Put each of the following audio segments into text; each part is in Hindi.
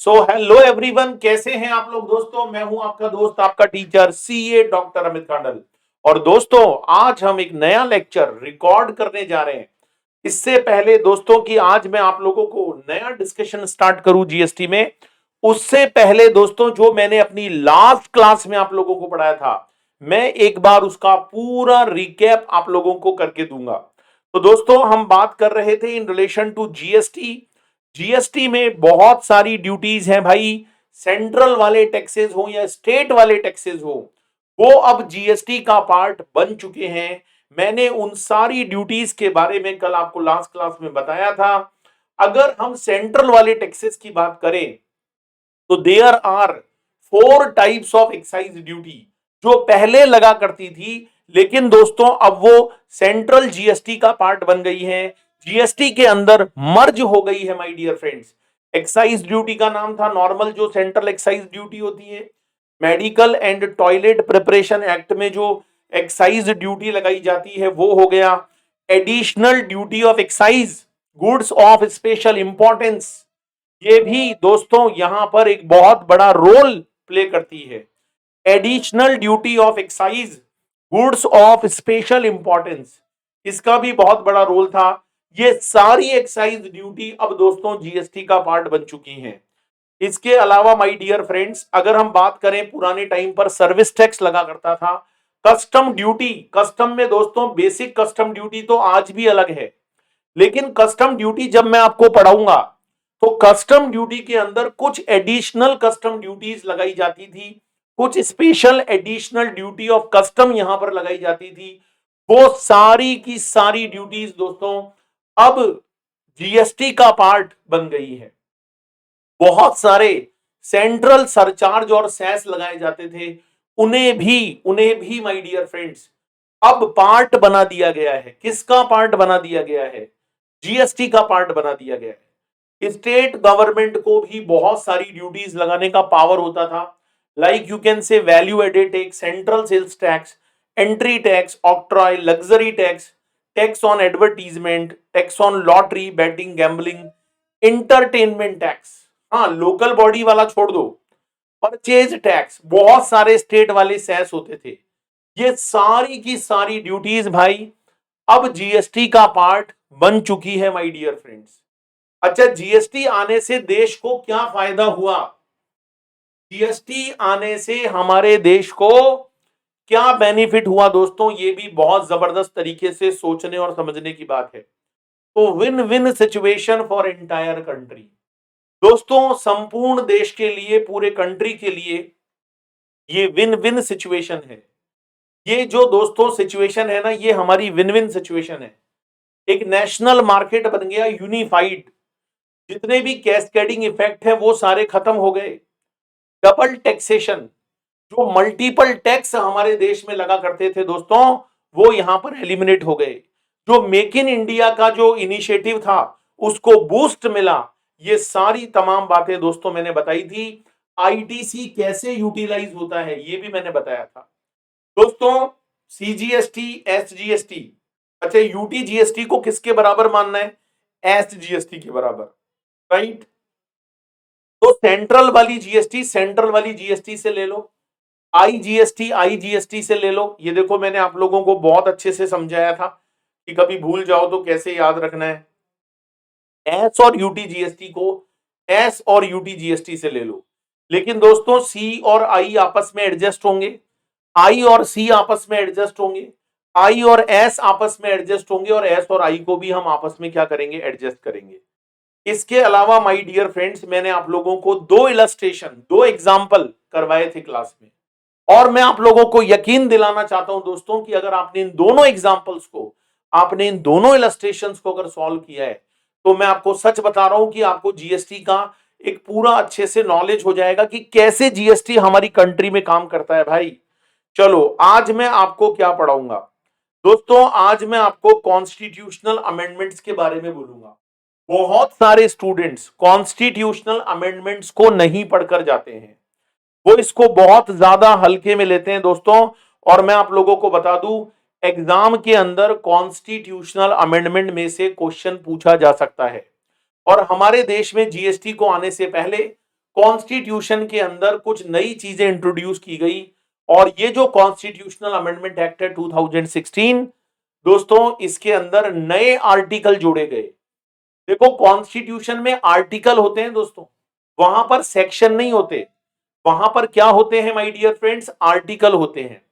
सो हेलो एवरीवन, कैसे हैं आप लोग दोस्तों। मैं हूं आपका दोस्त, आपका टीचर सीए डॉक्टर अमित कांडल। और दोस्तों, आज हम एक नया लेक्चर रिकॉर्ड करने जा रहे हैं। इससे पहले दोस्तों कि आज मैं आप लोगों को नया डिस्कशन स्टार्ट करूं जीएसटी में, उससे पहले दोस्तों जो मैंने अपनी लास्ट क्लास में आप लोगों को पढ़ाया था, मैं एक बार उसका पूरा रिकैप आप लोगों को करके दूंगा। तो दोस्तों, हम बात कर रहे थे in relation to GST. GST में बहुत सारी ड्यूटीज हैं भाई। सेंट्रल वाले टैक्सेस हो या स्टेट वाले टैक्सेस हो, वो अब जीएसटी का पार्ट बन चुके हैं। मैंने उन सारी ड्यूटीज के बारे में कल आपको लास्ट क्लास में बताया था। अगर हम सेंट्रल वाले टैक्सेस की बात करें तो there are 4 types of excise duty जो पहले लगा करती थी, लेकिन दोस्तों अब वो सेंट्रल जीएसटी का पार्ट बन गई है, जीएसटी के अंदर मर्ज हो गई है my dear friends. Excise duty का नाम था नॉर्मल, जो सेंट्रल एक्साइज ड्यूटी होती है। Medical and toilet preparation act में जो एक्साइज ड्यूटी लगाई जाती है वो हो गया। Additional duty of excise goods of special importance, ये भी दोस्तों यहां पर एक बहुत बड़ा रोल प्ले करती है। Additional duty of excise goods of special importance, इसका भी बहुत बड़ा रोल था। ये सारी एक्साइज ड्यूटी अब दोस्तों जीएसटी का पार्ट बन चुकी हैं। इसके अलावा माय डियर फ्रेंड्स, अगर हम बात करें, पुराने टाइम पर सर्विस टैक्स लगा करता था। कस्टम ड्यूटी, कस्टम में दोस्तों बेसिक कस्टम ड्यूटी तो आज भी अलग है, लेकिन कस्टम ड्यूटी जब मैं आपको पढ़ाऊंगा तो कस्टम ड्यूटी के अंदर कुछ एडिशनल कस्टम ड्यूटीज लगाई जाती थी, कुछ special additional duty of custom यहां पर लगाई जाती थी। वो सारी की सारी ड्यूटीज दोस्तों अब जीएसटी का पार्ट बन गई है। बहुत सारे सेंट्रल सरचार्ज और सेस लगाए जाते थे, उन्हें भी माय डियर फ्रेंड्स अब पार्ट बना दिया गया है। किसका पार्ट बना दिया गया है? जीएसटी का पार्ट बना दिया गया है। स्टेट गवर्नमेंट को भी बहुत सारी ड्यूटीज लगाने का पावर होता था, like you can say value added tax, central sales tax, entry tax, octroi, luxury tax, tax on advertisement, tax on lottery, betting, gambling, entertainment tax. हाँ, लोकल बॉडी वाला छोड़ दो, परचेज टैक्स, बहुत सारे स्टेट वाले सेस होते थे। ये सारी की सारी ड्यूटीज भाई अब जीएसटी का पार्ट बन चुकी है माय डियर फ्रेंड्स। अच्छा, जीएसटी आने से देश को क्या फायदा हुआ? जीएसटी आने से हमारे देश को क्या बेनिफिट हुआ दोस्तों, ये भी बहुत जबरदस्त तरीके से सोचने और समझने की बात है। तो win win situation for entire country. दोस्तों, संपूर्ण देश के लिए, पूरे कंट्री के लिए ये विन विन सिचुएशन है। ये जो दोस्तों सिचुएशन है ना, ये हमारी विन विन सिचुएशन है। एक नेशनल मार्केट बन गया, यूनिफाइड। जितने भी कैस्केडिंग इफेक्ट है वो सारे खत्म हो गए। डबल टैक्सेशन, जो मल्टीपल टैक्स हमारे देश में लगा करते थे दोस्तों, वो यहां पर एलिमिनेट हो गए। जो मेक इन इंडिया का जो इनिशिएटिव था उसको बूस्ट मिला। ये सारी तमाम बातें दोस्तों मैंने बताई थी। आईटीसी कैसे यूटिलाइज होता है ये भी मैंने बताया था दोस्तों। सीजीएसटी, एसजीएसटी, अच्छा यूटीजीएसटी को किसके बराबर मानना है? एसजीएसटी के बराबर, राइट। तो सेंट्रल वाली जीएसटी सेंट्रल वाली जीएसटी से ले लो, आईजीएसटी आईजीएसटी से ले लो। ये देखो, मैंने आप लोगों को बहुत अच्छे से समझाया था कि कभी भूल जाओ तो कैसे याद रखना है। एस और यूटीजीएसटी को एस और यूटीजीएसटी से ले लो, लेकिन दोस्तों सी और आई आपस में एडजस्ट होंगे, आई और सी आपस में एडजस्ट होंगे, आई और एस आपस में एडजस्ट होंगे, और एस और आई को भी हम आपस में क्या करेंगे? एडजस्ट करेंगे। इसके अलावा माय डियर फ्रेंड्स, मैंने आप लोगों को दो इलस्ट्रेशन, दो एग्जाम्पल करवाए थे क्लास में, और मैं आप लोगों को यकीन दिलाना चाहता हूं दोस्तों कि अगर आपने इन दोनों एग्जाम्पल्स को, आपने इन दोनों इलस्ट्रेशंस को अगर सॉल्व किया है, तो मैं आपको सच बता रहा हूं कि आपको जीएसटी का एक पूरा अच्छे से नॉलेज हो जाएगा कि कैसे जीएसटी हमारी कंट्री में काम करता है भाई। चलो, आज मैं आपको क्या पढ़ाऊंगा दोस्तों? आज मैं आपको कॉन्स्टिट्यूशनल अमेंडमेंट्स के बारे में बोलूंगा। बहुत सारे स्टूडेंट्स कॉन्स्टिट्यूशनल अमेंडमेंट्स को नहीं पढ़कर जाते हैं, वो इसको बहुत ज्यादा हल्के में लेते हैं दोस्तों। और मैं आप लोगों को बता दूं, एग्जाम के अंदर कॉन्स्टिट्यूशनल अमेंडमेंट में से क्वेश्चन पूछा जा सकता है। और हमारे देश में जीएसटी को आने से पहले कॉन्स्टिट्यूशन के अंदर कुछ नई चीजें इंट्रोड्यूस की गई और ये जो कॉन्स्टिट्यूशनल अमेंडमेंट एक्ट है 2016 दोस्तों, इसके अंदर नए आर्टिकल जोड़े गए। देखो कॉन्स्टिट्यूशन में आर्टिकल होते हैं दोस्तों, वहां पर सेक्शन नहीं होते, वहां पर क्या होते हैं माय डियर फ्रेंड्स, आर्टिकल होते हैं।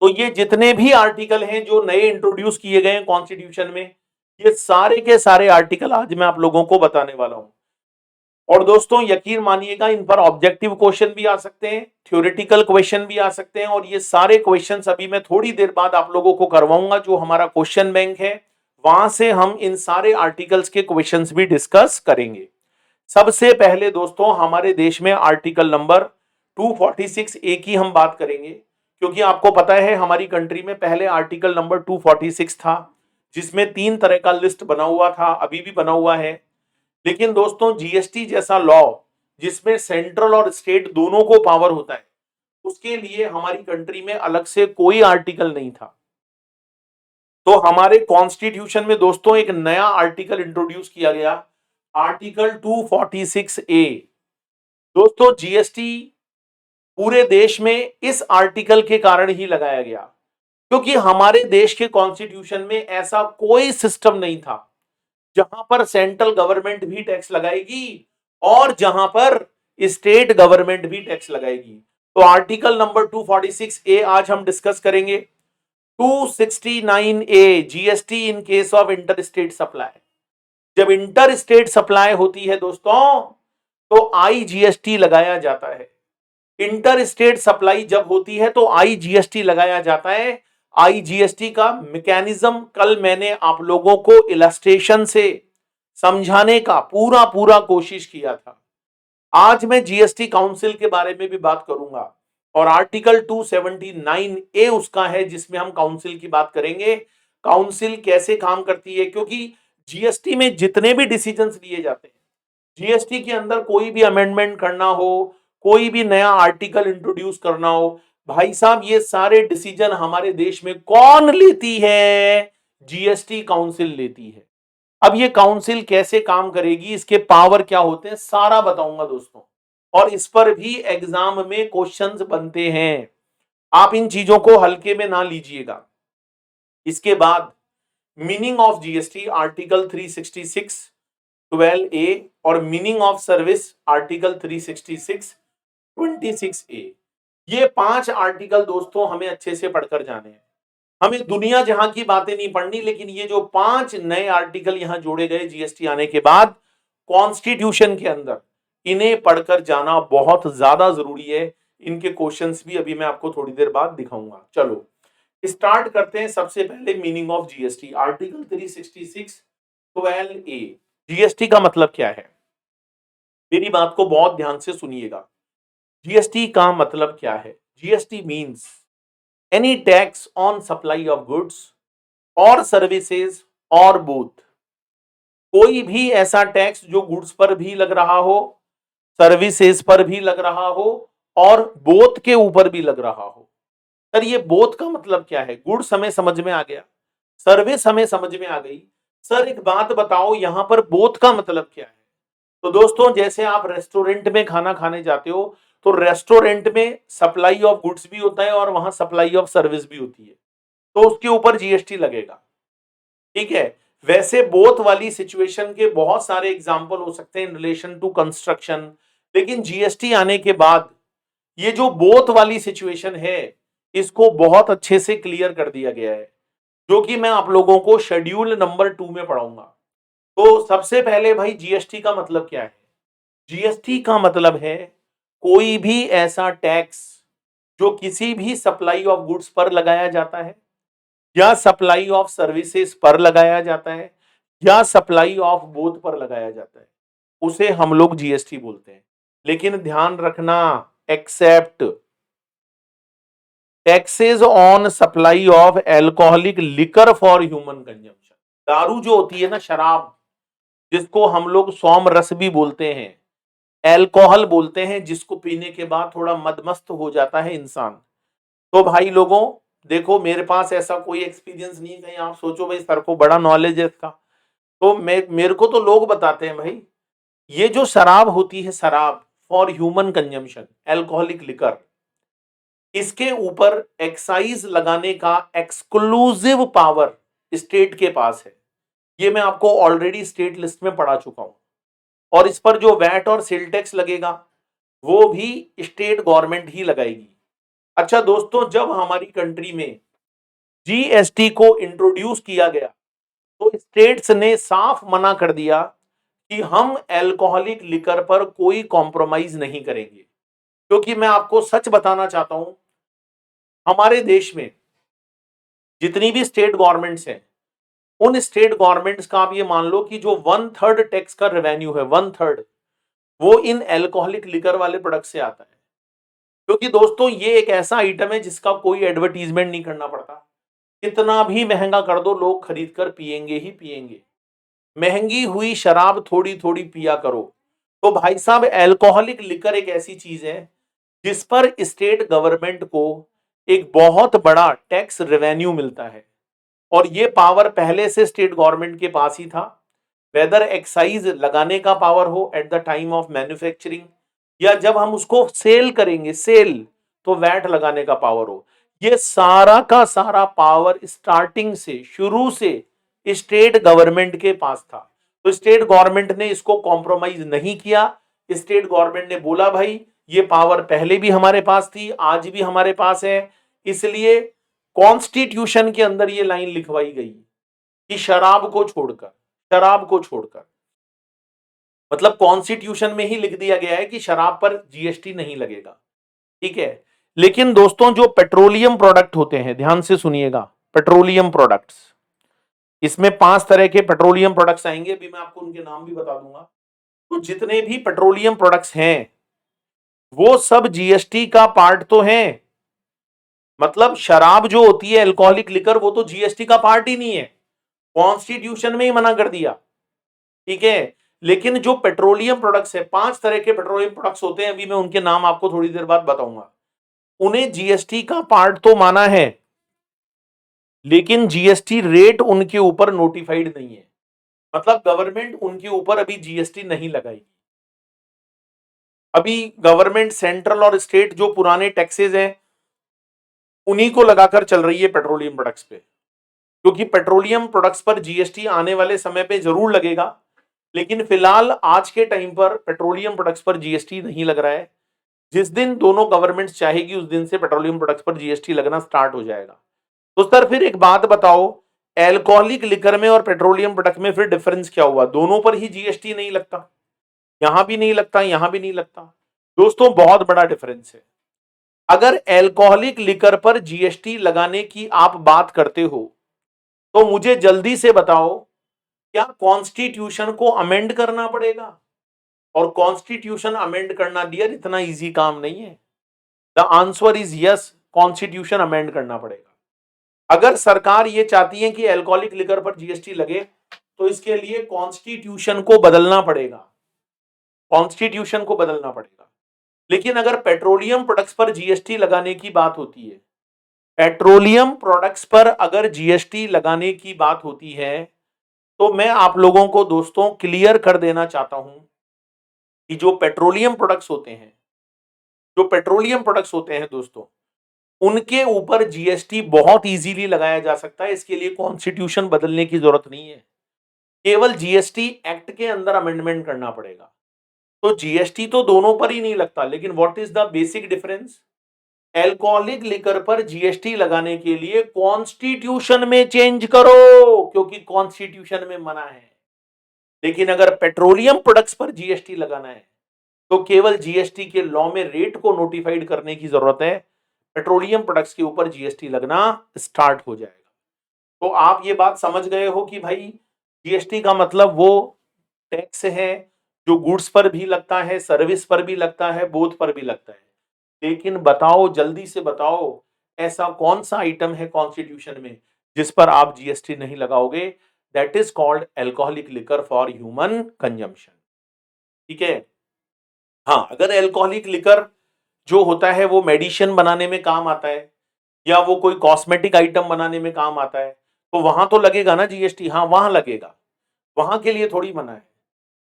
तो ये जितने भी आर्टिकल हैं जो नए इंट्रोड्यूस किए गए हैं कॉन्स्टिट्यूशन में, ये सारे के सारे आर्टिकल आज मैं आप लोगों को बताने वाला हूं। और दोस्तों यकीन मानिएगा, इन पर ऑब्जेक्टिव क्वेश्चन भी आ सकते हैं, थ्योरेटिकल क्वेश्चन भी आ सकते हैं, और ये सारे क्वेश्चंस अभी मैं थोड़ी देर बाद आप लोगों को करवाऊंगा। जो हमारा क्वेश्चन बैंक है वहां से हम इन सारे आर्टिकल्स के क्वेश्चंस भी डिस्कस करेंगे। सबसे पहले दोस्तों हमारे देश में आर्टिकल नंबर 246 ए की हम बात करेंगे, क्योंकि आपको पता है हमारी कंट्री में पहले आर्टिकल नंबर 246 था, जिसमें 3 तरह का लिस्ट बना हुआ था, अभी भी बना हुआ है। लेकिन दोस्तों जीएसटी जैसा लॉ जिसमें सेंट्रल और स्टेट दोनों को पावर होता है, उसके लिए हमारी कंट्री में अलग से कोई आर्टिकल नहीं था। तो हमारे कॉन्स्टिट्यूशन में दोस्तों एक नया आर्टिकल इंट्रोड्यूस किया गया, आर्टिकल 246 ए। दोस्तों जीएसटी पूरे देश में इस आर्टिकल के कारण ही लगाया गया, क्योंकि हमारे देश के कॉन्स्टिट्यूशन में ऐसा कोई सिस्टम नहीं था जहां पर सेंट्रल गवर्नमेंट भी टैक्स लगाएगी और जहां पर स्टेट गवर्नमेंट भी टैक्स लगाएगी। तो आर्टिकल नंबर 246 ए आज हम डिस्कस करेंगे। 269 A GST in case of inter state supply. जब इंटर स्टेट सप्लाई होती है दोस्तों तो आईजीएसटी लगाया जाता है। इंटर स्टेट सप्लाई जब होती है तो आईजीएसटी लगाया जाता है। आईजीएसटी का मैकेनिज्म कल मैंने आप लोगों को इलस्ट्रेशन से समझाने का पूरा पूरा कोशिश किया था। आज मैं जीएसटी काउंसिल के बारे में भी बात करूंगा और आर्टिकल 279 ए उसका है जिसमें हम काउंसिल की बात करेंगे। काउंसिल कैसे काम करती है, क्योंकि जीएसटी में जितने भी डिसीजंस लिए जाते हैं, जीएसटी के अंदर कोई भी अमेंडमेंट करना हो, कोई भी नया आर्टिकल इंट्रोड्यूस करना हो, भाई साहब ये सारे डिसीजन हमारे देश में कौन लेती है, जीएसटी काउंसिल लेती है। अब ये काउंसिल कैसे काम करेगी, इसके पावर क्या होते हैं, सारा बताऊंगा दोस्तों, और इस पर भी एग्जाम में क्वेश्चंस बनते हैं। आप इन चीजों को हल्के में ना लीजिएगा। इसके बाद मीनिंग ऑफ जीएसटी आर्टिकल 366 12 ए और मीनिंग ऑफ सर्विस आर्टिकल 366 26 ए। ये 5 आर्टिकल दोस्तों हमें अच्छे से पढ़कर जाने हैं। हमें दुनिया जहां की बातें नहीं पढ़नी, लेकिन ये जो 5 नए आर्टिकल यहां जोड़े गए जीएसटी आने के बाद कॉन्स्टिट्यूशन के अंदर, इन्हें पढ़कर जाना बहुत ज्यादा जरूरी है। इनके क्वेश्चंस भी अभी मैं आपको थोड़ी देर बाद दिखाऊंगा। चलो स्टार्ट करते हैं। सबसे पहले meaning of GST article 366 12 A. GST का मतलब क्या है, मेरी बात को बहुत ध्यान से सुनिएगा। जीएसटी का मतलब क्या है, GST means any tax on supply of goods और सर्विसेज और बोथ। कोई भी ऐसा टैक्स जो गुड्स पर भी लग रहा हो, सर्विसेज पर भी लग रहा हो और बोथ के ऊपर भी लग रहा हो। सर ये बोथ का मतलब क्या है, गुड्स हमें समझ में आ गया, सर्विस हमें समझ में आ गई, सर एक बात बताओ यहां पर बोथ का मतलब क्या है। तो दोस्तों जैसे आप रेस्टोरेंट में खाना खाने जाते हो तो रेस्टोरेंट में सप्लाई ऑफ गुड्स भी होता है और वहां सप्लाई ऑफ सर्विस भी होती है, तो उसके ऊपर जीएसटी लगेगा, ठीक है। वैसे बोथ वाली सिचुएशन के बहुत सारे एग्जांपल हो सकते हैं इन रिलेशन टू कंस्ट्रक्शन, लेकिन जीएसटी आने के बाद ये जो बोथ वाली सिचुएशन है इसको बहुत अच्छे से क्लियर कर दिया गया है, जो कि मैं आप लोगों को शेड्यूल नंबर 2 में पढ़ाऊंगा। तो सबसे पहले भाई जीएसटी का मतलब क्या है, जीएसटी का मतलब है कोई भी ऐसा टैक्स जो किसी भी सप्लाई ऑफ गुड्स पर लगाया जाता है या सप्लाई ऑफ सर्विसेज पर लगाया जाता है या सप्लाई ऑफ बोथ पर लगाया जाता है, उसे हम लोग जीएसटी बोलते हैं। लेकिन ध्यान रखना, except taxes on supply of alcoholic liquor for human consumption. दारू जो होती है ना, शराब, जिसको हम लोग सोम रस भी बोलते हैं, एल्कोहल बोलते हैं, जिसको पीने के बाद थोड़ा मदमस्त हो जाता है इंसान। तो भाई लोगों देखो, मेरे पास ऐसा कोई एक्सपीरियंस नहीं है कहीं आप सोचो भाई सर को बड़ा नॉलेज है इसका, तो मेरे को तो लोग बताते हैं भाई ये जो शराब होती है, शराब for human consumption, alcoholic liquor, इसके ऊपर एक्साइज लगाने का एक्सक्लूसिव पावर स्टेट के पास है। ये मैं आपको ऑलरेडी स्टेट लिस्ट में पढ़ा चुका हूं। और इस पर जो वैट और सेल टैक्स लगेगा वो भी स्टेट गवर्नमेंट ही लगाएगी। अच्छा दोस्तों, जब हमारी कंट्री में जीएसटी को इंट्रोड्यूस किया गया तो स्टेट्स ने साफ मना कर दिया कि हम अल्कोहलिक लिकर पर कोई कॉम्प्रोमाइज नहीं करेंगे। क्योंकि मैं आपको सच बताना चाहता हूं, हमारे देश में जितनी भी स्टेट गवर्नमेंट्स हैं, उन स्टेट गवर्नमेंट्स का आप ये मान लो कि जो 1/3 टैक्स का रेवेन्यू है, 1/3 वो इन अल्कोहलिक लिकर वाले प्रोडक्ट से आता है। क्योंकि दोस्तों ये एक ऐसा आइटम है जिसका कोई एडवर्टीजमेंट नहीं करना पड़ता। कितना भी महंगा कर दो, लोग खरीद कर पिएंगे ही पिएंगे। महंगी हुई शराब थोड़ी थोड़ी पिया करो। तो भाई साहब, अल्कोहलिक लिकर एक ऐसी चीज है जिस पर स्टेट गवर्नमेंट को एक बहुत बड़ा टैक्स रेवेन्यू मिलता है। और ये पावर पहले से स्टेट गवर्नमेंट के पास ही था। वेदर एक्साइज लगाने का पावर हो at the time of manufacturing, या जब हम उसको सेल करेंगे, सेल, तो वैट लगाने का पावर हो, ये सारा का सारा पावर स्टार्टिंग से, शुरू से स्टेट गवर्नमेंट के पास था। तो स्टेट गवर्नमेंट ने इसको कॉम्प्रोमाइज नहीं किया। स्टेट गवर्नमेंट ने बोला भाई ये पावर पहले भी हमारे पास थी, आज भी हमारे पास है। इसलिए कॉन्स्टिट्यूशन के अंदर ये लाइन लिखवाई गई कि शराब को छोड़कर, शराब को छोड़कर, मतलब कॉन्स्टिट्यूशन में ही लिख दिया गया है कि शराब पर जीएसटी नहीं लगेगा। ठीक है। लेकिन दोस्तों जो पेट्रोलियम प्रोडक्ट होते हैं, ध्यान से सुनिएगा, पेट्रोलियम प्रोडक्ट्स, इसमें 5 तरह के पेट्रोलियम प्रोडक्ट्स आएंगे, अभी मैं आपको उनके नाम भी बता दूंगा। तो जितने भी पेट्रोलियम प्रोडक्ट्स हैं वो सब जीएसटी का पार्ट तो हैं। मतलब शराब जो होती है, अल्कोहलिक लिकर, वो तो जीएसटी का पार्ट ही नहीं है, कॉन्स्टिट्यूशन में ही मना कर दिया। ठीक है। लेकिन जो पेट्रोलियम प्रोडक्ट्स है, 5 तरह के पेट्रोलियम प्रोडक्ट्स होते हैं, अभी मैं उनके नाम आपको थोड़ी देर बाद बताऊंगा। उन्हें जीएसटी का पार्ट तो माना है, लेकिन जीएसटी रेट उनके ऊपर नोटिफाइड नहीं है। मतलब गवर्नमेंट उनके ऊपर अभी जीएसटी नहीं लगाएगी। अभी गवर्नमेंट सेंट्रल और स्टेट जो पुराने टैक्सेस हैं उन्हीं को लगाकर चल रही है पेट्रोलियम प्रोडक्ट्स पे। क्योंकि पेट्रोलियम प्रोडक्ट्स पर जीएसटी आने वाले समय पे जरूर लगेगा, लेकिन फिलहाल आज के टाइम पर पेट्रोलियम प्रोडक्ट्स पर जीएसटी नहीं लग रहा है। जिस दिन दोनों गवर्नमेंट्स चाहेगी उस दिन से पेट्रोलियम प्रोडक्ट्स पर जीएसटी लगना स्टार्ट हो जाएगा। तो सर फिर एक बात बताओ, एल्कोहलिक लिकर में और पेट्रोलियम प्रोडक्ट में फिर डिफरेंस क्या हुआ? दोनों पर ही जीएसटी नहीं लगता, यहां भी नहीं लगता, यहां भी नहीं लगता। दोस्तों बहुत बड़ा डिफरेंस है। अगर एल्कोहलिक लिकर पर जीएसटी लगाने की आप बात करते हो तो मुझे जल्दी से बताओ, क्या कॉन्स्टिट्यूशन को अमेंड करना पड़ेगा? और कॉन्स्टिट्यूशन अमेंड करना डियर इतना इजी काम नहीं है। The answer is yes, constitution amend करना पड़ेगा। अगर सरकार ये चाहती है कि अल्कोहलिक लिकर पर जीएसटी लगे तो इसके लिए कॉन्स्टिट्यूशन को बदलना पड़ेगा, कॉन्स्टिट्यूशन को बदलना पड़ेगा। लेकिन अगर पेट्रोलियम प्रोडक्ट्स पर जीएसटी लगाने की बात होती है, पेट्रोलियम प्रोडक्ट्स पर अगर जीएसटी लगाने की बात होती है तो मैं आप लोगों को दोस्तों क्लियर कर देना चाहता हूं कि जो पेट्रोलियम प्रोडक्ट्स होते हैं, जो पेट्रोलियम प्रोडक्ट्स होते हैं दोस्तों, उनके ऊपर जीएसटी बहुत इजीली लगाया जा सकता है। इसके लिए कॉन्स्टिट्यूशन बदलने की जरूरत नहीं है, केवल जीएसटी एक्ट के अंदर अमेंडमेंट करना पड़ेगा। तो जीएसटी तो दोनों पर ही नहीं लगता, लेकिन what is the basic difference? Alcoholic liquor पर जीएसटी लगाने के लिए कॉन्स्टिट्यूशन में चेंज करो, क्योंकि कॉन्स्टिट्यूशन में मना है। लेकिन अगर पेट्रोलियम प्रोडक्ट्स पर जीएसटी लगाना है तो केवल जीएसटी के लॉ में रेट को नोटिफाइड करने की जरूरत है, पेट्रोलियम प्रोडक्ट्स के ऊपर जीएसटी लगना स्टार्ट हो जाएगा। तो आप ये बात समझ गए हो कि भाई जीएसटी का मतलब वो टैक्स है जो गुड्स पर भी लगता है, सर्विस पर भी लगता है, बोथ पर भी लगता है। लेकिन बताओ, जल्दी से बताओ, ऐसा कौन सा आइटम है कॉन्स्टिट्यूशन में जिस पर आप जीएसटी नहीं लगाओगे? That is called alcoholic liquor for human consumption. ठीक है। हाँ, अगर अल्कोहलिक लिकर जो होता है वो मेडिसिन बनाने में काम आता है या वो कोई कॉस्मेटिक आइटम बनाने में काम आता है तो वहां तो लगेगा ना जीएसटी, हाँ वहां लगेगा, वहां के लिए थोड़ी मना है।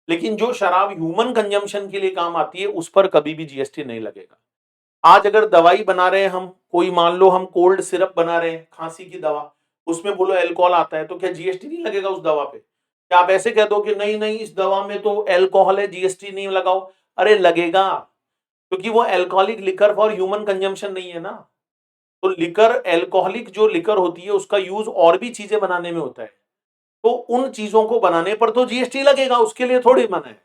लेकिन जो शराब ह्यूमन कंजम्पशन के लिए काम आती है उस पर कभी भी जीएसटी नहीं लगेगा। आज अगर दवाई बना रहे हैं हम, कोई मान लो हम कोल्ड सिरप बना रहे हैं, खांसी की दवा, उसमें बोलो अल्कोहल आता है, तो क्या जीएसटी नहीं लगेगा उस दवा पे? क्या आप ऐसे कह दो कि नहीं नहीं इस दवा में तो अल्कोहल है, जीएसटी नहीं लगाओ? अरे लगेगा, क्योंकि वो alcoholic liquor for human consumption नहीं है ना। तो लिकर, अल्कोहलिक जो लिकर होती है उसका यूज और भी चीजें बनाने में होता है, तो उन चीजों को बनाने पर तो जीएसटी लगेगा, उसके लिए थोड़ी मना है।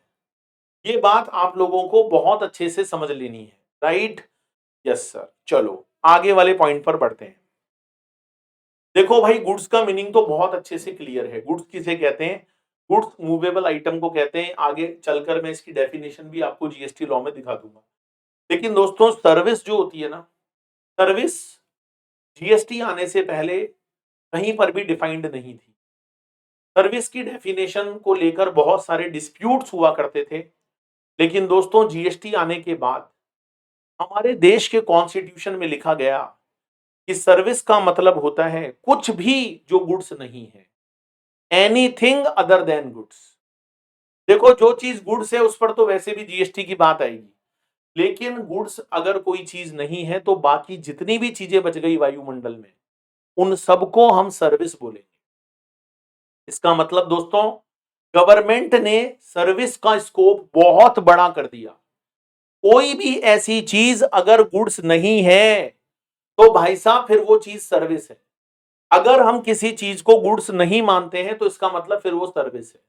ये बात आप लोगों को बहुत अच्छे से समझ लेनी है, राइट? Yes sir. चलो आगे वाले पॉइंट पर बढ़ते हैं। देखो भाई, गुड्स का मीनिंग तो बहुत अच्छे से क्लियर है। गुड्स किसे कहते हैं? गुड्स मूवेबल आइटम को कहते हैं। आगे चलकर मैं इसकी डेफिनेशन भी आपको जीएसटी लॉ में दिखा दूंगा। लेकिन दोस्तों, सर्विस जो होती है ना, सर्विस जीएसटी आने से पहले कहीं पर भी डिफाइंड नहीं थी। सर्विस की डेफिनेशन को लेकर बहुत सारे डिस्प्यूट्स हुआ करते थे। लेकिन दोस्तों, जीएसटी आने के बाद हमारे देश के कॉन्स्टिट्यूशन में लिखा गया कि सर्विस का मतलब होता है कुछ भी जो गुड्स नहीं है, एनीथिंग अदर देन गुड्स। देखो, जो चीज गुड्स है उस पर तो वैसे भी जीएसटी की बात आएगी, लेकिन गुड्स अगर कोई चीज नहीं है तो बाकी जितनी भी चीजें बच गई वायुमंडल में, उन सबको हम सर्विस बोलेंगे। इसका मतलब दोस्तों, गवर्नमेंट ने सर्विस का स्कोप बहुत बड़ा कर दिया। कोई भी ऐसी चीज अगर गुड्स नहीं है तो भाई साहब फिर वो चीज सर्विस है। अगर हम किसी चीज को गुड्स नहीं मानते हैं तो इसका मतलब फिर वो सर्विस है।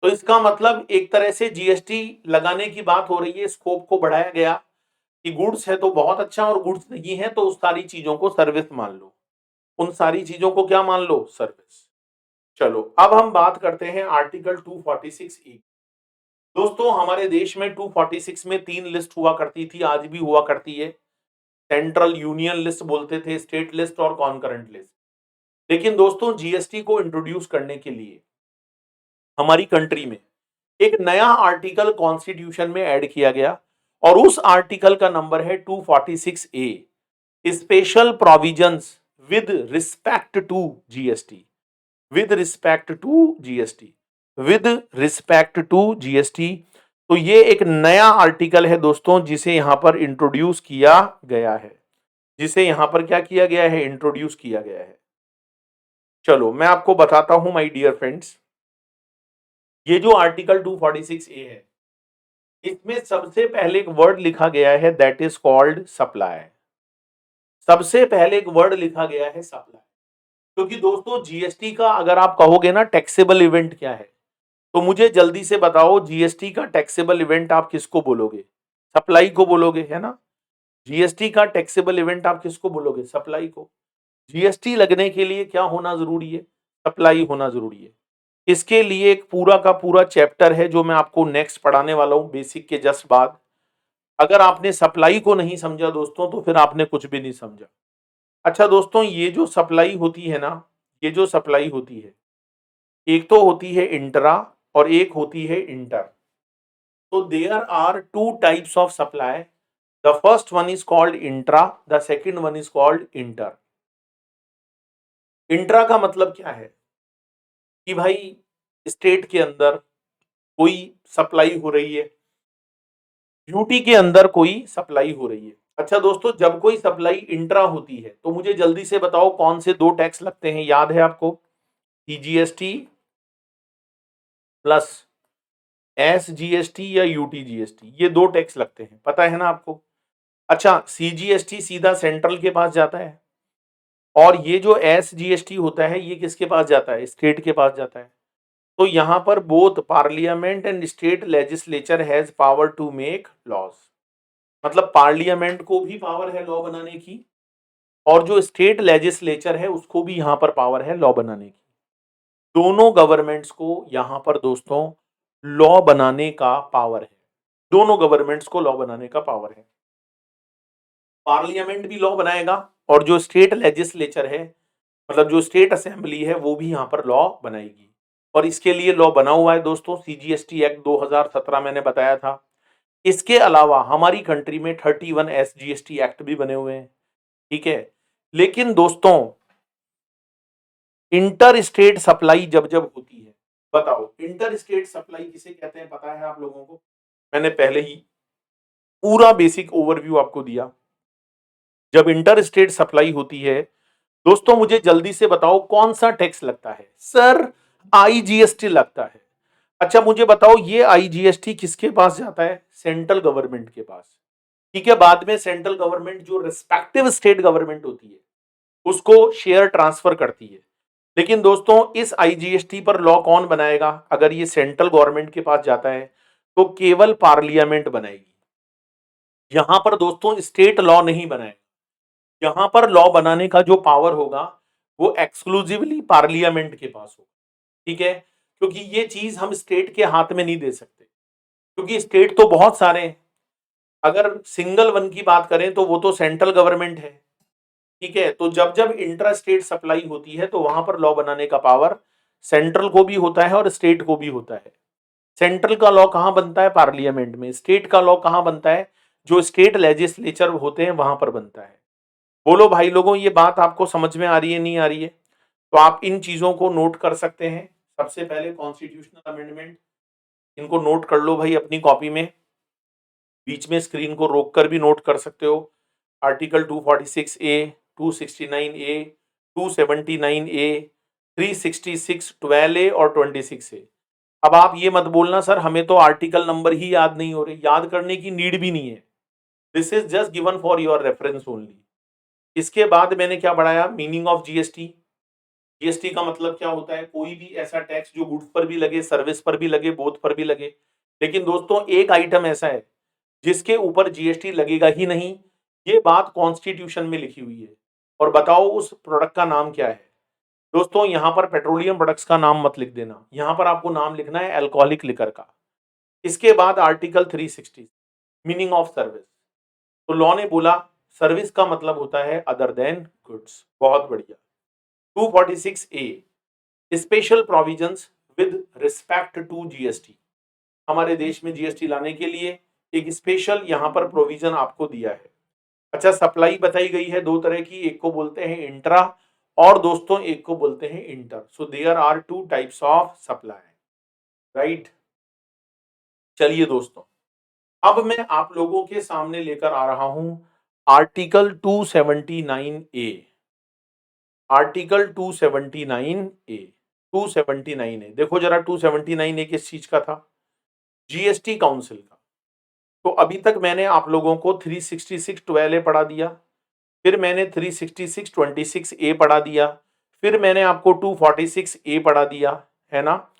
तो इसका मतलब एक तरह से जीएसटी लगाने की बात हो रही है, स्कोप को बढ़ाया गया कि गुड्स है तो बहुत अच्छा, और गुड्स नहीं है तो उस सारी चीजों को सर्विस मान लो। उन सारी चीजों को क्या मान लो? सर्विस। चलो अब हम बात करते हैं आर्टिकल 246E। दोस्तों, हमारे देश में 246 में 3 लिस्ट हुआ करती थी, आज भी हुआ करती है। सेंट्रल यूनियन लिस्ट बोलते थे, स्टेट लिस्ट और कॉन्करेंट लिस्ट। लेकिन दोस्तों, जीएसटी को इंट्रोड्यूस करने के लिए हमारी कंट्री में एक नया आर्टिकल कॉन्स्टिट्यूशन में ऐड किया गया, और उस आर्टिकल का नंबर है 246A, special provisions with respect to GST. With respect to GST, with respect to GST. तो ये एक नया आर्टिकल है दोस्तों, जिसे यहां पर इंट्रोड्यूस किया गया है। जिसे यहां पर क्या किया गया है? इंट्रोड्यूस किया गया है। चलो मैं आपको बताता हूं माय डियर फ्रेंड्स, ये जो आर्टिकल 246A है, इसमें सबसे पहले एक वर्ड लिखा गया है, दैट इज कॉल्ड सप्लाई। सबसे पहले एक वर्ड लिखा गया है सप्लाई। क्योंकि दोस्तों, जीएसटी का अगर आप कहोगे ना टैक्सेबल इवेंट क्या है, तो मुझे जल्दी से बताओ, जीएसटी का टैक्सेबल इवेंट आप किसको बोलोगे? सप्लाई को बोलोगे, है ना? जीएसटी का टैक्सेबल इवेंट आप किसको बोलोगे? सप्लाई को। जीएसटी लगने के लिए क्या होना जरूरी है? सप्लाई होना जरूरी है। इसके लिए एक पूरा का पूरा चैप्टर है जो मैं आपको नेक्स्ट पढ़ाने वाला हूं, बेसिक के जस्ट बाद। अगर आपने सप्लाई को नहीं समझा दोस्तों, तो फिर आपने कुछ भी नहीं समझा। अच्छा दोस्तों, ये जो सप्लाई होती है ना, ये जो सप्लाई होती है, एक तो होती है इंट्रा और एक होती है इंटर। तो there are two types of supply. The first one is called intra, the second one is called inter. Intra का मतलब क्या है कि भाई स्टेट के अंदर कोई सप्लाई हो रही है, यूटी के अंदर कोई सप्लाई हो रही है। अच्छा दोस्तों, जब कोई सप्लाई इंट्रा होती है तो मुझे जल्दी से बताओ कौन से दो टैक्स लगते हैं? याद है आपको? सीजीएसटी प्लस एसजीएसटी या यूटीजीएसटी, ये दो टैक्स लगते हैं, पता है ना आपको? अच्छा, सीजीएसटी सीधा सेंट्रल के पास जाता है, और ये जो एसजीएसटी होता है ये किसके पास जाता है? स्टेट के पास जाता है। तो यहां पर both parliament and state legislature has power to make laws. मतलब पार्लियामेंट को भी पावर है लॉ बनाने की, और जो स्टेट लेजिस्लेचर है उसको भी यहां पर पावर है लॉ बनाने की। दोनों गवर्नमेंट्स को यहां पर दोस्तों लॉ बनाने का पावर है। दोनों गवर्नमेंट्स को लॉ बनाने का पावर है। पार्लियामेंट भी लॉ बनाएगा, और जो स्टेट लेजिस्लेचर है, मतलब जो स्टेट असेंबली है, वो भी यहां पर लॉ बनाएगी। और इसके लिए लॉ बना हुआ है दोस्तों, सीजीएसटी एक्ट 2017 मैंने बताया था। इसके अलावा हमारी कंट्री में 31 एसजीएसटी एक्ट भी बने हुए हैं, ठीक है। लेकिन दोस्तों, इंटर स्टेट सप्लाई जब जब होती है, बताओ इंटर स्टेट सप्लाई किसे कहते हैं, पता है आप लोगों को? मैंने पहले ही पूरा बेसिक ओवरव्यू आपको दिया। जब इंटर स्टेट सप्लाई होती है दोस्तों, मुझे जल्दी से बताओ कौन सा टैक्स लगता है? सर आईजीएसटी लगता है। अच्छा मुझे बताओ ये आईजीएसटी किसके पास जाता है? सेंट्रल गवर्नमेंट के पास। ठीक है, बाद में सेंट्रल गवर्नमेंट जो रिस्पेक्टिव स्टेट गवर्नमेंट होती है उसको शेयर ट्रांसफर करती है। लेकिन दोस्तों इस आईजीएसटी पर लॉ कौन बनाएगा? अगर ये सेंट्रल गवर्नमेंट के पास जाता है तो केवल पार्लियामेंट बनाएगी। यहां पर दोस्तों स्टेट लॉ नहीं बनाएगा। यहां पर लॉ बनाने का जो पावर होगा वो एक्सक्लूसिवली पार्लियामेंट के पास होगा। ठीक है, क्योंकि ये चीज हम स्टेट के हाथ में नहीं दे सकते, क्योंकि स्टेट तो बहुत सारे हैं। अगर सिंगल वन की बात करें तो वो तो सेंट्रल गवर्नमेंट है। ठीक है, तो जब जब इंट्रा स्टेट सप्लाई होती है तो वहां पर लॉ बनाने का पावर सेंट्रल को भी होता है और स्टेट को भी होता है। सेंट्रल का लॉ कहां बनता है? पार्लियामेंट में। स्टेट का लॉ कहां बनता है? जो स्टेट लेजिस्लेचर होते हैं वहां पर बनता है। बोलो भाई लोगों, ये बात आपको समझ में आ रही है, नहीं आ रही है? तो आप इन चीजों को नोट कर सकते हैं। सबसे पहले कॉन्स्टिट्यूशनल अमेंडमेंट, इनको नोट कर लो भाई अपनी कॉपी में, बीच में स्क्रीन को रोक कर भी नोट कर सकते हो। आर्टिकल 246 ए, 269 ए, 279 ए, 366, 12 ए और 26 ए। अब आप ये मत बोलना सर हमें तो आर्टिकल नंबर ही याद नहीं हो रहे। याद करने की नीड भी नहीं है, this is just given for your reference only. इसके बाद मैंने क्या बढ़ाया? Meaning of GST. जीएसटी का मतलब क्या होता है? कोई भी ऐसा टैक्स जो गुड्स पर भी लगे, सर्विस पर भी लगे, बोथ पर भी लगे। लेकिन दोस्तों एक आइटम ऐसा है जिसके ऊपर जीएसटी लगेगा ही नहीं, ये बात कॉन्स्टिट्यूशन में लिखी हुई है। और बताओ उस प्रोडक्ट का नाम क्या है? दोस्तों यहां पर पेट्रोलियम प्रोडक्ट्स का नाम मत लिख देना, यहां पर आपको नाम लिखना है अल्कोहलिक लिकर का। इसके बाद आर्टिकल 360 मीनिंग ऑफ सर्विस। तो लॉ ने बोला सर्विस का मतलब होता है अदर देन गुड्स। बहुत बढ़िया। 246 A special provisions with respect to GST. हमारे देश में जीएसटी लाने के लिए एक स्पेशल यहां पर प्रोविजन आपको दिया है। अच्छा सप्लाई बताई गई है दो तरह की, एक को बोलते हैं इंट्रा और दोस्तों एक को बोलते हैं inter. So there are two types of supply, right. चलिए दोस्तों, अब मैं आप लोगों के सामने लेकर आ रहा हूं आर्टिकल 279 ए। आर्टिकल 279 ए, 279 ए देखो जरा, 279 ए किस चीज का था? जीएसटी काउंसिल का। तो अभी तक मैंने आप लोगों को 366 12 ए पढ़ा दिया, फिर मैंने 366 26 ए पढ़ा दिया, फिर मैंने आपको 246 ए पढ़ा दिया, है ना।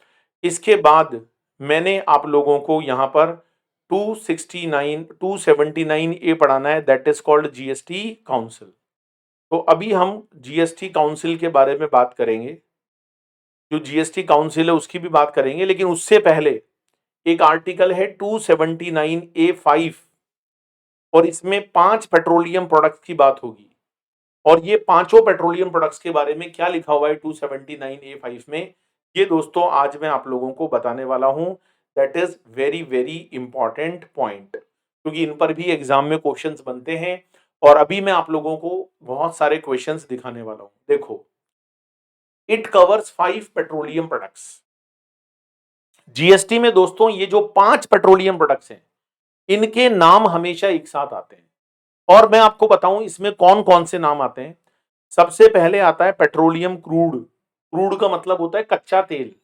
इसके बाद मैंने आप लोगों को यहाँ पर 279 ए पढ़ाना है, that is called GST council. तो अभी हम जीएसटी काउंसिल के बारे में बात करेंगे, जो जीएसटी काउंसिल है उसकी भी बात करेंगे, लेकिन उससे पहले एक आर्टिकल है 279A5 और इसमें 5 पेट्रोलियम प्रोडक्ट्स की बात होगी। और ये पांचों पेट्रोलियम प्रोडक्ट्स के बारे में क्या लिखा हुआ है 279A5 में, ये दोस्तों आज मैं आप लोगों को बताने वाला हूं। That is very very important point, क्योंकि इन पर भी एग्जाम में क्वेश्चंस बनते हैं और अभी मैं आप लोगों को बहुत सारे क्वेश्चंस दिखाने वाला हूं। देखो, it covers 5 petroleum products. GST में दोस्तों ये जो 5 पेट्रोलियम प्रोडक्ट्स हैं इनके नाम हमेशा एक साथ आते हैं, और मैं आपको बताऊं इसमें कौन कौन से नाम आते हैं। सबसे पहले आता है पेट्रोलियम क्रूड। क्रूड का मतलब होता है कच्चा तेल।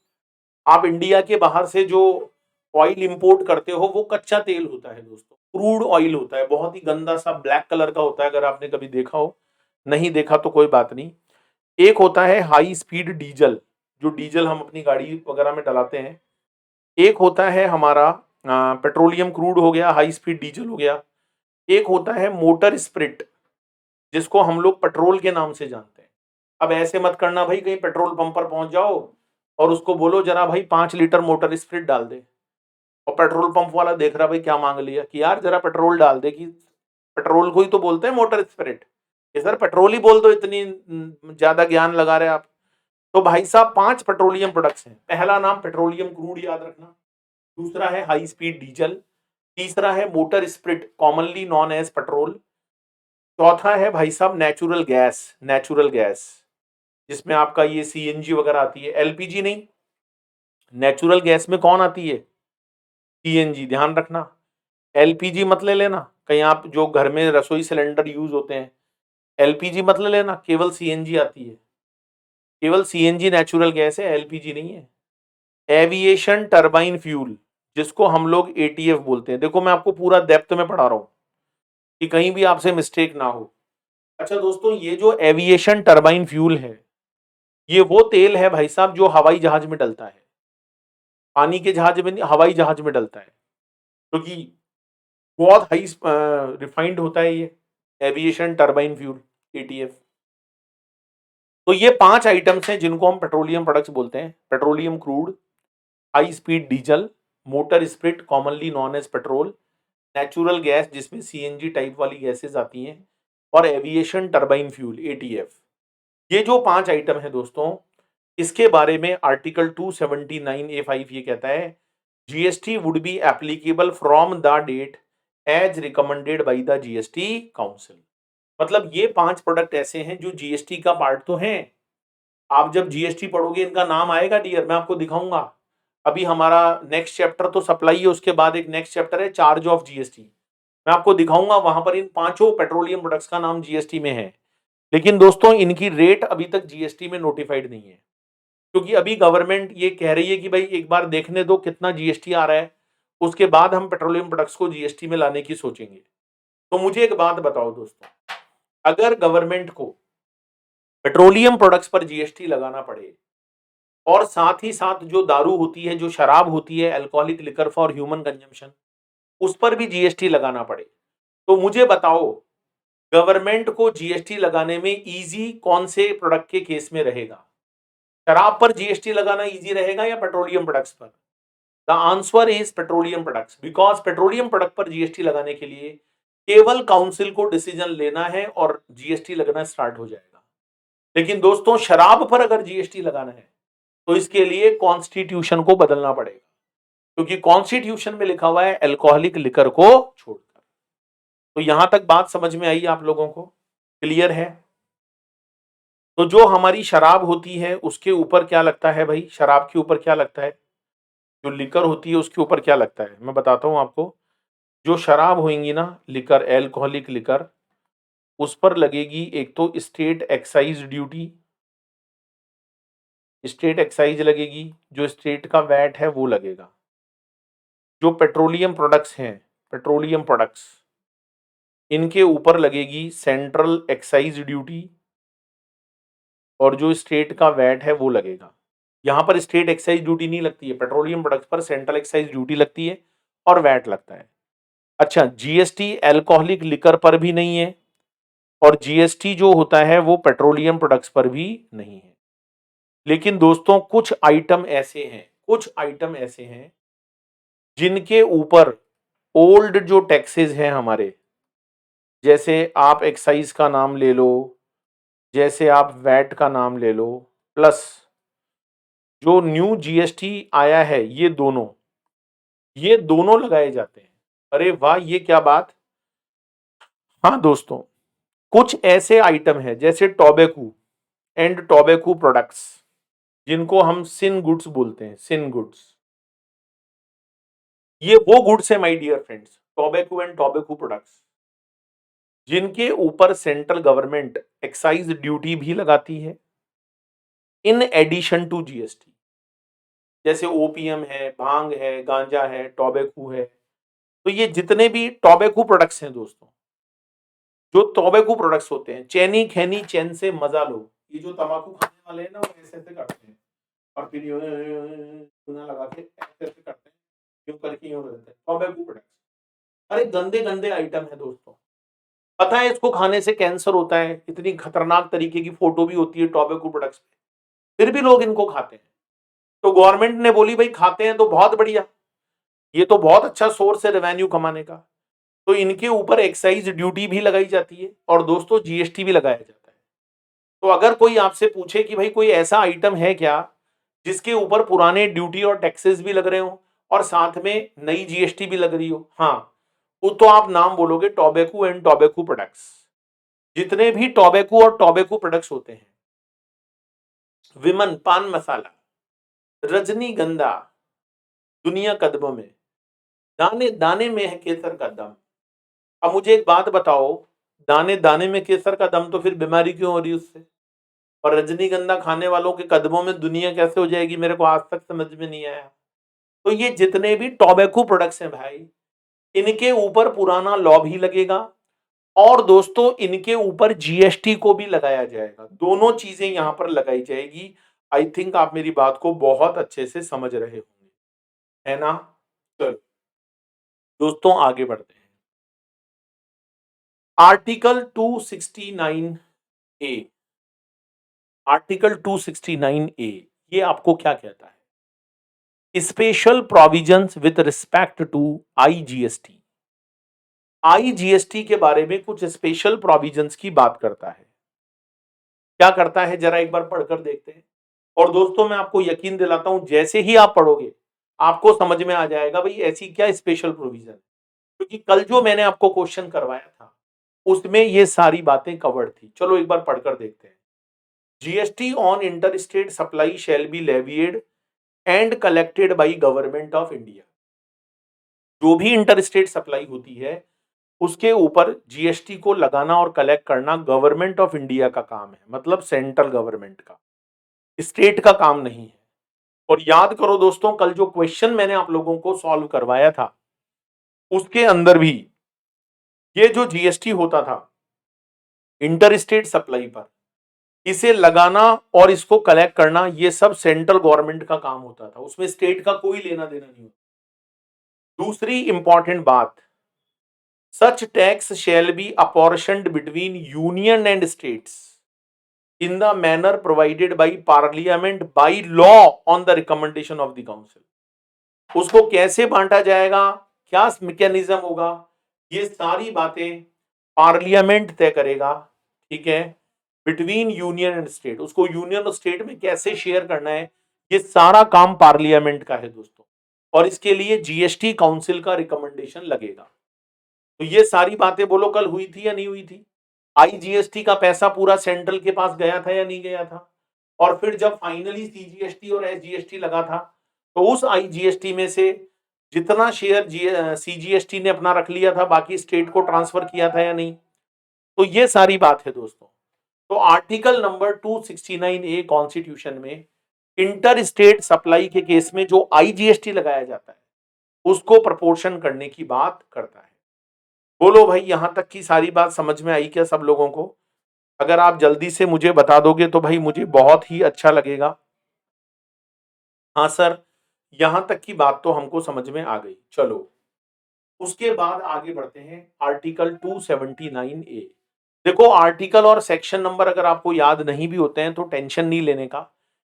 आप इंडिया के बाहर से जो ऑयल इंपोर्ट करते हो वो कच्चा तेल होता है दोस्तों, क्रूड ऑयल होता है, बहुत ही गंदा सा ब्लैक कलर का होता है, अगर आपने कभी देखा हो। नहीं देखा तो कोई बात नहीं। एक होता है हाई स्पीड डीजल, जो डीजल हम अपनी गाड़ी वगैरह में डलाते हैं। एक होता है हमारा पेट्रोलियम क्रूड हो गया, हाई स्पीड डीजल हो गया। एक होता है मोटर स्प्रिट, जिसको हम लोग पेट्रोल के नाम से जानते हैं। अब ऐसे मत करना भाई, कहीं पेट्रोल पंप पर पहुंच जाओ और उसको बोलो जरा भाई 5 लीटर मोटर स्प्रिट डाल दे, और पेट्रोल पंप वाला देख रहा भाई क्या मांग लिया कि यार जरा पेट्रोल डाल दे, कि पेट्रोल को ही तो बोलते हैं मोटर स्प्रिट। ये सर पेट्रोल ही बोल दो, इतनी ज्यादा ज्ञान लगा रहे आप। तो भाई साहब 5 पेट्रोलियम प्रोडक्ट्स हैं। पहला नाम पेट्रोलियम क्रूड याद रखना, दूसरा है हाई स्पीड डीजल, तीसरा है motor spirit commonly known as petrol, चौथा है भाई साहब नेचुरल गैस। नेचुरल गैस जिसमें आपका ये सीएनजी वगैरह आती है, एलपीजी नहीं, नेचुरल गैस में कौन आती है? सीएनजी, ध्यान रखना। एलपीजी मत ले लेना, कहीं आप जो घर में रसोई सिलेंडर यूज होते हैं, एलपीजी मत ले लेना, केवल सीएनजी आती है। केवल सीएनजी नेचुरल गैस है, एलपीजी नहीं है। एविएशन टरबाइन फ्यूल, जिसको हम लोग एटीएफ बोलते हैं। देखो मैं आपको पूरा डेप्थ में पढ़ा रहा हूं कि कहीं भी आपसे मिस्टेक ना हो। अच्छा दोस्तों, ये जो एविएशन टरबाइन फ्यूल है, ये वो तेल है भाई साहब जो हवाई जहाज में डलता है। पानी के जहाज में नहीं, हवाई जहाज में डलता है, क्योंकि बहुत हाई रिफाइंड होता है ये एविएशन टरबाइन फ्यूल, एटीएफ। तो ये 5 आइटम्स हैं जिनको हम पेट्रोलियम प्रोडक्ट्स बोलते हैं। Petroleum crude, high speed diesel, motor spirit commonly known as petrol, natural gas जिसमें सीएनजी टाइप वाली गैसेस आती हैं, और एविएशन टरबाइन फ्यूल, एटीएफ। ये जो 5 आइटम है दोस्तों, इसके बारे में आर्टिकल 279A5 ये कहता है, GST would be applicable from the date as recommended by the GST council. मतलब ये 5 प्रोडक्ट ऐसे हैं जो जीएसटी का पार्ट तो हैं। आप जब जीएसटी पढ़ोगे इनका नाम आएगा डियर, मैं आपको दिखाऊंगा। अभी हमारा नेक्स्ट चैप्टर तो सप्लाई है, उसके बाद एक नेक्स्ट चैप्टर है चार्ज ऑफ जीएसटी। मैं आपको दिखाऊंगा, वहां पर इन पांचों पेट्रोलियम प्रोडक्ट्स का नाम जीएसटी में है। लेकिन दोस्तों इनकी रेट अभी तक जीएसटी में नोटिफाइड नहीं है, क्योंकि अभी गवर्नमेंट ये कह रही है कि भाई एक बार देखने दो कितना जीएसटी आ रहा है, उसके बाद हम पेट्रोलियम प्रोडक्ट्स को जीएसटी में लाने की सोचेंगे। तो मुझे एक बात बताओ दोस्तों, अगर गवर्नमेंट को पेट्रोलियम प्रोडक्ट्स पर जीएसटी लगाना पड़े, और साथ ही साथ जो दारू होती है, जो शराब होती है, alcoholic liquor for human consumption, उस पर भी जीएसटी लगाना पड़े, तो मुझे बताओ गवर्नमेंट को जीएसटी लगाने में इजी कौन से प्रोडक्ट के केस में रहेगा? शराब पर जीएसटी लगाना इजी रहेगा या पेट्रोलियम प्रोडक्ट्स पर? The answer is petroleum products, because petroleum product पर जीएसटी लगाने के लिए केवल काउंसिल को डिसीजन लेना है और जीएसटी लगना स्टार्ट हो जाएगा। लेकिन दोस्तों शराब पर अगर जीएसटी लगाना है तो इसके लिए कॉन्स्टिट्यूशन को बदलना पड़ेगा, क्योंकि कॉन्स्टिट्यूशन में लिखा हुआ है अल्कोहलिक लिकर को छोड़कर। तो यहां तक बात समझ में आई आप लोगों को? क्लियर है? तो जो हमारी शराब होती है उसके ऊपर क्या लगता है भाई? शराब के ऊपर क्या लगता है? जो लिकर होती है उसके ऊपर क्या लगता है, मैं बताता हूं आपको। जो शराब होंगी ना, लिकर, एल्कोहलिक लिकर, उस पर लगेगी एक तो state excise duty, state excise लगेगी, जो स्टेट का वैट है वो लगेगा। जो पेट्रोलियम प्रोडक्ट्स हैं, पेट्रोलियम प्रोडक्ट्स, इनके ऊपर लगेगी सेंट्रल एक्साइज ड्यूटी, और जो स्टेट का वैट है वो लगेगा। यहां पर स्टेट एक्साइज ड्यूटी नहीं लगती है, पेट्रोलियम प्रोडक्ट्स पर सेंट्रल एक्साइज ड्यूटी लगती है और वैट लगता है। अच्छा, जीएसटी अल्कोहलिक लिकर पर भी नहीं है, और जीएसटी जो होता है वो पेट्रोलियम प्रोडक्ट्स पर भी नहीं है। लेकिन दोस्तों कुछ आइटम ऐसे हैं, कुछ आइटम ऐसे हैं जिनके ऊपर ओल्ड जो टैक्सेस हैं हमारे, जैसे आप एक्साइज का नाम ले लो, जैसे आप वैट का नाम ले लो, प्लस जो न्यू जीएसटी आया है, ये दोनों लगाए जाते हैं। अरे वाह, ये क्या बात! हाँ दोस्तों, कुछ ऐसे आइटम है जैसे टोबैको एंड टोबैको प्रोडक्ट्स, जिनको हम सिन गुड्स बोलते हैं, सिन गुड्स। ये वो गुड्स है my dear friends, tobacco and tobacco products, जिनके ऊपर सेंट्रल गवर्नमेंट एक्साइज ड्यूटी भी लगाती है इन एडिशन टू जीएसटी। जैसे ओपीएम है, भांग है, गांजा है, टोबैको है। तो ये जितने भी टोबैको प्रोडक्ट्स हैं दोस्तों, जो टोबैको प्रोडक्ट्स होते हैं, चैनी खैनी चैन से मजा लो, ये जो तंबाकू खाने वाले हैं ना, वो ऐसे ऐसे करते हैं और फिर यूं चूना लगा के ऐसे ऐसे करते हैं, यूं करके यूं करते हैं, टोबैको प्रोडक्ट्स। अरे गंदे गंदे आइटम है दोस्तों। पता है इसको खाने से कैंसर होता है, इतनी खतरनाक तरीके की फोटो भी होती है टोबैको प्रोडक्ट्स पे, फिर भी लोग इनको खाते हैं। तो गवर्नमेंट ने बोली भाई खाते हैं तो बहुत बढ़िया, ये तो बहुत अच्छा सोर्स है रेवेन्यू कमाने का, तो इनके ऊपर एक्साइज ड्यूटी भी लगाई जाती है और दोस्तों जीएसटी भी लगाया जाता है। तो अगर कोई आपसे पूछे कि भाई कोई ऐसा आइटम है क्या जिसके ऊपर पुराने ड्यूटी और टैक्सेस भी लग रहे हो और साथ में नई जीएसटी भी लग रही हो, हाँ, वो तो आप नाम बोलोगे टोबैको एंड टोबैको प्रोडक्ट्स। जितने भी टोबैको और टोबैको प्रोडक्ट्स होते हैं, विमन पान मसाला, रजनीगंधा दुनिया कदमों में, दाने दाने में है केसर का दम। अब मुझे एक बात बताओ, दाने दाने में केसर का दम तो फिर बीमारी क्यों हो रही है उससे? और रजनीगंधा खाने वालों के कदमों में दुनिया कैसे हो जाएगी, मेरे को आज तक समझ में नहीं आया। तो ये जितने भी टोबैको प्रोडक्ट्स हैं भाई, इनके ऊपर पुराना लॉ भी लगेगा और दोस्तों इनके ऊपर जीएसटी को भी लगाया जाएगा। दोनों चीजें यहां पर लगाई जाएगी। आई थिंक आप मेरी बात को बहुत अच्छे से समझ रहे होंगे, है ना? चलो दोस्तों आगे बढ़ते हैं। आर्टिकल 269 ए, आर्टिकल 269 ए ये आपको क्या कहता है? Special provisions with respect to IGST. IGST के बारे में कुछ स्पेशल प्रोविजंस की बात करता है। क्या करता है जरा एक बार पढ़कर देखते हैं। और दोस्तों मैं आपको यकीन दिलाता हूं, जैसे ही आप पढ़ोगे आपको समझ में आ जाएगा भाई ऐसी क्या स्पेशल प्रोविजन, क्योंकि कल जो मैंने आपको क्वेश्चन करवाया था उसमें ये सारी बातें कवर्ड थी। चलो एक बार पढ़कर देखते हैं। GST on inter state supply shall be levied and collected by government of India. जो भी इंटर स्टेट सप्लाई होती है उसके ऊपर जीएसटी को लगाना और कलेक्ट करना गवर्नमेंट ऑफ इंडिया का काम है, मतलब सेंट्रल गवर्नमेंट का, स्टेट का काम नहीं है। और याद करो दोस्तों, कल जो क्वेश्चन मैंने आप लोगों को सॉल्व करवाया था उसके अंदर भी ये जो जीएसटी होता था इंटर स्टेट सप्लाई पर, इसे लगाना और इसको कलेक्ट करना ये सब सेंट्रल गवर्नमेंट का काम होता था, उसमें स्टेट का कोई लेना देना नहीं होता। दूसरी इंपॉर्टेंट बात, such tax shall be apportioned between union and states in the manner provided by parliament by law on the recommendation of the council। उसको कैसे बांटा जाएगा, क्या मैकेनिज्म होगा, ये सारी बातें पार्लियामेंट तय करेगा। ठीक है, बिटवीन यूनियन एंड स्टेट, उसको यूनियन और स्टेट में कैसे शेयर करना है, ये सारा काम पार्लियामेंट का है दोस्तों। और इसके लिए जीएसटी काउंसिल का रिकमेंडेशन लगेगा। तो ये सारी बातें बोलो कल हुई थी या नहीं हुई थी? आईजीएसटी का पैसा पूरा सेंट्रल के पास गया था या नहीं गया था? और फिर जब फाइनली सीजीएसटी और एसजीएसटी लगा था तो उस आईजीएसटी में से जितना शेयर सीजीएसटी ने अपना रख लिया था बाकी स्टेट को ट्रांसफर किया था या नहीं? तो ये सारी बात है दोस्तों। तो आर्टिकल नंबर 269 ए कॉन्स्टिट्यूशन में इंटर स्टेट सप्लाई के केस में जो आईजीएसटी लगाया जाता है उसको प्रपोर्शन करने की बात करता है। बोलो भाई यहां तक की सारी बात समझ में आई क्या सब लोगों को? अगर आप जल्दी से मुझे बता दोगे तो भाई मुझे बहुत ही अच्छा लगेगा। हाँ सर, यहां तक की बात तो हमको समझ में आ गई। चलो उसके बाद आगे बढ़ते हैं आर्टिकल 279 ए। देखो आर्टिकल और सेक्शन नंबर अगर आपको याद नहीं भी होते हैं तो टेंशन नहीं लेने का,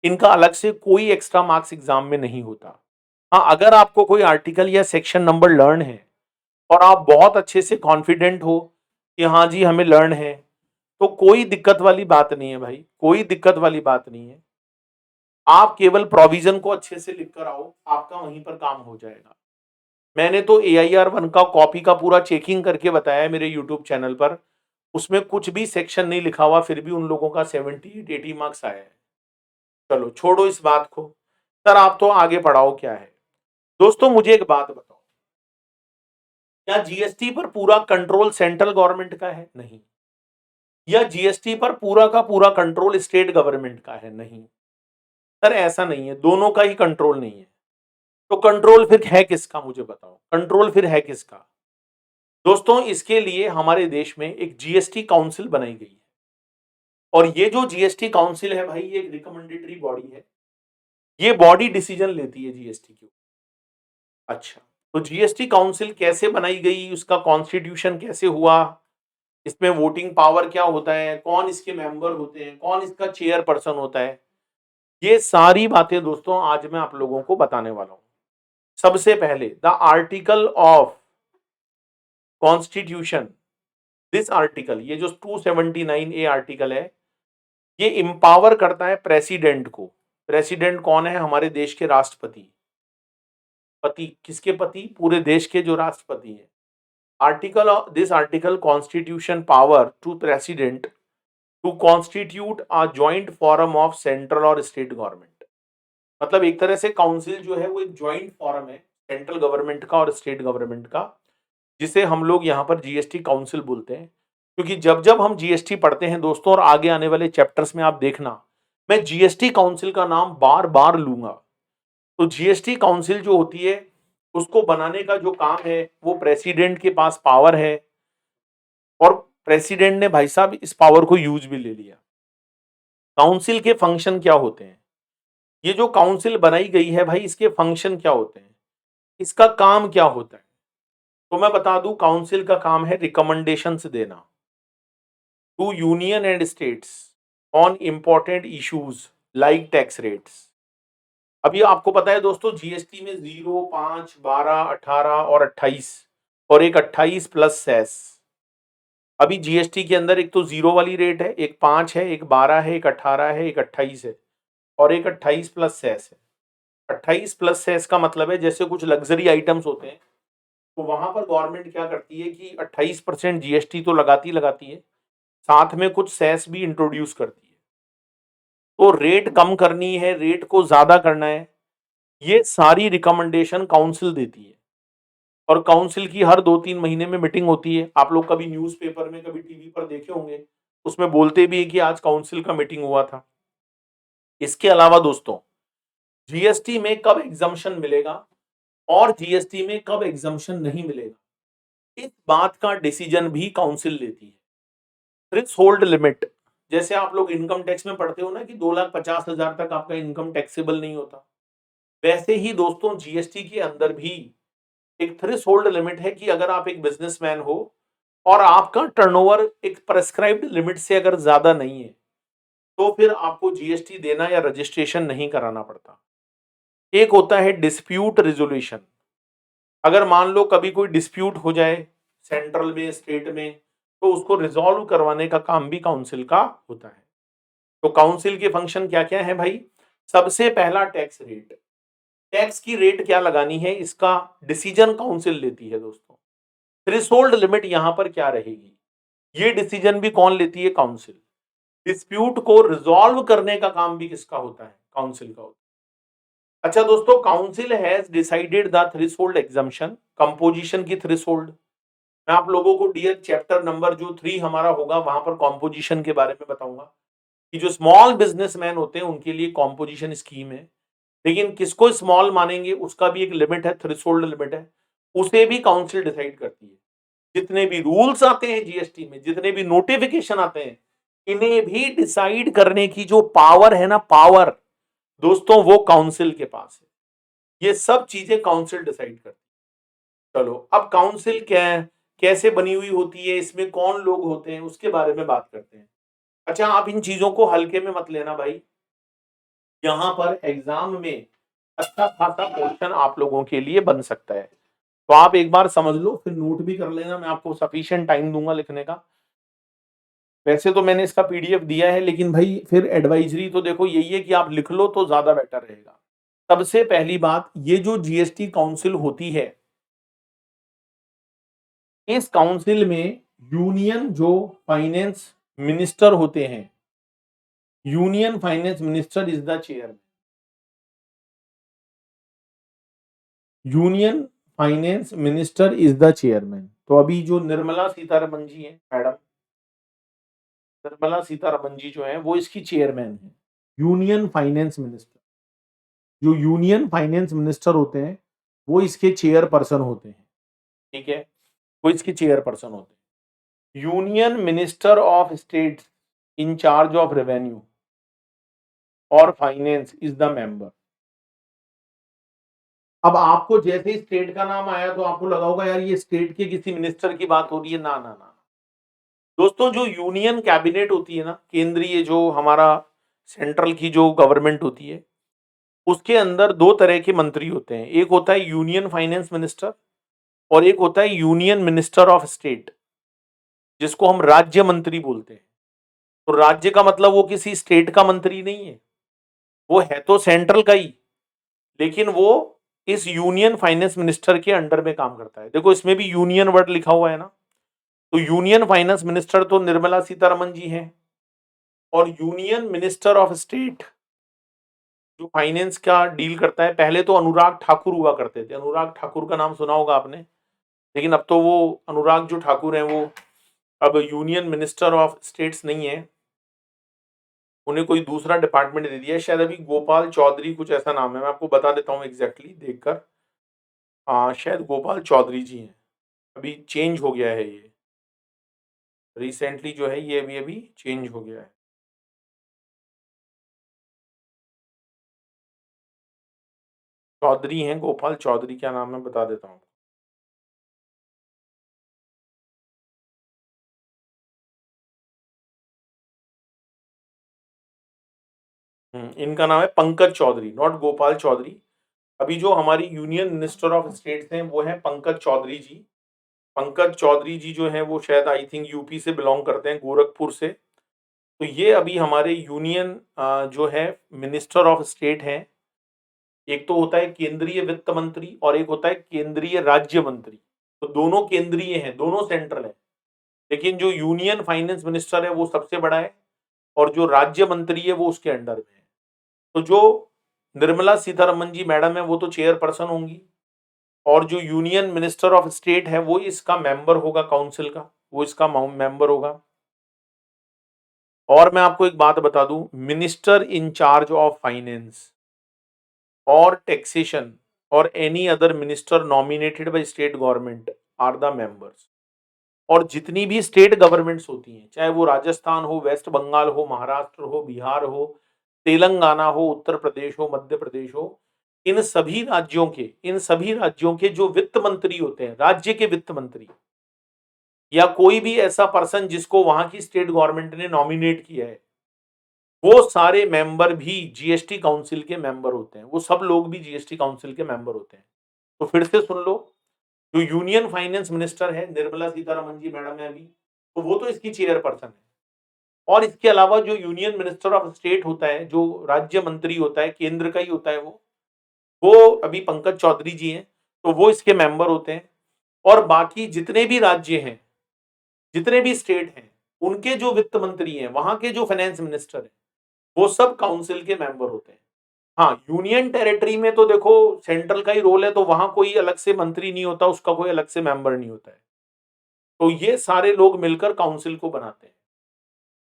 इनका अलग से कोई एक्स्ट्रा मार्क्स एग्जाम में नहीं होता। हाँ, अगर आपको कोई आर्टिकल या सेक्शन नंबर लर्न है और आप बहुत अच्छे से कॉन्फिडेंट हो कि हाँ जी हमें लर्न है, तो कोई दिक्कत वाली बात नहीं है भाई, कोई दिक्कत वाली बात नहीं है। आप केवल प्रोविजन को अच्छे से लिख कर आओ, आपका वहीं पर काम हो जाएगा। मैंने तो AIR 1 का कॉपी का पूरा चेकिंग करके बताया है मेरे यूट्यूब चैनल पर, उसमें कुछ भी सेक्शन नहीं लिखा हुआ, फिर भी उन लोगों का 70-80 मार्क्स आया है। चलो छोड़ो इस बात को, सर आप तो आगे पढ़ाओ क्या है। दोस्तों मुझे एक बात बताओ, क्या जीएसटी पर पूरा कंट्रोल सेंट्रल गवर्नमेंट का है? नहीं। या जीएसटी पर पूरा का पूरा कंट्रोल स्टेट गवर्नमेंट का है? नहीं सर, ऐसा नहीं है, दोनों का ही कंट्रोल नहीं है। तो कंट्रोल फिर है किसका, मुझे बताओ, कंट्रोल फिर है किसका? दोस्तों इसके लिए हमारे देश में एक जीएसटी काउंसिल बनाई गई है और ये जो जीएसटी काउंसिल है भाई ये एक रिकमेंडेटरी बॉडी है, ये बॉडी डिसीजन लेती है जीएसटी के ऊपर। अच्छा, तो जीएसटी काउंसिल कैसे बनाई गई, उसका कॉन्स्टिट्यूशन कैसे हुआ, इसमें वोटिंग पावर क्या होता है, कौन इसके मेंबर होते हैं, कौन इसका चेयरपर्सन होता है, ये सारी बातें दोस्तों आज मैं आप लोगों को बताने वाला हूं। सबसे पहले the article of constitution, this article, ये जो 279 ए आर्टिकल है, ये इंपावर करता है प्रेसिडेंट को। प्रेसिडेंट कौन है? हमारे देश के राष्ट्रपति। पति किसके पति? पूरे देश के जो राष्ट्रपति हैं। Article this article constitution power to president to constitute a joint forum of central और स्टेट गवर्नमेंट। मतलब एक तरह से काउंसिल जो है वो एक ज्वाइंट फॉरम है सेंट्रल गवर्नमेंट का और स्टेट गवर्नमेंट का, जिसे हम लोग यहाँ पर जीएसटी काउंसिल बोलते हैं। क्योंकि जब जब हम जीएसटी पढ़ते हैं दोस्तों, और आगे आने वाले चैप्टर्स में आप देखना, मैं जीएसटी काउंसिल का नाम बार बार लूंगा। तो जीएसटी काउंसिल जो होती है, उसको बनाने का जो काम है वो प्रेसिडेंट के पास पावर है, और प्रेसिडेंट ने भाई साहब इस पावर को यूज भी ले लिया। काउंसिल के फंक्शन क्या होते हैं? ये जो काउंसिल बनाई गई है भाई, इसके फंक्शन क्या होते हैं, इसका काम क्या होता है? तो मैं बता दूं, काउंसिल का काम है रिकमेंडेशंस देना to union and states on important issues like tax rates. अभी आपको पता है दोस्तों, जीएसटी में 0, 5, 12, 18 और 28, और एक 28 प्लस सेस। अभी जीएसटी के अंदर एक तो 0 वाली रेट है, एक 5 है, एक 12 है, एक 18 है, एक 28 है, और एक 28 प्लस सेस है। 28 प्लस सेस का मतलब है जैसे कुछ लग्जरी आइटम्स होते हैं, तो वहां पर गवर्नमेंट क्या करती है कि 28% जीएसटी तो लगाती है, साथ में कुछ सेस भी इंट्रोड्यूस करती है। तो रेट कम करनी है, रेट को ज्यादा करना है, ये सारी रिकमेंडेशन काउंसिल देती है। और काउंसिल की हर 2-3 महीने में मीटिंग होती है। आप लोग कभी न्यूज़पेपर में, कभी टीवी पर देखे होंगे, उसमें बोलते भी है कि आज काउंसिल का मीटिंग हुआ था। इसके अलावा दोस्तों, जीएसटी में कब एग्जम्पशन मिलेगा और जीएसटी में कब एग्जम्पशन नहीं मिलेगा, इस बात का डिसीजन भी काउंसिल लेती है। थ्रेशोल्ड लिमिट, जैसे आप लोग इनकम टैक्स में पढ़ते हो ना कि 2,50,000 तक आपका इनकम टैक्सेबल नहीं होता, वैसे ही दोस्तों जीएसटी के अंदर भी एक थ्रेशोल्ड लिमिट है कि अगर आप एक बिजनेसमैन हो और आपका टर्नओवर एक प्रेस्क्राइब्ड लिमिट से अगर ज्यादा नहीं है, तो फिर आपको जीएसटी देना या रजिस्ट्रेशन नहीं कराना पड़ता। एक होता है डिस्प्यूट रिजोल्यूशन। अगर मान लो कभी कोई डिस्प्यूट हो जाए सेंट्रल में, स्टेट में, तो उसको रिजॉल्व करवाने का काम भी काउंसिल का होता है। तो काउंसिल के फंक्शन क्या क्या है भाई? सबसे पहला टैक्स रेट, टैक्स की रेट क्या लगानी है, इसका डिसीजन काउंसिल लेती है दोस्तों। थ्रेशोल्ड लिमिट यहां पर क्या रहेगी, ये डिसीजन भी कौन लेती है? काउंसिल। डिस्प्यूट को रिजॉल्व करने का काम भी किसका होता है? काउंसिल का होता है। अच्छा दोस्तों, council has decided the threshold exemption, composition की थ्रेशोल्ड। मैं आप लोगों को डियर चैप्टर नंबर जो 3 हमारा होगा वहां पर कॉम्पोजिशन के बारे में बताऊंगा कि जो स्मॉल बिजनेसमैन होते हैं उनके लिए कॉम्पोजिशन स्कीम है। लेकिन किसको स्मॉल मानेंगे उसका भी एक लिमिट है, थ्रेशोल्ड लिमिट है, उसे भी काउंसिल डिसाइड करती है। जितने भी रूल्स आते हैं जीएसटी में, जितने भी नोटिफिकेशन आते हैं, इन्हें भी डिसाइड करने की जो पावर है ना, पावर दोस्तों, वो काउंसिल के पास है। ये सब चीजें काउंसिल डिसाइड करती है। चलो, अब काउंसिल क्या है, कैसे बनी हुई होती है, इसमें कौन लोग होते हैं, उसके बारे में बात करते हैं। अच्छा, आप इन चीजों को हल्के में मत लेना भाई, यहाँ पर एग्जाम में अच्छा खासा क्वेश्चन आप लोगों के लिए बन सकता है। तो आप एक बार समझ लो, फिर नोट भी कर लेना, मैं आपको सफिशिएंट टाइम दूंगा लिखने का। वैसे तो मैंने इसका पीडीएफ दिया है, लेकिन भाई फिर एडवाइजरी तो देखो यही है कि आप लिख लो तो ज्यादा बेटर रहेगा। सबसे पहली बात, ये जो जीएसटी काउंसिल होती है, इस काउंसिल में यूनियन जो फाइनेंस मिनिस्टर होते हैं, union finance minister is the chairman. Union finance minister is the chairman. तो अभी जो निर्मला सीतारमण जी है, मैडम निर्मला सीतारमण जी जो है वो इसकी चेयरमैन है, यूनियन फाइनेंस मिनिस्टर। जो यूनियन फाइनेंस मिनिस्टर होते हैं वो इसके चेयरपर्सन होते हैं, ठीक है, वो इसके चेयरपर्सन होते हैं। Union minister of state in charge of revenue और फाइनेंस इज द मेंबर। अब आपको जैसे ही स्टेट का नाम आया तो आपको लगा होगा यार ये स्टेट के किसी मिनिस्टर की बात हो रही है, ना ना ना दोस्तों, जो यूनियन कैबिनेट होती है ना, केंद्रीय जो हमारा सेंट्रल की जो गवर्नमेंट होती है, उसके अंदर दो तरह के मंत्री होते हैं। एक होता है यूनियन फाइनेंस मिनिस्टर, और एक होता है यूनियन मिनिस्टर ऑफ स्टेट, जिसको हम राज्य मंत्री बोलते हैं। तो राज्य का मतलब वो किसी स्टेट का मंत्री नहीं है, वो है तो सेंट्रल का ही, लेकिन वो इस यूनियन फाइनेंस मिनिस्टर के अंडर में काम करता है। देखो इसमें भी यूनियन वर्ड लिखा हुआ है ना, तो यूनियन फाइनेंस मिनिस्टर तो निर्मला सीतारमण जी हैं, और यूनियन मिनिस्टर ऑफ स्टेट जो फाइनेंस का डील करता है, पहले तो अनुराग ठाकुर हुआ करते थे। अनुराग ठाकुर का नाम सुना होगा आपने, लेकिन अब तो वो अनुराग जो ठाकुर हैं वो अब यूनियन मिनिस्टर ऑफ स्टेट्स नहीं है, उन्हें कोई दूसरा डिपार्टमेंट दे दिया है। शायद अभी गोपाल चौधरी कुछ ऐसा नाम है, मैं आपको बता देता हूँ एग्जैक्टली देखकर। हाँ, शायद गोपाल चौधरी जी हैं। अभी चेंज हो गया है ये, रिसेंटली जो है ये अभी अभी चेंज हो गया है। चौधरी हैं, गोपाल चौधरी, क्या नाम है बता देता हूँ। इनका नाम है पंकज चौधरी, नॉट गोपाल चौधरी। अभी जो हमारी यूनियन मिनिस्टर ऑफ स्टेट्स हैं वो हैं पंकज चौधरी जी। पंकज चौधरी जी जो हैं वो शायद आई थिंक यूपी से बिलोंग करते हैं, गोरखपुर से। तो ये अभी हमारे यूनियन जो है मिनिस्टर ऑफ स्टेट हैं। एक तो होता है केंद्रीय वित्त मंत्री और एक होता है केंद्रीय राज्य मंत्री। तो दोनों केंद्रीय हैं, दोनों सेंट्रल है, लेकिन जो यूनियन फाइनेंस मिनिस्टर है वो सबसे बड़ा है और जो राज्य मंत्री है वो उसके अंडर में है। तो जो निर्मला सीतारमन जी मैडम है वो तो चेयरपर्सन होंगी और जो यूनियन मिनिस्टर ऑफ स्टेट है वो इसका मेंबर होगा, काउंसिल का, वो इसका मेंबर होगा। और मैं आपको एक बात बता दूं, minister in charge of finance और टैक्सेशन और any other minister nominated by state government are the members. और जितनी भी स्टेट गवर्नमेंट्स होती हैं, चाहे वो राजस्थान हो, वेस्ट बंगाल हो, महाराष्ट्र हो, बिहार हो, तेलंगाना हो, उत्तर प्रदेश हो, मध्य प्रदेश हो, इन सभी राज्यों के जो वित्त मंत्री होते हैं, राज्य के वित्त मंत्री या कोई भी ऐसा पर्सन जिसको वहां की स्टेट गवर्नमेंट ने नॉमिनेट किया है, वो सारे मेंबर भी जीएसटी काउंसिल के मेंबर होते हैं। वो सब लोग भी जीएसटी काउंसिल के मेंबर होते हैं। तो फिर से सुन लो, जो यूनियन फाइनेंस मिनिस्टर है निर्मला सीतारमन जी मैडम है अभी, तो वो तो इसकी चेयरपर्सन है। और इसके अलावा जो यूनियन मिनिस्टर ऑफ स्टेट होता है, जो राज्य मंत्री होता है, केंद्र का ही होता है वो अभी पंकज चौधरी जी हैं, तो वो इसके मेंबर होते हैं। और बाकी जितने भी राज्य हैं, जितने भी स्टेट हैं, उनके जो वित्त मंत्री हैं, वहां के जो फाइनेंस मिनिस्टर हैं, वो सब काउंसिल के मेंबर होते हैं। हाँ, यूनियन टेरिटरी में तो देखो सेंट्रल का ही रोल है, तो वहां कोई अलग से मंत्री नहीं होता, उसका कोई अलग से मेंबर नहीं होता है। तो ये सारे लोग मिलकर काउंसिल को बनाते हैं।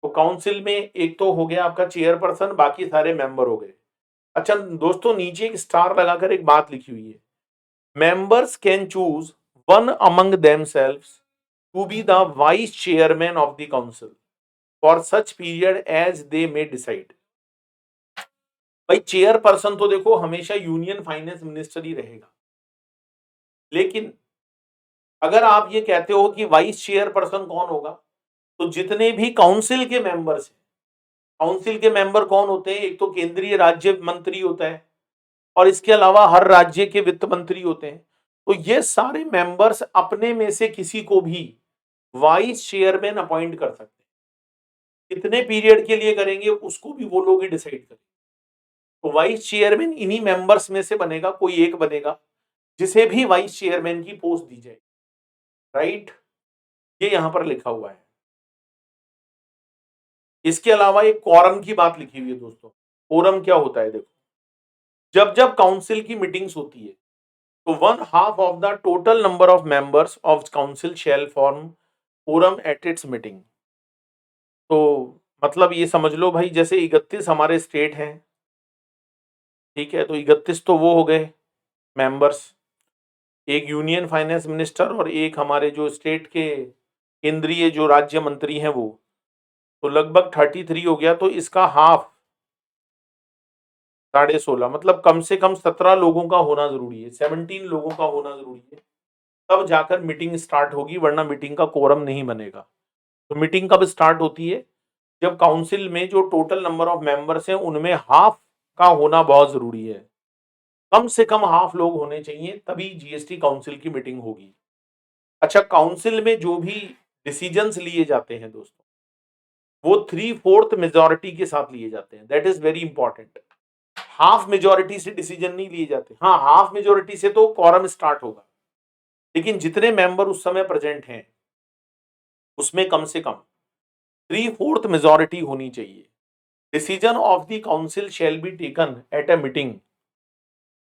तो काउंसिल में एक तो हो गया आपका चेयरपर्सन, बाकी सारे मेंबर हो गए। अच्छा दोस्तों, नीचे एक स्टार लगाकर एक बात लिखी हुई है, members can choose one among themselves to be the vice chairman of the council for such period as they may decide. भाई चेयरपर्सन तो देखो हमेशा यूनियन फाइनेंस मिनिस्टर ही रहेगा, लेकिन अगर आप ये कहते हो कि वाइस चेयरपर्सन कौन होगा, तो जितने भी काउंसिल के मेंबर्स हैं, काउंसिल के मेंबर कौन होते हैं, एक तो केंद्रीय राज्य मंत्री होता है और इसके अलावा हर राज्य के वित्त मंत्री होते हैं। तो ये सारे मेंबर्स अपने में से किसी को भी वाइस चेयरमैन अपॉइंट कर सकते हैं। कितने पीरियड के लिए करेंगे उसको भी वो लोग ही डिसाइड करेंगे। तो वाइस चेयरमैन इन्हीं मेंबर्स में से बनेगा, कोई एक बनेगा जिसे भी वाइस चेयरमैन की पोस्ट दी जाए। राइट, ये यहां पर लिखा हुआ है। इसके अलावा एक कोरम की बात लिखी हुई है दोस्तों। कोरम क्या होता है, देखो, जब जब काउंसिल की मीटिंग्स होती है तो one half of the total number of members of council shall form quorum at its meeting. तो मतलब ये समझ लो भाई, जैसे 31 हमारे स्टेट हैं, ठीक है, तो 31 तो वो हो गए मेंबर्स, एक यूनियन फाइनेंस मिनिस्टर और एक हमारे जो स्टेट के केंद्रीय जो राज्य मंत्री हैं वो, तो लगभग 33 हो गया। तो इसका हाफ 16.5, मतलब कम से कम 17 लोगों का होना जरूरी है, 17 लोगों का होना जरूरी है, तब जाकर मीटिंग स्टार्ट होगी, वरना मीटिंग का कोरम नहीं बनेगा। तो मीटिंग कब स्टार्ट होती है, जब काउंसिल में जो टोटल नंबर ऑफ मेंबर्स हैं उनमें हाफ का होना बहुत जरूरी है, कम से कम हाफ लोग होने चाहिए, तभी जीएसटी काउंसिल की मीटिंग होगी। अच्छा, काउंसिल में जो भी डिसीजंस लिए जाते हैं दोस्तों, वो 3/4 मेजोरिटी के साथ लिए जाते हैं, that is very important. Half majority से डिसीजन नहीं लिए जाते। हाँ, हाफ मेजोरिटी से तो कॉरम स्टार्ट होगा, लेकिन जितने मेंबर उस समय प्रेजेंट हैं उसमें कम से कम 3/4 मेजोरिटी होनी चाहिए। Decision of the council shall be taken at a meeting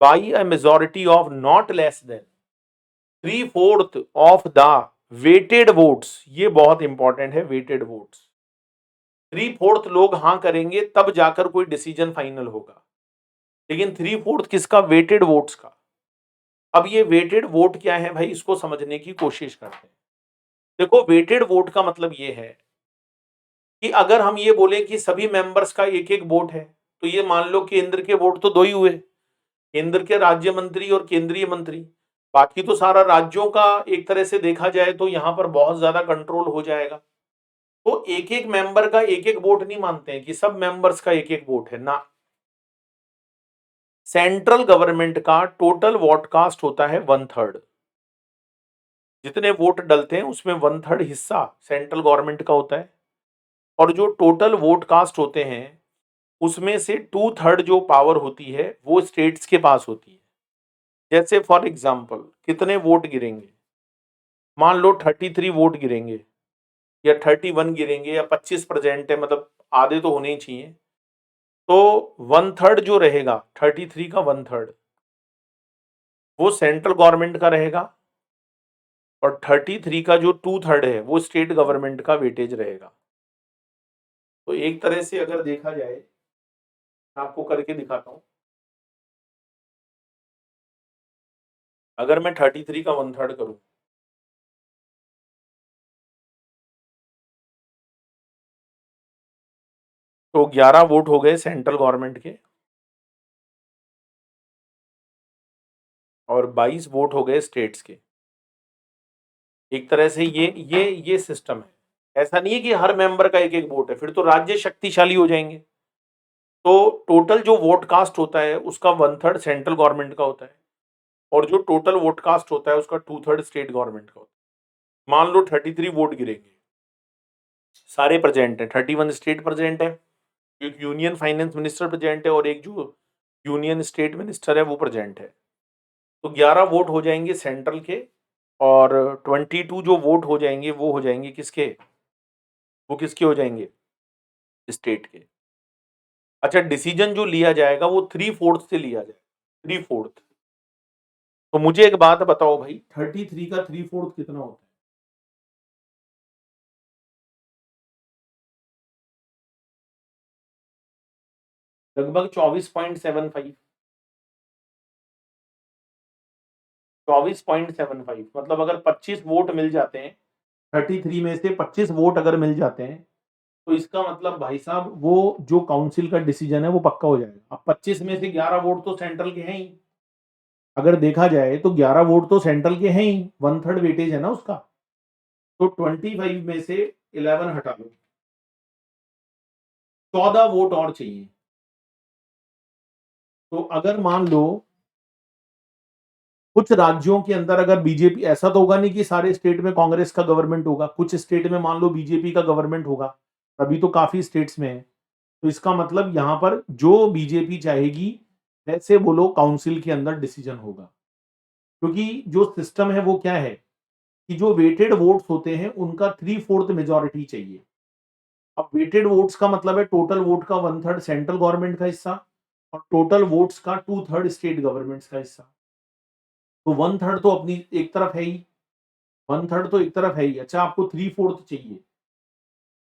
by a majority of not less than 3/4 of the weighted votes. ये बहुत इंपॉर्टेंट है, वेटेड वोट्स। 3/4 लोग हाँ करेंगे तब जाकर कोई डिसीजन फाइनल होगा, लेकिन 3/4 किसका? वेटेड वोट्स का। अब ये वेटेड वोट क्या है भाई, इसको समझने की कोशिश करते हैं। देखो, वेटेड वोट का मतलब ये है कि अगर हम ये बोले कि सभी मेंबर्स का एक एक वोट है, तो ये मान लो केंद्र के वोट तो दो ही हुए, केंद्र के राज्य मंत्री और केंद्रीय मंत्री। बाकी तो सारा राज्यों का एक तरह से देखा जाए तो यहां पर बहुत ज्यादा कंट्रोल हो जाएगा। तो एक एक मेंबर का एक एक वोट नहीं मानते हैं कि सब मेंबर्स का एक एक वोट है ना। सेंट्रल गवर्नमेंट का टोटल वोट कास्ट होता है 1/3। जितने वोट डलते हैं उसमें 1/3 हिस्सा सेंट्रल गवर्नमेंट का होता है, और जो टोटल वोट कास्ट होते हैं उसमें से 2/3 जो पावर होती है वो स्टेट्स के पास होती है। जैसे फॉर एग्जाम्पल कितने वोट गिरेंगे, मान लो 33 वोट गिरेंगे या 31 गिरेंगे या 25% है, मतलब आधे तो होने ही चाहिए। तो 1/3 जो रहेगा, 33 का 1/3 वो सेंट्रल गवर्नमेंट का रहेगा, और 33 का जो 2/3 है वो स्टेट गवर्नमेंट का वेटेज रहेगा। तो एक तरह से अगर देखा जाए, आपको करके दिखाता हूं। अगर मैं 33 का 1/3 करूं तो 11 वोट हो गए सेंट्रल गवर्नमेंट के और 22 वोट हो गए स्टेट्स के। एक तरह से ये सिस्टम है। ऐसा नहीं है कि हर मेंबर का एक एक वोट है, फिर तो राज्य शक्तिशाली हो जाएंगे। तो टोटल जो वोट कास्ट होता है उसका 1/3 सेंट्रल गवर्नमेंट का होता है, और जो टोटल वोट कास्ट होता है उसका 2/3 स्टेट गवर्नमेंट का होता है। मान लो 33 वोट गिरेंगे, सारे प्रेजेंट है, 31 स्टेट प्रेजेंट है, एक यूनियन फाइनेंस मिनिस्टर प्रेजेंट है, और एक जो यूनियन स्टेट मिनिस्टर है वो प्रेजेंट है। तो 11 वोट हो जाएंगे सेंट्रल के, और 22 जो वोट हो जाएंगे वो हो जाएंगे किसके? वो किसके हो जाएंगे? स्टेट के। अच्छा, डिसीजन जो लिया जाएगा वो 3/4 से लिया जाएगा, 3/4। तो मुझे एक बात बताओ भाई, 33 का 3/4 कितना होता है? लगभग 24.75। 24.75 मतलब अगर 25 वोट मिल जाते हैं, 33 में से 25 वोट अगर मिल जाते हैं, तो इसका मतलब भाई साहब वो जो काउंसिल का डिसीजन है वो पक्का हो जाएगा। अब 25 में से 11 वोट तो सेंट्रल के हैं ही, अगर देखा जाए तो 11 वोट तो सेंट्रल के हैं ही, 1/3 वेटेज है ना उसका। तो 25 में से 11 हटा लो, 14 वोट और चाहिए। तो अगर मान लो कुछ राज्यों के अंदर अगर बीजेपी, ऐसा तो होगा नहीं कि सारे स्टेट में कांग्रेस का गवर्नमेंट होगा, कुछ स्टेट में मान लो बीजेपी का गवर्नमेंट होगा, अभी तो काफी स्टेट्स में है। तो इसका मतलब यहां पर जो बीजेपी चाहेगी वैसे वो लोग काउंसिल के अंदर डिसीजन होगा, क्योंकि जो सिस्टम है वो क्या है कि जो वेटेड वोट्स होते हैं उनका 3/4 मेजोरिटी चाहिए। अब वेटेड वोट्स का मतलब है टोटल वोट का 1/3 सेंट्रल गवर्नमेंट का हिस्सा, और टोटल वोट्स का 2/3 स्टेट गवर्नमेंट्स का हिस्सा। तो 1/3 तो अपनी एक तरफ है ही, 1/3 तो एक तरफ है ही। अच्छा, आपको 3/4 चाहिए,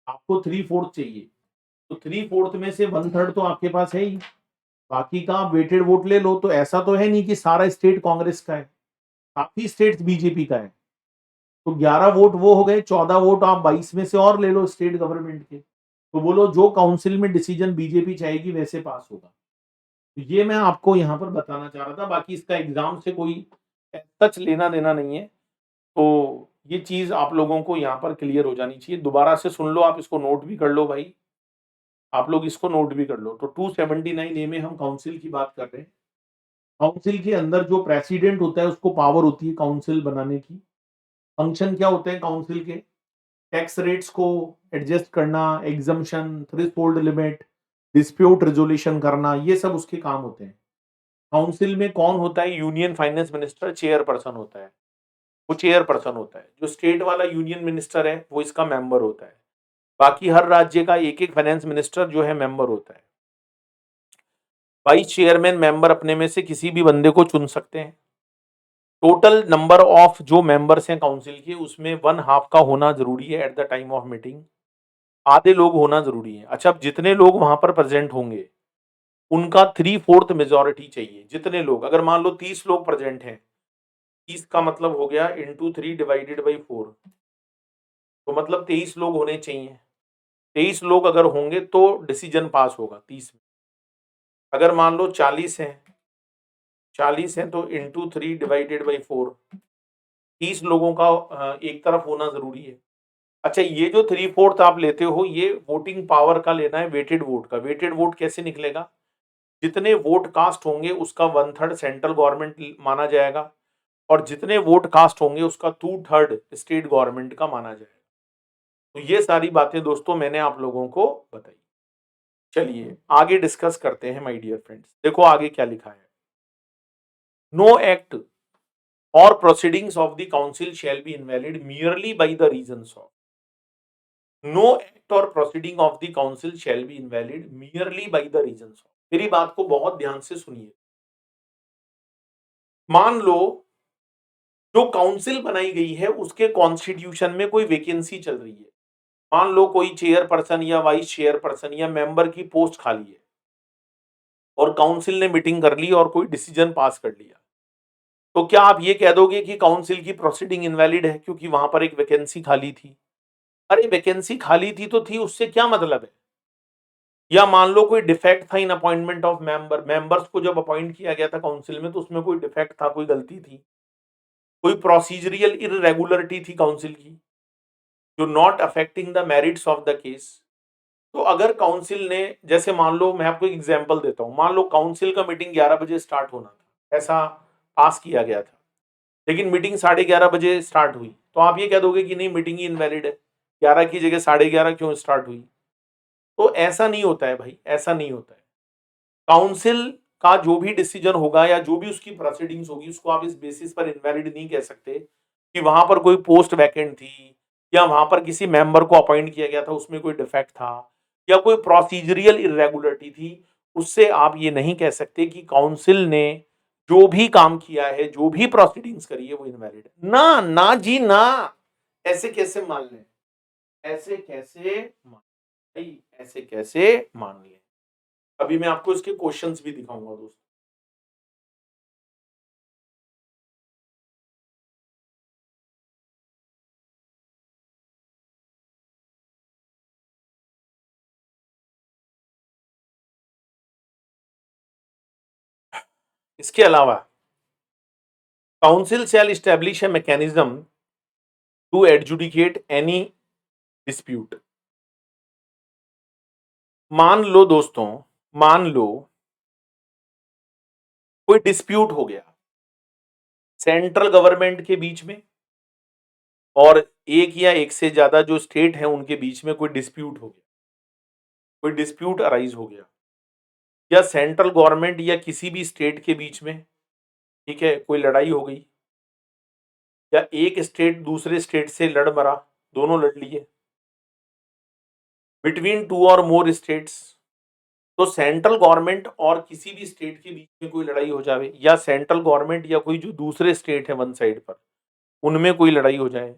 आपको 3/4 चाहिए, तो 3/4 में से 1/3 तो आपके पास है ही, बाकी का आप वेटेड वोट ले लो। तो ऐसा तो है नहीं कि सारा स्टेट कांग्रेस का है, काफी स्टेट्स बीजेपी का है। तो 11 वोट वो हो गए, 14 वोट आप 22 में से और ले लो स्टेट गवर्नमेंट के। तो बोलो जो काउंसिल में डिसीजन बीजेपी चाहेगी वैसे पास होगा। तो ये मैं आपको यहाँ पर बताना चाह रहा था, बाकी इसका एग्जाम से कोई सच लेना देना नहीं है। तो ये चीज आप लोगों को यहाँ पर क्लियर हो जानी चाहिए। दोबारा से सुन लो, आप इसको नोट भी कर लो भाई, आप लोग इसको नोट भी कर लो। तो 279A में हम काउंसिल की बात कर रहे हैं। काउंसिल के अंदर जो प्रेसिडेंट होता है उसको पावर होती है काउंसिल बनाने की। फंक्शन क्या होते हैं काउंसिल के? टैक्स रेट्स को एडजस्ट करना, exemption, threshold limit, dispute resolution करना, ये सब उसके काम होते हैं। काउंसिल में कौन होता है? यूनियन फाइनेंस मिनिस्टर चेयरपर्सन होता है, वो चेयरपर्सन होता है। जो स्टेट वाला यूनियन मिनिस्टर है वो इसका मेंबर होता है। बाकी हर राज्य का एक एक फाइनेंस मिनिस्टर जो है मेंबर होता है। वाइस चेयरमैन मेंबर अपने में से किसी भी बंदे को चुन सकते हैं। टोटल नंबर ऑफ जो मेंबर्स हैं काउंसिल के, उसमें 1/2 का होना जरूरी है at the time of meeting. आधे लोग होना जरूरी है। अच्छा, अब जितने लोग वहां पर प्रेजेंट होंगे उनका 3/4 मेजोरिटी चाहिए। जितने लोग, अगर मान लो 30 लोग प्रेजेंट हैं, 30 का मतलब हो गया इंटू 3 डिवाइडेड बाई 4, तो मतलब 23 लोग होने चाहिए। 23 लोग अगर होंगे तो डिसीजन पास होगा 30 में। अगर मान लो 40 हैं तो इंटू 3 डिवाइडेड बाई 4, 30 लोगों का एक तरफ होना जरूरी है। अच्छा, ये जो 3/4 आप लेते हो, ये वोटिंग पावर का लेना है, वेटेड वोट का। वेटेड वोट कैसे निकलेगा? जितने वोट कास्ट होंगे उसका 1/3 सेंट्रल गवर्नमेंट माना जाएगा, और जितने वोट कास्ट होंगे उसका 2/3 स्टेट गवर्नमेंट का माना जाएगा। तो ये सारी बातें दोस्तों मैंने आप लोगों को बताई। चलिए आगे डिस्कस करते हैं माय डियर फ्रेंड्स। देखो आगे क्या लिखा है। No act or proceedings of the council shall be invalid merely by the reasons of. No act or proceeding of the council shall be invalid merely by the reasons of. मेरी बात को बहुत ध्यान से सुनिए। मान लो जो काउंसिल बनाई गई है उसके कॉन्स्टिट्यूशन में कोई वैकेंसी चल रही है। मान लो कोई चेयरपर्सन या वाइस चेयरपर्सन या मेंबर की पोस्ट खाली है, और काउंसिल ने मीटिंग कर ली और कोई डिसीजन पास कर लिया, तो क्या आप ये कह दोगे कि काउंसिल की प्रोसीडिंग इनवैलिड है क्योंकि वहां पर एक वैकेंसी खाली थी? अरे वैकेंसी खाली थी तो थी, उससे क्या मतलब है? या मान लो कोई डिफेक्ट था इन अपॉइंटमेंट ऑफ मेंबर्स को जब अपॉइंट किया गया था काउंसिल में, तो उसमें कोई डिफेक्ट था, कोई गलती थी, कोई प्रोसीजरियल इरेगुलरिटी थी काउंसिल की, जो not affecting the merits of the case. तो अगर काउंसिल ने, जैसे मान लो, मैं आपको एक एग्जांपल देता हूं, मान लो काउंसिल का मीटिंग 11 बजे स्टार्ट होना था, ऐसा पास किया गया था, लेकिन मीटिंग 11:30 बजे स्टार्ट हुई, तो आप ये कह दोगे कि नहीं, मीटिंग ही इनवैलिड है, 11 की जगह 11:30 क्यों स्टार्ट हुई? तो ऐसा नहीं होता है भाई, ऐसा नहीं होता है। काउंसिल का जो भी डिसीजन होगा या जो भी उसकी प्रोसीडिंग्स होगी, उसको आप इस बेसिस पर इनवैलिड नहीं कह सकते कि वहां पर कोई पोस्ट वैकेंट थी, या वहां पर किसी मेंबर को अपॉइंट किया गया था उसमें कोई डिफेक्ट था, या कोई प्रोसीजरियल इरेगुलरिटी थी। उससे आप ये नहीं कह सकते कि काउंसिल ने जो भी काम किया है, जो भी प्रोसीडिंग्स करी है, वो इनवैलिड है। ना ना जी ना, ऐसे कैसे मान लें? ऐसे कैसे मान भाई, ऐसे कैसे मान लें? अभी मैं आपको इसके क्वेश्चंस भी दिखाऊंगा दोस्तों। इसके अलावा council shall establish a mechanism to adjudicate any dispute. मान लो दोस्तों, मान लो कोई डिस्प्यूट हो गया सेंट्रल गवर्नमेंट के बीच में और एक या एक से ज्यादा जो स्टेट है उनके बीच में कोई डिस्प्यूट हो गया, कोई डिस्प्यूट अराइज हो गया, या सेंट्रल गवर्नमेंट या किसी भी स्टेट के बीच में, ठीक है, कोई लड़ाई हो गई, या एक स्टेट दूसरे स्टेट से लड़ मरा, दोनों लड़ लिए, बिटवीन टू और मोर स्टेट्स। तो सेंट्रल गवर्नमेंट और किसी भी स्टेट के बीच में कोई लड़ाई हो जाए, या सेंट्रल गवर्नमेंट या कोई जो दूसरे स्टेट है वन साइड पर, उनमें कोई लड़ाई हो जाए,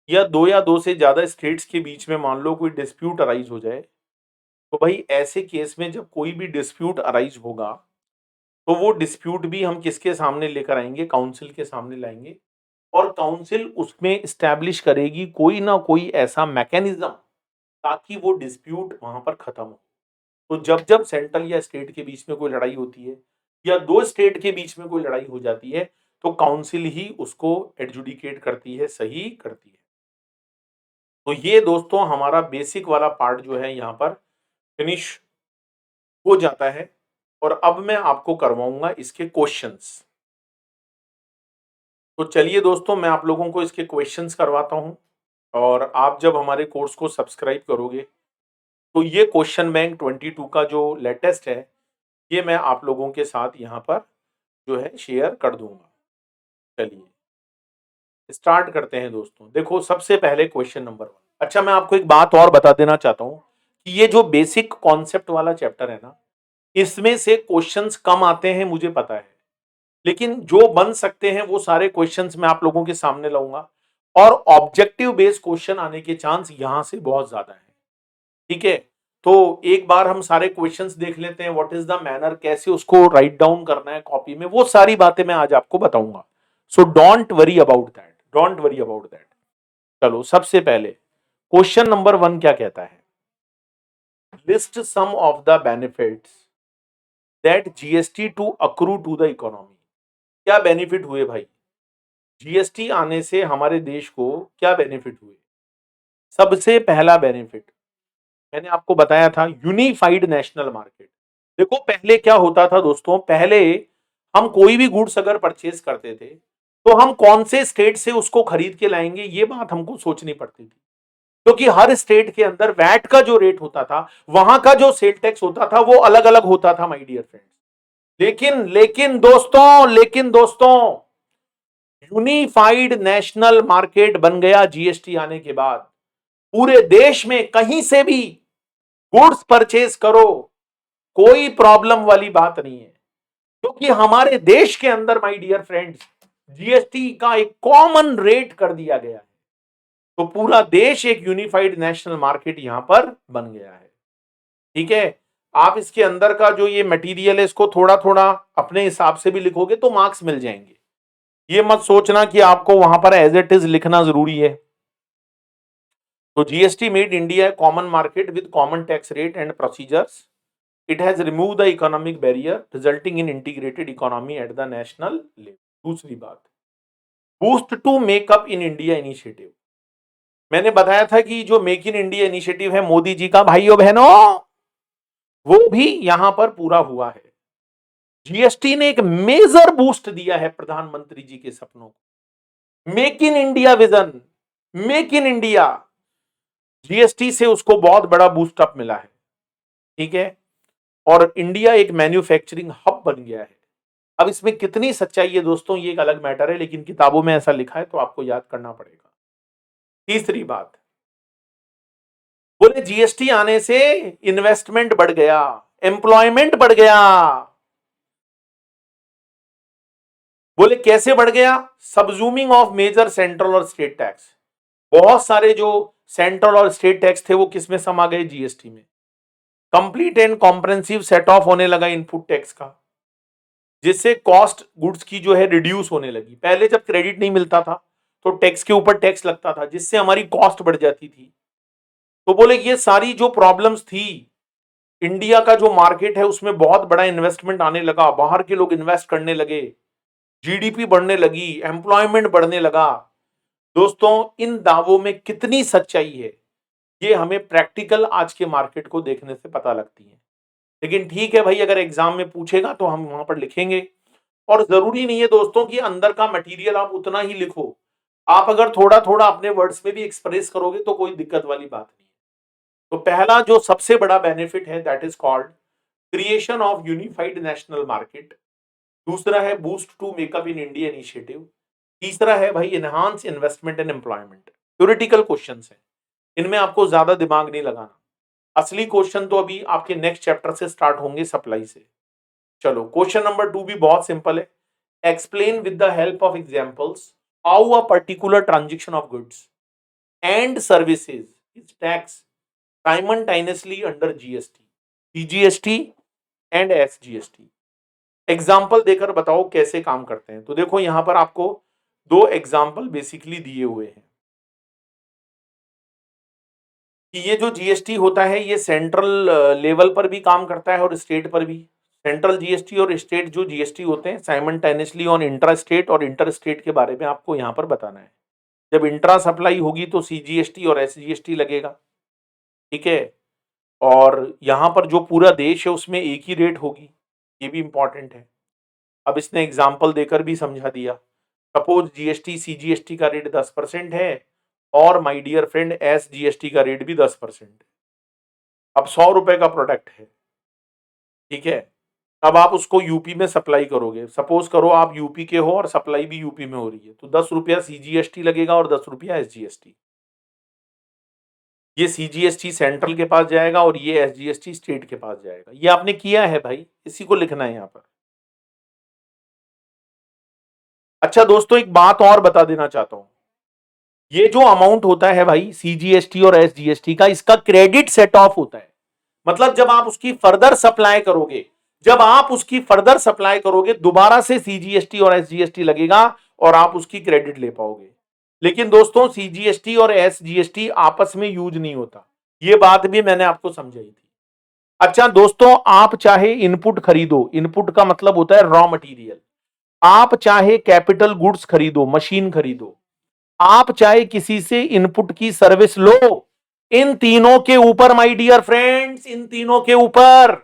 या दो से ज्यादा स्टेट्स के बीच में मान लो कोई डिस्प्यूट अराइज हो जाए, तो भाई ऐसे केस में जब कोई भी डिस्प्यूट अराइज होगा, तो वो डिस्प्यूट भी हम किसके सामने लेकर आएंगे? काउंसिल के सामने लाएंगे, और काउंसिल उसमें स्टैब्लिश करेगी कोई ना कोई ऐसा मैकेनिज्म ताकि वो डिस्प्यूट वहां पर खत्म हो। तो जब जब सेंट्रल या स्टेट के बीच में कोई लड़ाई होती है, या दो स्टेट के बीच में कोई लड़ाई हो जाती है, तो काउंसिल ही उसको एडजुडिकेट करती है, सही करती है। तो ये दोस्तों हमारा बेसिक वाला पार्ट जो है यहाँ पर फिनिश हो जाता है, और अब मैं आपको करवाऊंगा इसके क्वेश्चंस। तो चलिए दोस्तों, मैं आप लोगों को इसके क्वेश्चंस करवाता हूं, और आप जब हमारे कोर्स को सब्सक्राइब करोगे तो ये क्वेश्चन बैंक 22 का जो लेटेस्ट है, ये मैं आप लोगों के साथ यहाँ पर जो है शेयर कर दूंगा। चलिए स्टार्ट करते हैं दोस्तों। देखो सबसे पहले क्वेश्चन नंबर 1, अच्छा, मैं आपको एक बात और बता देना चाहता हूं कि ये जो बेसिक कॉन्सेप्ट वाला चैप्टर है ना, इसमें से क्वेश्चंस कम आते हैं, मुझे पता है, लेकिन जो बन सकते हैं वो सारे क्वेश्चंस मैं आप लोगों के सामने लाऊंगा, और ऑब्जेक्टिव बेस्ड क्वेश्चन आने के चांस यहां से बहुत ज्यादा है। ठीक है, तो एक बार हम सारे क्वेश्चंस देख लेते हैं, व्हाट इज द मैनर, कैसे उसको राइट डाउन करना है कॉपी में, वो सारी बातें मैं आज आपको बताऊंगा। So don't worry about that, don't worry about that. चलो, सबसे पहले क्वेश्चन नंबर 1 क्या कहता है, list some of the benefits that GST to accrue to the economy. क्या बेनिफिट हुए भाई, जीएसटी आने से हमारे देश को क्या बेनिफिट हुए? सबसे पहला बेनिफिट मैंने आपको बताया था, यूनिफाइड नेशनल मार्केट। देखो पहले क्या होता था दोस्तों, पहले हम कोई भी गुड्स अगर परचेज करते थे तो हम कौन से स्टेट से उसको खरीद के लाएंगे, ये बात हमको सोचनी पड़ती थी, क्योंकि हर स्टेट के अंदर वैट का जो रेट होता था, वहां का जो सेल टैक्स होता था, वो अलग अलग होता था माय डियर फ्रेंड्स। लेकिन दोस्तों यूनिफाइड नेशनल मार्केट बन गया जीएसटी आने के बाद। पूरे देश में कहीं से भी गुड्स परचेज करो, कोई प्रॉब्लम वाली बात नहीं है, क्योंकि हमारे देश के अंदर माय डियर फ्रेंड्स जीएसटी का एक कॉमन रेट कर दिया गया है। तो पूरा देश एक यूनिफाइड नेशनल मार्केट यहां पर बन गया है। ठीक है, आप इसके अंदर का जो ये मटेरियल है इसको थोड़ा थोड़ा अपने हिसाब से भी लिखोगे तो मार्क्स मिल जाएंगे। ये मत सोचना कि आपको वहां पर एज इट इज लिखना जरूरी है। तो GST made India common market with common tax rate and procedures. It has remove the economic barrier resulting in integrated economy at the national level. दूसरी बात, boost to makeup in India initiative. मैंने बताया था कि जो मेक इन इंडिया इनिशिएटिव है मोदी जी का, भाइयों बहनों, वो भी यहां पर पूरा हुआ है। जीएसटी ने एक मेजर बूस्ट दिया है प्रधानमंत्री जी के सपनों को। Make in India vision, make in India, GST से उसको बहुत बड़ा बूस्ट अप मिला है। ठीक है, और इंडिया एक मैन्युफैक्चरिंग हब बन गया है। अब इसमें कितनी सच्चाई है दोस्तों, ये एक अलग मैटर है, लेकिन किताबों में ऐसा लिखा है तो आपको याद करना पड़ेगा। तीसरी बात, बोले जीएसटी आने से इन्वेस्टमेंट बढ़ गया, एम्प्लॉयमेंट बढ़ गया। बोले कैसे बढ़ गया, सबजूमिंग ऑफ मेजर सेंट्रल और स्टेट टैक्स। बहुत सारे जो सेंट्रल और स्टेट टैक्स थे वो किस में समा गए, जीएसटी में। Complete and comprehensive set of होने लगा इनपुट टैक्स का, जिससे कॉस्ट गुड्स की जो है रिड्यूस होने लगी। पहले जब क्रेडिट नहीं मिलता था तो टैक्स के ऊपर टैक्स लगता था, जिससे हमारी कॉस्ट बढ़ जाती थी। तो बोले ये सारी जो प्रॉब्लम्स थी, इंडिया का जो मार्केट है उसमें बहुत बड़ा इन्वेस्टमेंट आने लगा, बाहर के लोग इन्वेस्ट करने लगे, जीडीपी बढ़ने लगी, एम्प्लॉयमेंट बढ़ने लगा। दोस्तों इन दावों में कितनी सच्चाई है, ये हमें प्रैक्टिकल आज के मार्केट को देखने से पता लगती है। लेकिन ठीक है भाई, अगर एग्जाम में पूछेगा तो हम वहां पर लिखेंगे, और जरूरी नहीं है दोस्तों कि अंदर का मटेरियल आप उतना ही लिखो। आप अगर थोड़ा थोड़ा अपने वर्ड्स में भी एक्सप्रेस करोगे तो कोई दिक्कत वाली बात नहीं है। तो पहला जो सबसे बड़ा बेनिफिट है that is called creation of unified national market. दूसरा है boost to makeup in India initiative. तीसरा है भाई enhance investment and employment. Theoretical questions हैं, इनमें आपको ज्यादा दिमाग नहीं लगाना। असली क्वेश्चन तो अभी आपके नेक्स्ट चैप्टर से स्टार्ट होंगे, सप्लाई से। चलो, क्वेश्चन नंबर 2 भी बहुत सिंपल है। Explain with the help of examples how a particular transaction of goods and services is tax simultaneously under GST, CGST and SGST. Example देकर बताओ कैसे काम करते हैं। तो देखो यहां पर आपको दो एग्जाम्पल बेसिकली दिए हुए हैं कि ये जो जीएसटी होता है ये सेंट्रल लेवल पर भी काम करता है और स्टेट पर भी। सेंट्रल जीएसटी और स्टेट जो जीएसटी होते हैं साइमल्टेनियसली ऑन इंट्रा स्टेट और इंटर स्टेट के बारे में आपको यहाँ पर बताना है। जब इंट्रा सप्लाई होगी तो सीजीएसटी और एसजीएसटी लगेगा। ठीक है, और यहाँ पर जो पूरा देश है उसमें एक ही रेट होगी, ये भी इंपॉर्टेंट है। अब इसने एग्जाम्पल देकर भी समझा दिया। सपोज जीएसटी सीजीएसटी का रेट 10% है और माय डियर फ्रेंड एसजीएसटी का रेट भी 10% है। अब 100 रुपए का प्रोडक्ट है, ठीक है, अब आप उसको यूपी में सप्लाई करोगे। सपोज करो आप यूपी के हो और सप्लाई भी यूपी में हो रही है, तो 10 रुपया सीजीएसटी लगेगा और 10 रुपया एसजीएसटी। ये सीजीएसटी सेंट्रल के पास जाएगा और ये एसजीएसटी स्टेट के पास जाएगा। ये आपने किया है भाई, इसी को लिखना है यहां पर। अच्छा दोस्तों, एक बात और बता देना चाहता हूं, ये जो अमाउंट होता है भाई सीजीएसटी और एसजीएसटी का, इसका क्रेडिट सेट ऑफ होता है। मतलब जब आप उसकी फर्दर सप्लाई करोगे, दोबारा से सीजीएसटी और एसजीएसटी लगेगा और आप उसकी क्रेडिट ले पाओगे। लेकिन दोस्तों सीजीएसटी और एसजीएसटी आपस में यूज नहीं होता, ये बात भी मैंने आपको समझाई थी। अच्छा दोस्तों, आप चाहे इनपुट खरीदो, इनपुट का मतलब होता है रॉ मटेरियल, आप चाहे कैपिटल गुड्स खरीदो, मशीन खरीदो, आप चाहे किसी से इनपुट की सर्विस लो, इन तीनों के ऊपर माय डियर फ्रेंड्स, इन तीनों के ऊपर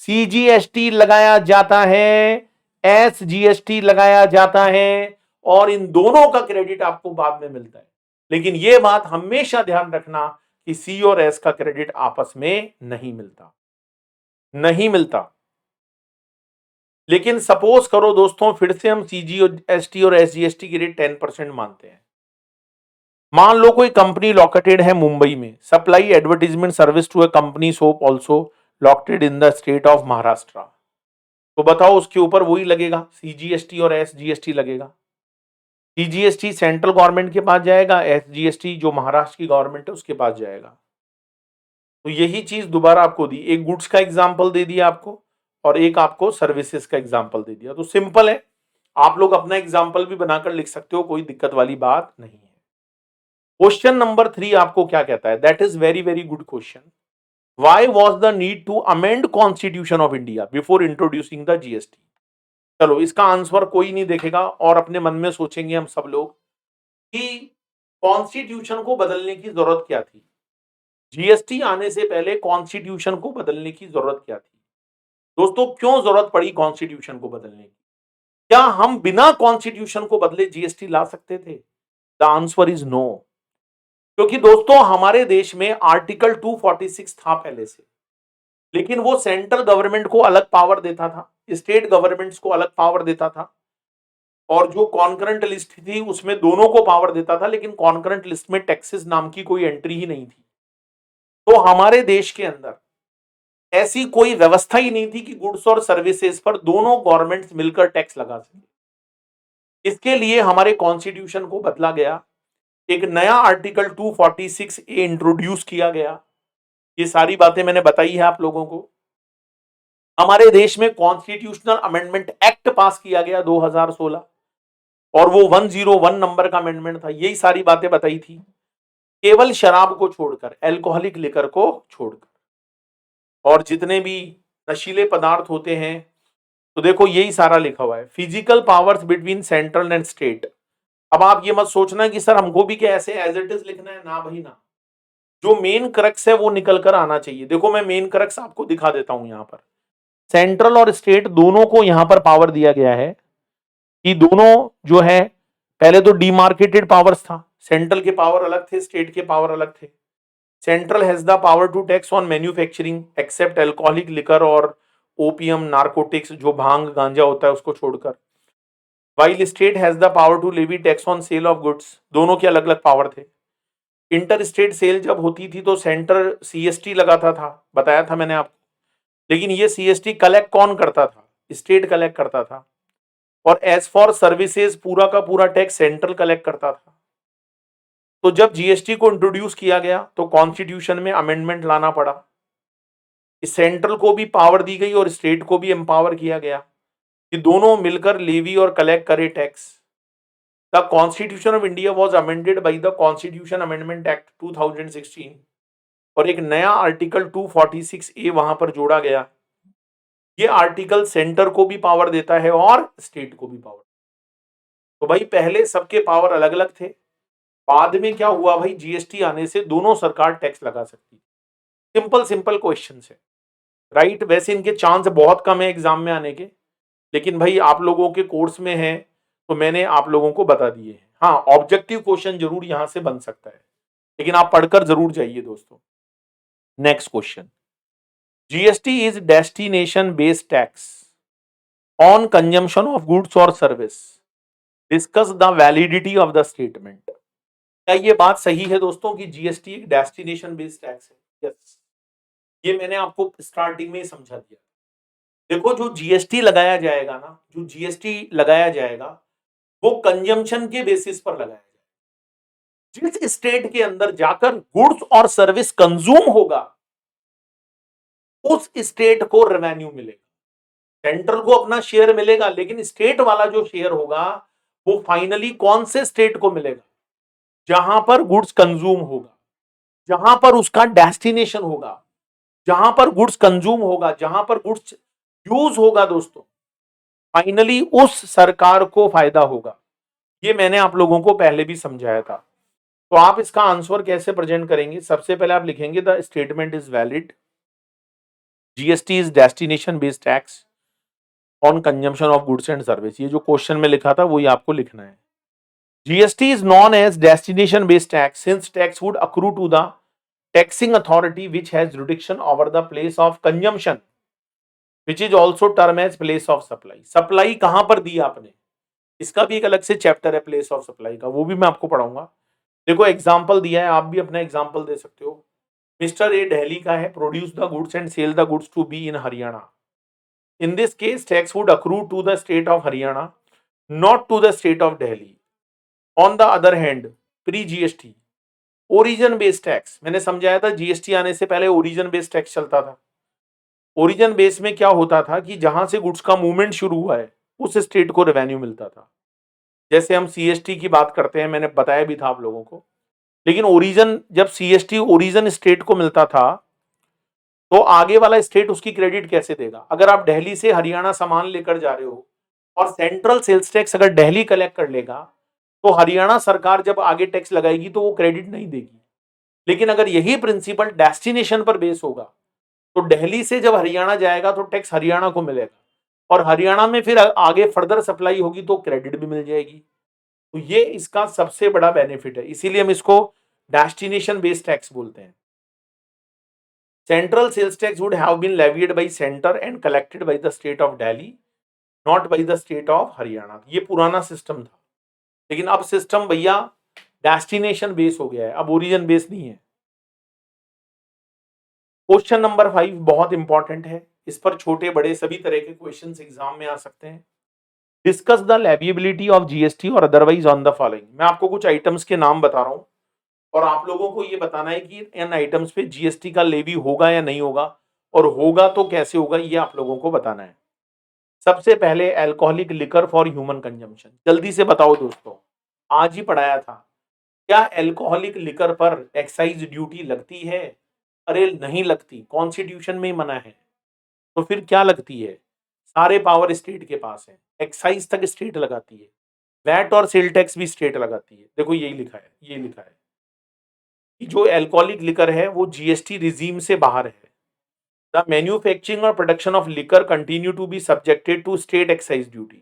सीजीएसटी लगाया जाता है, एसजीएसटी लगाया जाता है, और इन दोनों का क्रेडिट आपको बाद में मिलता है। लेकिन यह बात हमेशा ध्यान रखना कि सी और एस का क्रेडिट आपस में नहीं मिलता, नहीं मिलता। लेकिन सपोज करो दोस्तों, फिर से हम सीजीएसटी और एसजीएसटी की रेट 10% मानते हैं। मान लो कोई कंपनी लोकेटेड है मुंबई में, supply advertisement service to a company soap also located in the state of Maharashtra, तो बताओ उसके ऊपर वही लगेगा, सीजीएसटी और एसजीएसटी लगेगा। सीजीएसटी सेंट्रल गवर्नमेंट के पास जाएगा, एसजीएसटी जो महाराष्ट्र की गवर्नमेंट है उसके पास जाएगा। तो यही चीज दोबारा आपको दी, एक गुड्स का एग्जाम्पल दे दिया आपको और एक आपको सर्विसेज का एग्जाम्पल दे दिया। तो सिंपल है, आप लोग अपना एग्जाम्पल भी बनाकर लिख सकते हो, कोई दिक्कत वाली बात नहीं है। क्वेश्चन नंबर 3 आपको क्या कहता है, that is very very good question. Why was the need to amend constitution of India before introducing the GST? चलो इसका आंसर कोई नहीं देखेगा और अपने मन में सोचेंगे हम सब लोग कि कॉन्स्टिट्यूशन को बदलने की जरूरत क्या थी, जीएसटी आने से पहले कॉन्स्टिट्यूशन को बदलने की जरूरत क्या थी। दोस्तों क्यों जरूरत पड़ी कॉन्स्टिट्यूशन को बदलने की? क्या हम बिना कॉन्स्टिट्यूशन को बदले जीएसटी ला सकते थे? The answer is no. क्योंकि दोस्तों हमारे देश में आर्टिकल 246 था पहले से, लेकिन वो सेंट्रल गवर्नमेंट को अलग पावर देता था, स्टेट गवर्नमेंट्स को अलग पावर देता था, और जो कॉन्करेंट लिस्ट थी उसमें दोनों को पावर देता था, लेकिन कॉन्करेंट लिस्ट में टैक्सेस नाम की कोई एंट्री ही नहीं थी। तो हमारे देश के अंदर ऐसी कोई व्यवस्था ही नहीं थी कि गुड्स और सर्विसेज पर दोनों गवर्नमेंट्स मिलकर टैक्स लगा सके। इसके लिए हमारे कॉन्स्टिट्यूशन को बदला गया, एक नया आर्टिकल 246 ए इंट्रोड्यूस किया गया। ये सारी बातें मैंने बताई है आप लोगों को। हमारे देश में कॉन्स्टिट्यूशनल अमेंडमेंट एक्ट पास किया गया 2016, और वो 101 नंबर का अमेंडमेंट था। यही सारी बातें बताई थी, केवल शराब को छोड़कर, अल्कोहलिक लिकर को छोड़कर, और जितने भी नशीले पदार्थ होते हैं। तो देखो यही सारा लिखा हुआ है, physical powers between central and state. अब आप ये मत सोचना कि सर हमको भी क्या ऐसे एज इट इज लिखना है, ना भाई ना, जो मेन क्रक्स है वो निकल कर आना चाहिए। देखो मैं मेन क्रक्स आपको दिखा देता हूं, यहां पर सेंट्रल और स्टेट दोनों को यहां पर पावर दिया गया है कि दोनों जो है, पहले तो डीमार्केटेड पावर्स था, सेंट्रल के पावर अलग थे, स्टेट के पावर अलग थे। Central has the power to tax on manufacturing except alcoholic liquor और ओपियम नार्कोटिक्स, जो भांग गांजा होता है उसको छोड़कर, while state has the power to levy tax on sale of goods. दोनों के अलग अलग पावर थे। इंटर स्टेट सेल जब होती थी तो सेंटर सीएसटी लगाता था, बताया था मैंने आपको, लेकिन ये सीएसटी कलेक्ट कौन करता था? स्टेट कलेक्ट करता था। और एज फॉर सर्विसेज पूरा का पूरा टैक्स सेंट्रल कलेक्ट करता था। तो जब जीएसटी को इंट्रोड्यूस किया गया तो कॉन्स्टिट्यूशन में अमेंडमेंट लाना पड़ा, सेंट्रल को भी पावर दी गई और स्टेट को भी एम्पावर किया गया कि दोनों मिलकर लेवी और कलेक्ट करे tax. The constitution of India was amended by the constitution amendment act 2016, और एक नया आर्टिकल 246 ए वहां पर जोड़ा गया। ये आर्टिकल सेंटर को भी पावर देता है और स्टेट को भी पावर। तो भाई पहले सबके पावर अलग अलग थे, बाद में क्या हुआ भाई, जीएसटी आने से दोनों सरकार टैक्स लगा सकती। सिंपल सिंपल क्वेश्चन है, राइट। वैसे इनके चांस बहुत कम है एग्जाम में आने के, लेकिन भाई आप लोगों के कोर्स में है तो मैंने आप लोगों को बता दिए हैं। हाँ, ऑब्जेक्टिव क्वेश्चन जरूर यहां से बन सकता है, लेकिन आप पढ़कर जरूर जाइए दोस्तों। Next question, GST is destination based tax on consumption of goods और service, discuss the validity of the statement. क्या ये बात सही है दोस्तों कि जीएसटी एक डेस्टिनेशन बेस्ड टैक्स है? यस, ये मैंने आपको स्टार्टिंग में ही समझा दिया। देखो जो जीएसटी लगाया जाएगा ना, जो जीएसटी लगाया जाएगा वो कंजम्पशन के बेसिस पर लगाया जाएगा। जिस स्टेट के अंदर जाकर गुड्स और सर्विस कंज्यूम होगा उस स्टेट को रेवेन्यू मिलेगा। सेंट्रल को अपना शेयर मिलेगा, लेकिन स्टेट वाला जो शेयर होगा वो फाइनली कौन से स्टेट को मिलेगा? जहां पर गुड्स कंज्यूम होगा, जहां पर उसका डेस्टिनेशन होगा, जहां पर गुड्स कंज्यूम होगा, जहां पर गुड्स यूज होगा दोस्तों, फाइनली उस सरकार को फायदा होगा। ये मैंने आप लोगों को पहले भी समझाया था। तो आप इसका आंसर कैसे प्रेजेंट करेंगे? सबसे पहले आप लिखेंगे the statement is valid, GST is destination based tax on consumption of goods and service. ये जो क्वेश्चन में लिखा था वही आपको लिखना है। GST is known as destination based tax since tax would accrue to the taxing authority which has jurisdiction over the place of consumption which is also term as place of supply. Supply कहां पर दी आपने, इसका भी एक अलग से चैप्टर है प्लेस ऑफ सप्लाई का, वो भी मैं आपको पढ़ाऊंगा। देखो एग्जाम्पल दिया है, आप भी अपना एग्जाम्पल दे सकते हो। मिस्टर ए दिल्ली का है, produce the goods and sell the goods to B in Haryana. In this case tax would accrue to the state of Haryana, not to the state of Delhi. On the other hand pre GST origin based tax, मैंने समझाया था जीएसटी आने से पहले ओरिजिन बेस्ड टैक्स चलता था। ओरिजिन बेस में क्या होता था कि जहां से गुड्स का मूवमेंट शुरू हुआ है उस स्टेट को रेवेन्यू मिलता था। जैसे हम सीएसटी की बात करते हैं, मैंने बताया भी था आप लोगों को। लेकिन ओरिजिन, जब सीएसटी ओरिजिन स्टेट को मिलता था तो आगे वाला स्टेट उसकी क्रेडिट कैसे देगा? अगर आप दिल्ली से हरियाणा सामान लेकर जा रहे हो और सेंट्रल सेल्स टैक्स अगर दिल्ली कलेक्ट कर लेगा तो हरियाणा सरकार जब आगे टैक्स लगाएगी तो वो क्रेडिट नहीं देगी। लेकिन अगर यही प्रिंसिपल डेस्टिनेशन पर बेस होगा तो दिल्ली से जब हरियाणा जाएगा तो टैक्स हरियाणा को मिलेगा और हरियाणा में फिर आगे फर्दर सप्लाई होगी तो क्रेडिट भी मिल जाएगी। तो ये इसका सबसे बड़ा बेनिफिट है, इसीलिए हम इसको डेस्टिनेशन बेस्ड टैक्स बोलते हैं। Central sales tax would have been levied by centre and collected by the state of Delhi, not by the state of Haryana. ये पुराना सिस्टम था, लेकिन अब सिस्टम भैया डेस्टिनेशन बेस हो गया है, अब ओरिजिन बेस नहीं है। क्वेश्चन नंबर 5 बहुत इंपॉर्टेंट है, इस पर छोटे बड़े सभी तरह के क्वेश्चंस एग्जाम में आ सकते हैं। डिस्कस द लेविएबिलिटी ऑफ जीएसटी और अदरवाइज ऑन द फॉलोइंग। मैं आपको कुछ आइटम्स के नाम बता रहा हूं और आप लोगों को ये बताना है कि इन आइटम्स पे जीएसटी का लेवी होगा या नहीं होगा, और होगा तो कैसे होगा, ये आप लोगों को बताना है। सबसे पहले alcoholic liquor for human consumption. जल्दी से बताओ दोस्तों, आज ही पढ़ाया था, क्या अल्कोहलिक लिकर पर एक्साइज ड्यूटी लगती है? अरे नहीं लगती, कॉन्स्टिट्यूशन में ही मना है। तो फिर क्या लगती है? सारे पावर स्टेट के पास है, एक्साइज तक स्टेट लगाती है, वैट और सेल टैक्स भी स्टेट लगाती है। देखो यही लिखा है, ये लिखा है कि जो अल्कोहलिक लिकर है वो जीएसटी रिजीम से बाहर है। द मैन्युफैक्चरिंग और production of liquor continue to be subjected to state excise duty,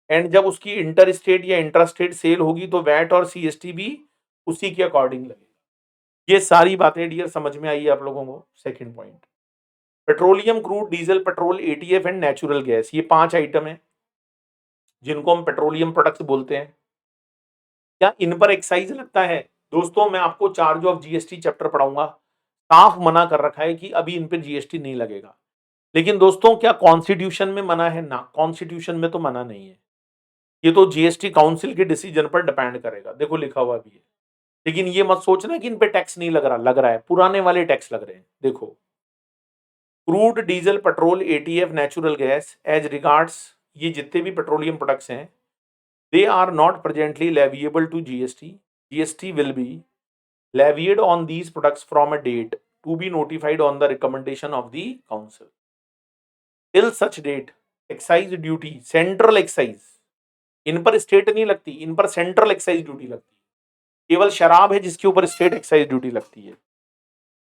and जब उसकी इंटर स्टेट या इंट्रा स्टेट सेल होगी तो वैट और सीएसटी भी उसी के अकॉर्डिंग लगेगा। ये सारी बातें डियर समझ में आई आप लोगों को। Second point, petroleum, crude, diesel, petrol, ATF and natural gas, ये 5 आइटम है जिनको हम पेट्रोलियम प्रोडक्ट्स बोलते हैं। क्या इन पर एक्साइज लगता है? दोस्तों मैं आपको चार्ज ऑफ जीएसटी चैप्टर पढ़ाऊंगा, साफ मना कर रखा है कि अभी इन पर जीएसटी नहीं लगेगा। लेकिन दोस्तों क्या कॉन्स्टिट्यूशन में मना है? ना, कॉन्स्टिट्यूशन में तो मना नहीं है, ये तो जीएसटी काउंसिल के डिसीजन पर डिपेंड करेगा। देखो लिखा हुआ भी है। लेकिन ये मत सोचना कि इन पे टैक्स नहीं लग रहा, लग रहा है, पुराने वाले टैक्स लग रहे हैं। देखो crude, diesel, petrol, ATF, natural gas as regards, ये जितने भी पेट्रोलियम प्रोडक्ट्स हैं, they are not presently leviable to GST. GST will be levied on these products from a date to be notified on the recommendation of the council. Till such date, excise duty, central excise, इन पर स्टेट नहीं लगती, इन पर सेंट्रल एक्साइज ड्यूटी लगती है। केवल शराब है जिसके ऊपर स्टेट एक्साइज ड्यूटी लगती है।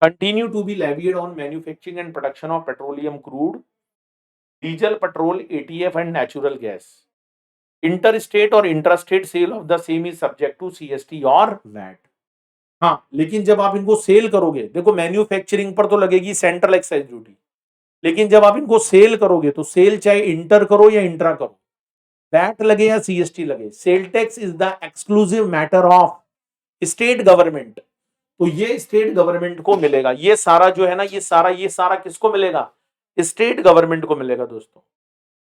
Continue to be levied on manufacturing and production of petroleum, crude, diesel, petrol, ATF and natural gas. Inter state और intra state sale of the same is subject to CST और वैट। हाँ, लेकिन जब आप इनको सेल करोगे, देखो मैन्युफैक्चरिंग पर तो लगेगी सेंट्रल एक्साइज ड्यूटी, लेकिन जब आप इनको सेल करोगे तो सेल चाहे इंटर करो या इंट्रा करो, वैट लगे या सीएसटी लगे, sale tax is the exclusive matter of state government, तो ये स्टेट गवर्नमेंट को मिलेगा। ये सारा जो है ना, ये सारा किसको मिलेगा? स्टेट गवर्नमेंट को मिलेगा दोस्तों,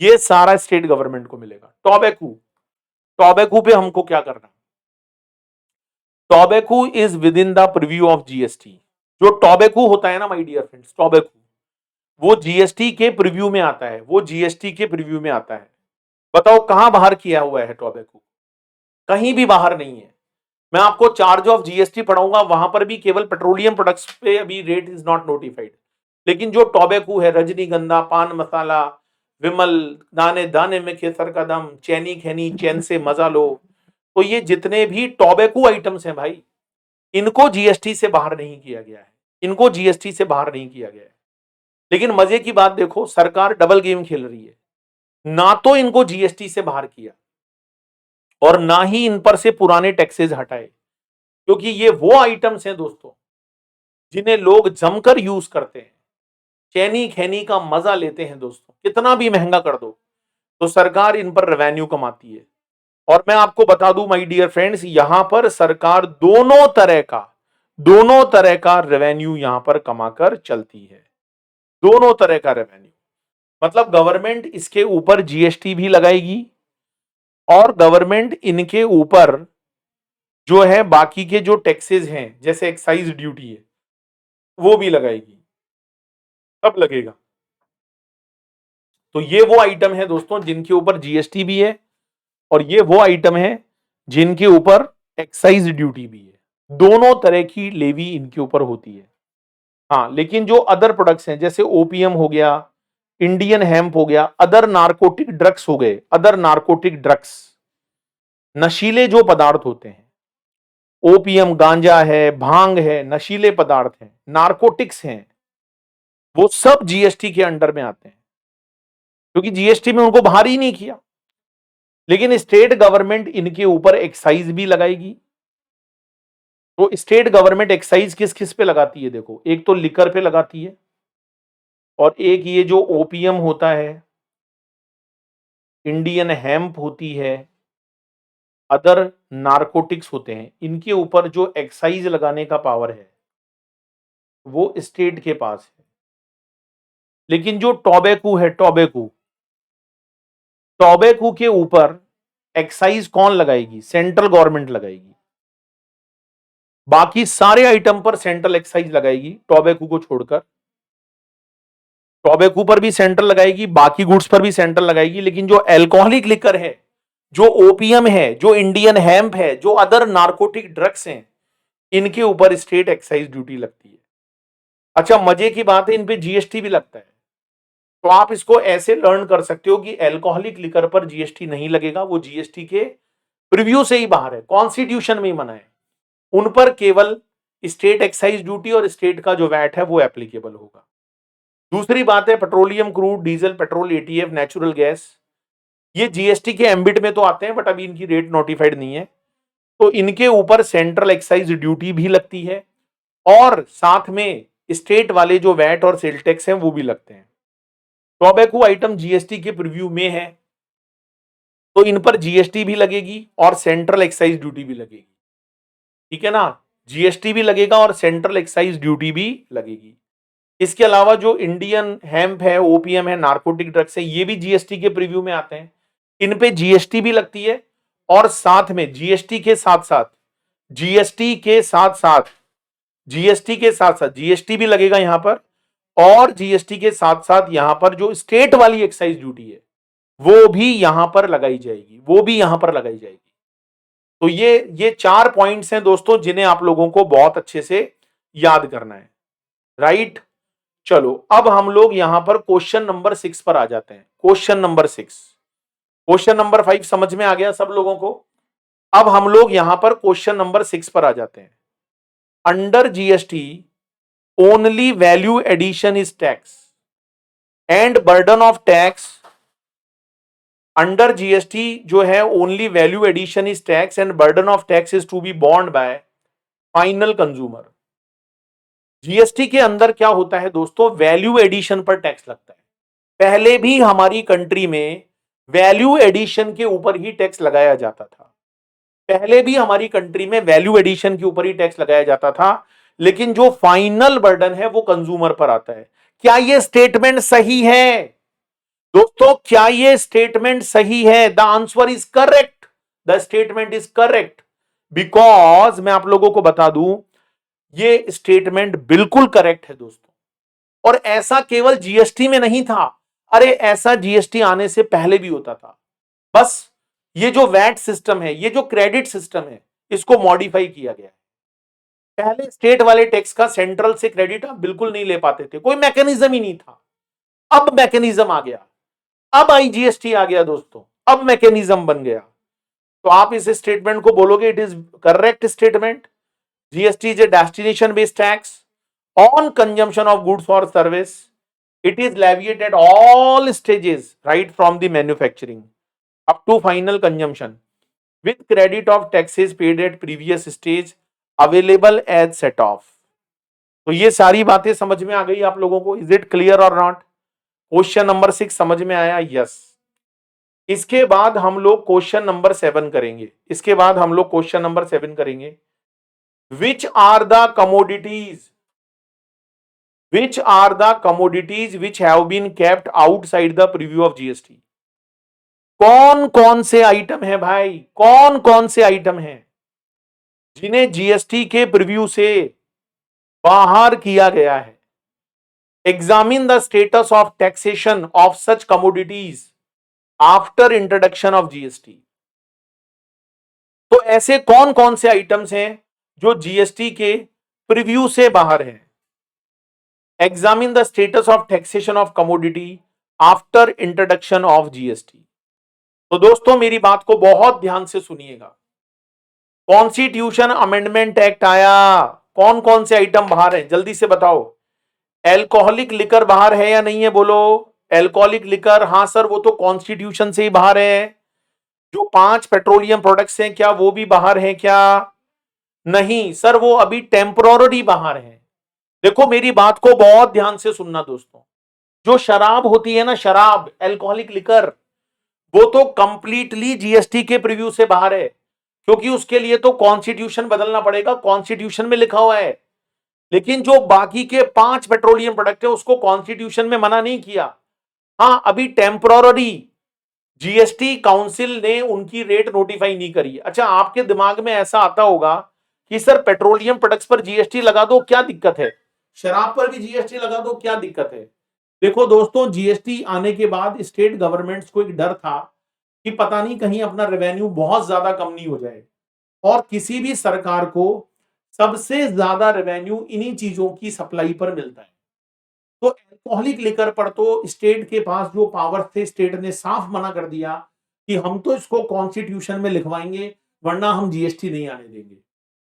ये सारा स्टेट गवर्नमेंट को मिलेगा। टॉबैको, टॉबैको पे हमको क्या करना? Tobacco is within the preview of GST. जो टॉबैको होता है ना माय डियर फ्रेंड्स, टॉबैको वो जीएसटी के प्रीव्यू में आता है, वो जीएसटी के प्रीव्यू में आता है। बताओ कहां बाहर किया हुआ है टॉबैको? कहीं भी बाहर नहीं है। मैं आपको चार्ज ऑफ जीएसटी पढ़ाऊंगा, वहां पर भी केवल पेट्रोलियम प्रोडक्ट्स पे अभी रेट इज नॉट नोटिफाइड, लेकिन जो टॉबैको है, रजनीगंधा, पान मसाला, विमल, दाने दाने में केसर का दम, चैनी खैनी चैन से मजा लो, तो ये जितने भी टॉबैको आइटम्स हैं भाई, इनको जीएसटी से बाहर नहीं किया गया है, इनको जीएसटी से बाहर नहीं किया गया है। लेकिन मजे की बात देखो, सरकार डबल गेम खेल रही है, ना तो इनको जीएसटी से बाहर किया और ना ही इन पर से पुराने टैक्सेस हटाए, क्योंकि ये वो आइटम्स हैं दोस्तों जिन्हें लोग जमकर यूज करते हैं, चैनी खैनी का मजा लेते हैं दोस्तों। कितना भी महंगा कर दो तो सरकार इन पर रेवेन्यू कमाती है। और मैं आपको बता दूं माय डियर फ्रेंड्स, यहां पर सरकार दोनों तरह का रेवेन्यू यहां पर कमाकर चलती है, दोनों तरह का रेवेन्यू। मतलब गवर्नमेंट इसके ऊपर जीएसटी भी लगाएगी और गवर्नमेंट इनके ऊपर जो है बाकी के जो टैक्सेस हैं, जैसे एक्साइज ड्यूटी है, वो भी लगाएगी, सब लगेगा। तो ये वो आइटम है दोस्तों जिनके ऊपर जीएसटी भी है, और ये वो आइटम है जिनके ऊपर एक्साइज ड्यूटी भी है। दोनों तरह की लेवी इनके ऊपर होती है। हाँ, लेकिन जो अदर प्रोडक्ट्स हैं, जैसे ओपीएम हो गया, इंडियन हेम्प हो गया, अदर नारकोटिक ड्रग्स हो गए, अदर नारकोटिक ड्रग्स, नशीले जो पदार्थ होते हैं, ओपीएम, गांजा है, भांग है, नशीले पदार्थ हैं, नारकोटिक्स हैं, वो सब जीएसटी के अंडर में आते हैं, क्योंकि जीएसटी में उनको बाहर ही नहीं किया। लेकिन स्टेट गवर्नमेंट इनके ऊपर एक्साइज भी लगाएगी। तो स्टेट गवर्नमेंट एक्साइज किस किस पे लगाती है? देखो, एक तो लिकर पे लगाती है, और एक ये जो ओपीएम होता है, इंडियन हेम्प होती है, अदर नारकोटिक्स होते हैं, इनके ऊपर जो एक्साइज लगाने का पावर है वो स्टेट के पास है। लेकिन जो टॉबैको है, टॉबैको के ऊपर एक्साइज कौन लगाएगी? सेंट्रल गवर्नमेंट लगाएगी। बाकी सारे आइटम पर सेंट्रल एक्साइज लगाएगी, टॉबैको को छोड़कर। टॉबैको पर भी सेंट्रल लगाएगी, बाकी गुड्स पर भी सेंट्रल लगाएगी, लेकिन जो एल्कोहलिक लिकर है, जो ओपीएम है, जो इंडियन हेम्प है, जो अदर नारकोटिक ड्रग्स हैं, इनके ऊपर स्टेट एक्साइज ड्यूटी लगती है। अच्छा, मजे की बात है, इन पे जीएसटी भी लगता है। तो आप इसको ऐसे लर्न कर सकते हो कि एल्कोहलिक लिकर पर जीएसटी नहीं लगेगा, वो जीएसटी के प्रीव्यू से ही बाहर है, कॉन्स्टिट्यूशन में ही मना है। उन पर केवल स्टेट एक्साइज ड्यूटी और स्टेट का जो वैट है वो एप्लीकेबल होगा। दूसरी बात है, petroleum, crude, diesel, petrol, ATF, natural gas, ये जीएसटी के एम्बिट में तो आते हैं, बट अभी इनकी रेट नोटिफाइड नहीं है, तो इनके ऊपर सेंट्रल एक्साइज ड्यूटी भी लगती है, और साथ में स्टेट वाले जो वैट और सेल टैक्स हैं वो भी लगते हैं। टॉबैको आइटम जीएसटी के प्रीव्यू में है, तो इन पर जीएसटी भी लगेगी और सेंट्रल एक्साइज ड्यूटी भी लगेगी। ठीक है ना, जीएसटी भी लगेगा और सेंट्रल एक्साइज ड्यूटी भी लगेगी। इसके अलावा जो इंडियन हेम्प है, ओपीएम है, नारकोटिक ड्रग्स है, ये भी जीएसटी के प्रीव्यू में आते हैं, इन पे जीएसटी भी लगती है, और साथ में जीएसटी के साथ साथ जीएसटी भी लगेगा यहां पर, और जीएसटी के साथ साथ यहां पर जो स्टेट वाली एक्साइज ड्यूटी है वो भी यहां पर लगाई जाएगी, तो ये 4 पॉइंट्स हैं दोस्तों जिन्हें आप लोगों को बहुत अच्छे से याद करना है। राइट, चलो अब हम लोग यहां पर क्वेश्चन नंबर 6 पर आ जाते हैं। क्वेश्चन नंबर 6, क्वेश्चन नंबर 5 समझ में आ गया सब लोगों को? अब हम लोग यहां पर क्वेश्चन नंबर 6 पर आ जाते हैं। Under GST only value addition is tax and burden of tax. Under GST जो है only value addition is tax and burden of tax is to be borne by final consumer. GST के अंदर क्या होता है दोस्तों? वैल्यू एडिशन पर टैक्स लगता है। पहले भी हमारी कंट्री में वैल्यू एडिशन के ऊपर ही टैक्स लगाया जाता था, पहले भी हमारी कंट्री में वैल्यू एडिशन के ऊपर ही टैक्स लगाया जाता था, लेकिन जो फाइनल बर्डन है वो कंज्यूमर पर आता है। क्या ये स्टेटमेंट सही है दोस्तों? क्या ये स्टेटमेंट सही है? The answer is correct, the statement is correct, because मैं आप लोगों को बता दूं, ये स्टेटमेंट बिल्कुल करेक्ट है दोस्तों। और ऐसा केवल जीएसटी में नहीं था, अरे ऐसा जीएसटी आने से पहले भी होता था। बस ये जो वैट सिस्टम है, ये जो क्रेडिट सिस्टम है, इसको मॉडिफाई किया गया है। पहले स्टेट वाले टैक्स का सेंट्रल से क्रेडिट आप बिल्कुल नहीं ले पाते थे, कोई मैकेनिज्म ही नहीं था। अब मैकेनिज्म आ गया, अब आईजीएसटी आ गया दोस्तों, अब मैकेनिज्म बन गया। तो आप इस स्टेटमेंट को बोलोगे it is correct statement. GST is a destination based tax on consumption of goods और service. It is levied at all stages right from the manufacturing up to final consumption with credit of taxes paid at previous stage available as set off। तो ये सारी बातें समझ में आ गई आप लोगों को? इज इट क्लियर और नॉट? क्वेश्चन नंबर 6 समझ में आया? यस। इसके बाद हम लोग क्वेश्चन नंबर 7 करेंगे। इसके बाद हम लोग क्वेश्चन नंबर 7 करेंगे। Which are the commodities which have been kept outside the preview of GST? कौन कौन से आइटम है भाई, कौन कौन से आइटम है जिन्हें जीएसटी के प्रीव्यू से बाहर किया गया है? Examine the status of taxation of such commodities after introduction of GST. तो ऐसे कौन कौन से आइटम्स हैं जो जीएसटी के प्रीव्यू से बाहर हैं? Examine the status of taxation of commodity after introduction of GST. तो दोस्तों मेरी बात को बहुत ध्यान से सुनिएगा। कॉन्स्टिट्यूशन अमेंडमेंट एक्ट आया, कौन कौन से आइटम बाहर है जल्दी से बताओ। एल्कोहलिक लिकर बाहर है या नहीं है बोलो? एल्कोहलिक लिकर, हां सर वो तो कॉन्स्टिट्यूशन से ही बाहर है। जो 5 पेट्रोलियम प्रोडक्ट्स हैं क्या वो भी बाहर हैं क्या? नहीं सर, वो अभी टेम्पोररी बाहर है। देखो मेरी बात को बहुत ध्यान से सुनना दोस्तों, जो शराब होती है ना, शराब, एल्कोहलिक लिकर, वो तो कंप्लीटली जीएसटी के प्रीव्यू से बाहर है, क्योंकि उसके लिए तो कॉन्स्टिट्यूशन बदलना पड़ेगा, कॉन्स्टिट्यूशन में लिखा हुआ है। लेकिन जो बाकी के 5 पेट्रोलियम प्रोडक्ट है उसको कॉन्स्टिट्यूशन में मना नहीं किया। हाँ, अभी टेम्पोररी जीएसटी काउंसिल ने उनकी रेट नोटिफाई नहीं करी। अच्छा, आपके दिमाग में ऐसा आता होगा कि सर पेट्रोलियम प्रोडक्ट्स पर जीएसटी लगा दो, क्या दिक्कत है? शराब पर भी जीएसटी लगा दो, क्या दिक्कत है? देखो दोस्तों, जीएसटी आने के बाद स्टेट गवर्नमेंट्स को एक डर था कि पता नहीं कहीं अपना रेवेन्यू बहुत ज्यादा कम नहीं हो जाए, और किसी भी सरकार को सबसे ज्यादा रेवेन्यू इन्हीं चीजों की सप्लाई पर मिलता है। तो अल्कोहलिक लिकर पर तो स्टेट के पास जो पावर थे, स्टेट ने साफ मना कर दिया कि हम तो इसको कॉन्स्टिट्यूशन में लिखवाएंगे, वरना हम जीएसटी नहीं आने देंगे।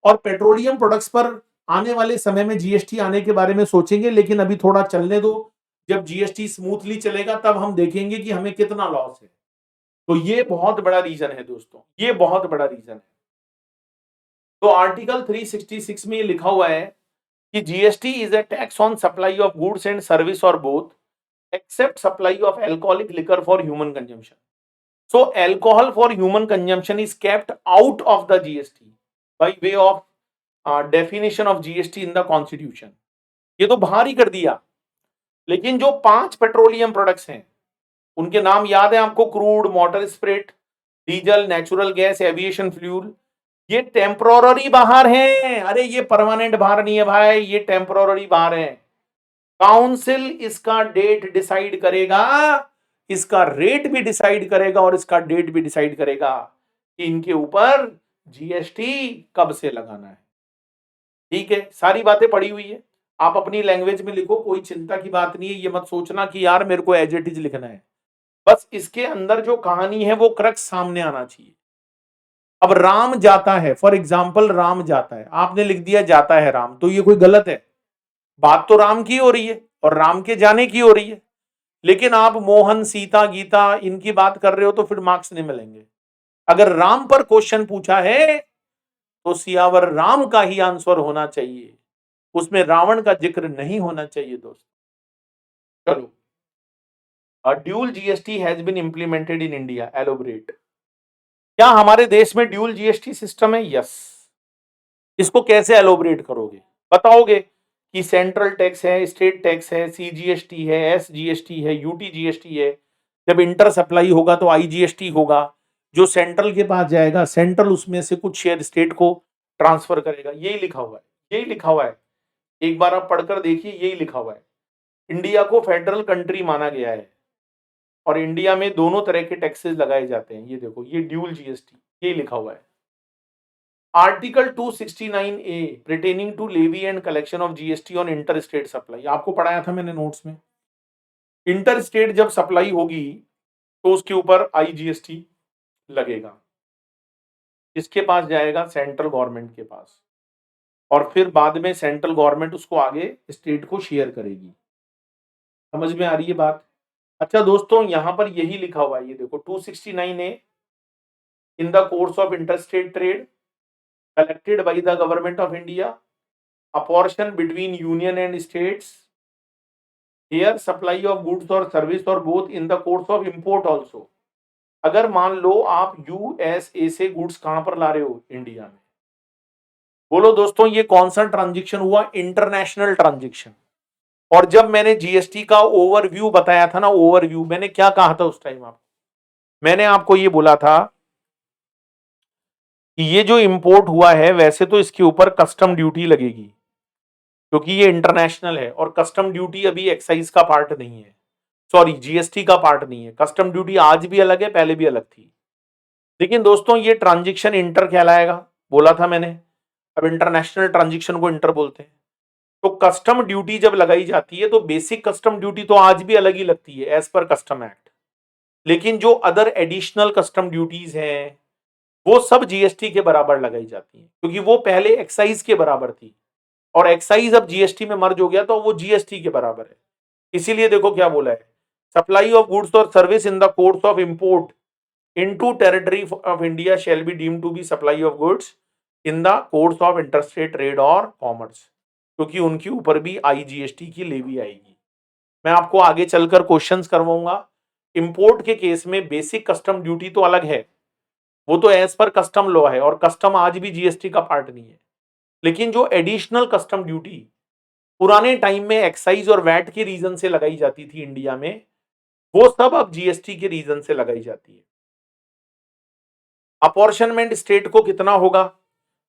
और पेट्रोलियम प्रोडक्ट्स पर आने वाले समय में जीएसटी आने के बारे में सोचेंगे, लेकिन अभी थोड़ा चलने दो, जब जीएसटी स्मूथली चलेगा तब हम देखेंगे कि हमें कितना लॉस है। तो ये बहुत बड़ा रीजन है दोस्तों, ये बहुत बड़ा रीजन है। तो आर्टिकल 366 में ये लिखा हुआ है कि GST is a tax on supply of goods and service or both except supply of alcoholic liquor for human consumption. So alcohol for human consumption is kept out of the GST by way of definition of GST in the constitution. ये तो बाहर ही कर दिया। लेकिन जो 5 पेट्रोलियम प्रोडक्ट्स हैं उनके नाम याद है आपको? Crude, motor spirit, diesel, natural gas, aviation fuel, ये टेम्पोररी बाहर हैं। अरे ये परमानेंट बाहर नहीं है भाई, ये टेम्पोररी बाहर है। काउंसिल इसका डेट डिसाइड करेगा, इसका रेट भी डिसाइड करेगा और इसका डेट भी डिसाइड करेगा कि इनके ऊपर जीएसटी कब से लगाना है। ठीक है, सारी बातें पड़ी हुई है, आप अपनी लैंग्वेज में लिखो, कोई चिंता की बात नहीं है। ये मत सोचना कि यार मेरे को एज इट इज लिखना है, बस इसके अंदर जो कहानी है वो क्रक्स सामने आना चाहिए। अब राम जाता है, फॉर एग्जाम्पल राम जाता है, आपने लिख दिया जाता है राम, तो ये कोई गलत है? बात तो राम की हो रही है और राम के जाने की हो रही है। लेकिन आप मोहन, सीता, गीता इनकी बात कर रहे हो तो फिर मार्क्स नहीं मिलेंगे। अगर राम पर क्वेश्चन पूछा है तो सियावर राम का ही आंसर होना चाहिए, उसमें रावण का जिक्र नहीं होना चाहिए दोस्तों। चलो, a dual GST has been implemented in India, elaborate। क्या हमारे देश में ड्यूल जीएसटी सिस्टम है? यस। इसको कैसे एलोबरेट करोगे? बताओगे कि सेंट्रल टैक्स है, स्टेट टैक्स है, सीजीएसटी है, एसजीएसटी है, यूटी जीएसटी है। जब इंटर सप्लाई होगा तो आईजीएसटी होगा। जो सेंट्रल के पास जाएगा, सेंट्रल उसमें से कुछ शेयर स्टेट को ट्रांसफर करेगा। यही लिखा हुआ है, यही लिखा हुआ है। एक बार आप पढ़कर देखिए, यही लिखा हुआ है। इंडिया को फेडरल कंट्री माना गया है और इंडिया में दोनों तरह के टैक्सेस लगाए जाते हैं। ये देखो, ये ड्यूल जीएसटी, यही लिखा हुआ है। Article 269 A pertaining to levy and collection of GST on inter state supply, आपको पढ़ाया था मैंने नोट्स में। इंटर स्टेट जब सप्लाई होगी तो उसके ऊपर आईजीएसटी लगेगा। इसके पास जाएगा, सेंट्रल गवर्नमेंट के पास, और फिर बाद में सेंट्रल गवर्नमेंट उसको आगे स्टेट को शेयर करेगी। समझ में आ रही है बात? अच्छा दोस्तों, यहां पर यही लिखा हुआ है, ये देखो 269 A, in the course of interstate trade collected by the government of India, apportion between union and states, here supply of goods or service or both in the course of import also। अगर मान लो आप यूएसए से गुड्स कहां पर ला रहे हो? इंडिया में। बोलो दोस्तों, ये कौन सा ट्रांजेक्शन हुआ? International transaction. और जब मैंने जीएसटी का ओवरव्यू बताया था ना, ओवरव्यू, मैंने क्या कहा था उस टाइम? आपको मैंने आपको ये बोला था कि ये जो इंपोर्ट हुआ है, वैसे तो इसके ऊपर कस्टम ड्यूटी लगेगी क्योंकि ये इंटरनेशनल है, और कस्टम ड्यूटी अभी एक्साइज का पार्ट नहीं है, सॉरी जीएसटी का पार्ट नहीं है। कस्टम ड्यूटी आज भी अलग है, पहले भी अलग थी। लेकिन दोस्तों, ये ट्रांजेक्शन इंटर कहलाएगा, बोला था मैंने। अब इंटरनेशनल ट्रांजेक्शन को इंटर बोलते हैं। तो कस्टम ड्यूटी जब लगाई जाती है तो बेसिक कस्टम ड्यूटी तो आज भी अलग ही लगती है एज पर कस्टम एक्ट, लेकिन जो अदर एडिशनल कस्टम ड्यूटीज हैं वो सब जीएसटी के बराबर लगाई जाती हैं, क्योंकि वो पहले एक्साइज के बराबर थी और एक्साइज अब जीएसटी में मर्ज हो गया तो वो जीएसटी के बराबर है। इसीलिए देखो क्या बोला है, सप्लाई ऑफ गुड्स और service in the course of import into territory of India shall be deemed to be supply of goods in the course of interstate trade और कॉमर्स, क्योंकि उनके ऊपर भी आईजीएसटी की लेवी आएगी। मैं आपको आगे चलकर क्वेश्चंस करवाऊंगा। इंपोर्ट के केस में बेसिक कस्टम ड्यूटी तो अलग है, वो तो एज पर कस्टम लॉ है और कस्टम आज भी जीएसटी का पार्ट नहीं है। लेकिन जो एडिशनल कस्टम ड्यूटी पुराने टाइम में एक्साइज और वैट के रीजन से लगाई जाती थी इंडिया में, वो सब अब जीएसटी के रीजन से लगाई जाती है। अपॉर्शनमेंट स्टेट को कितना होगा?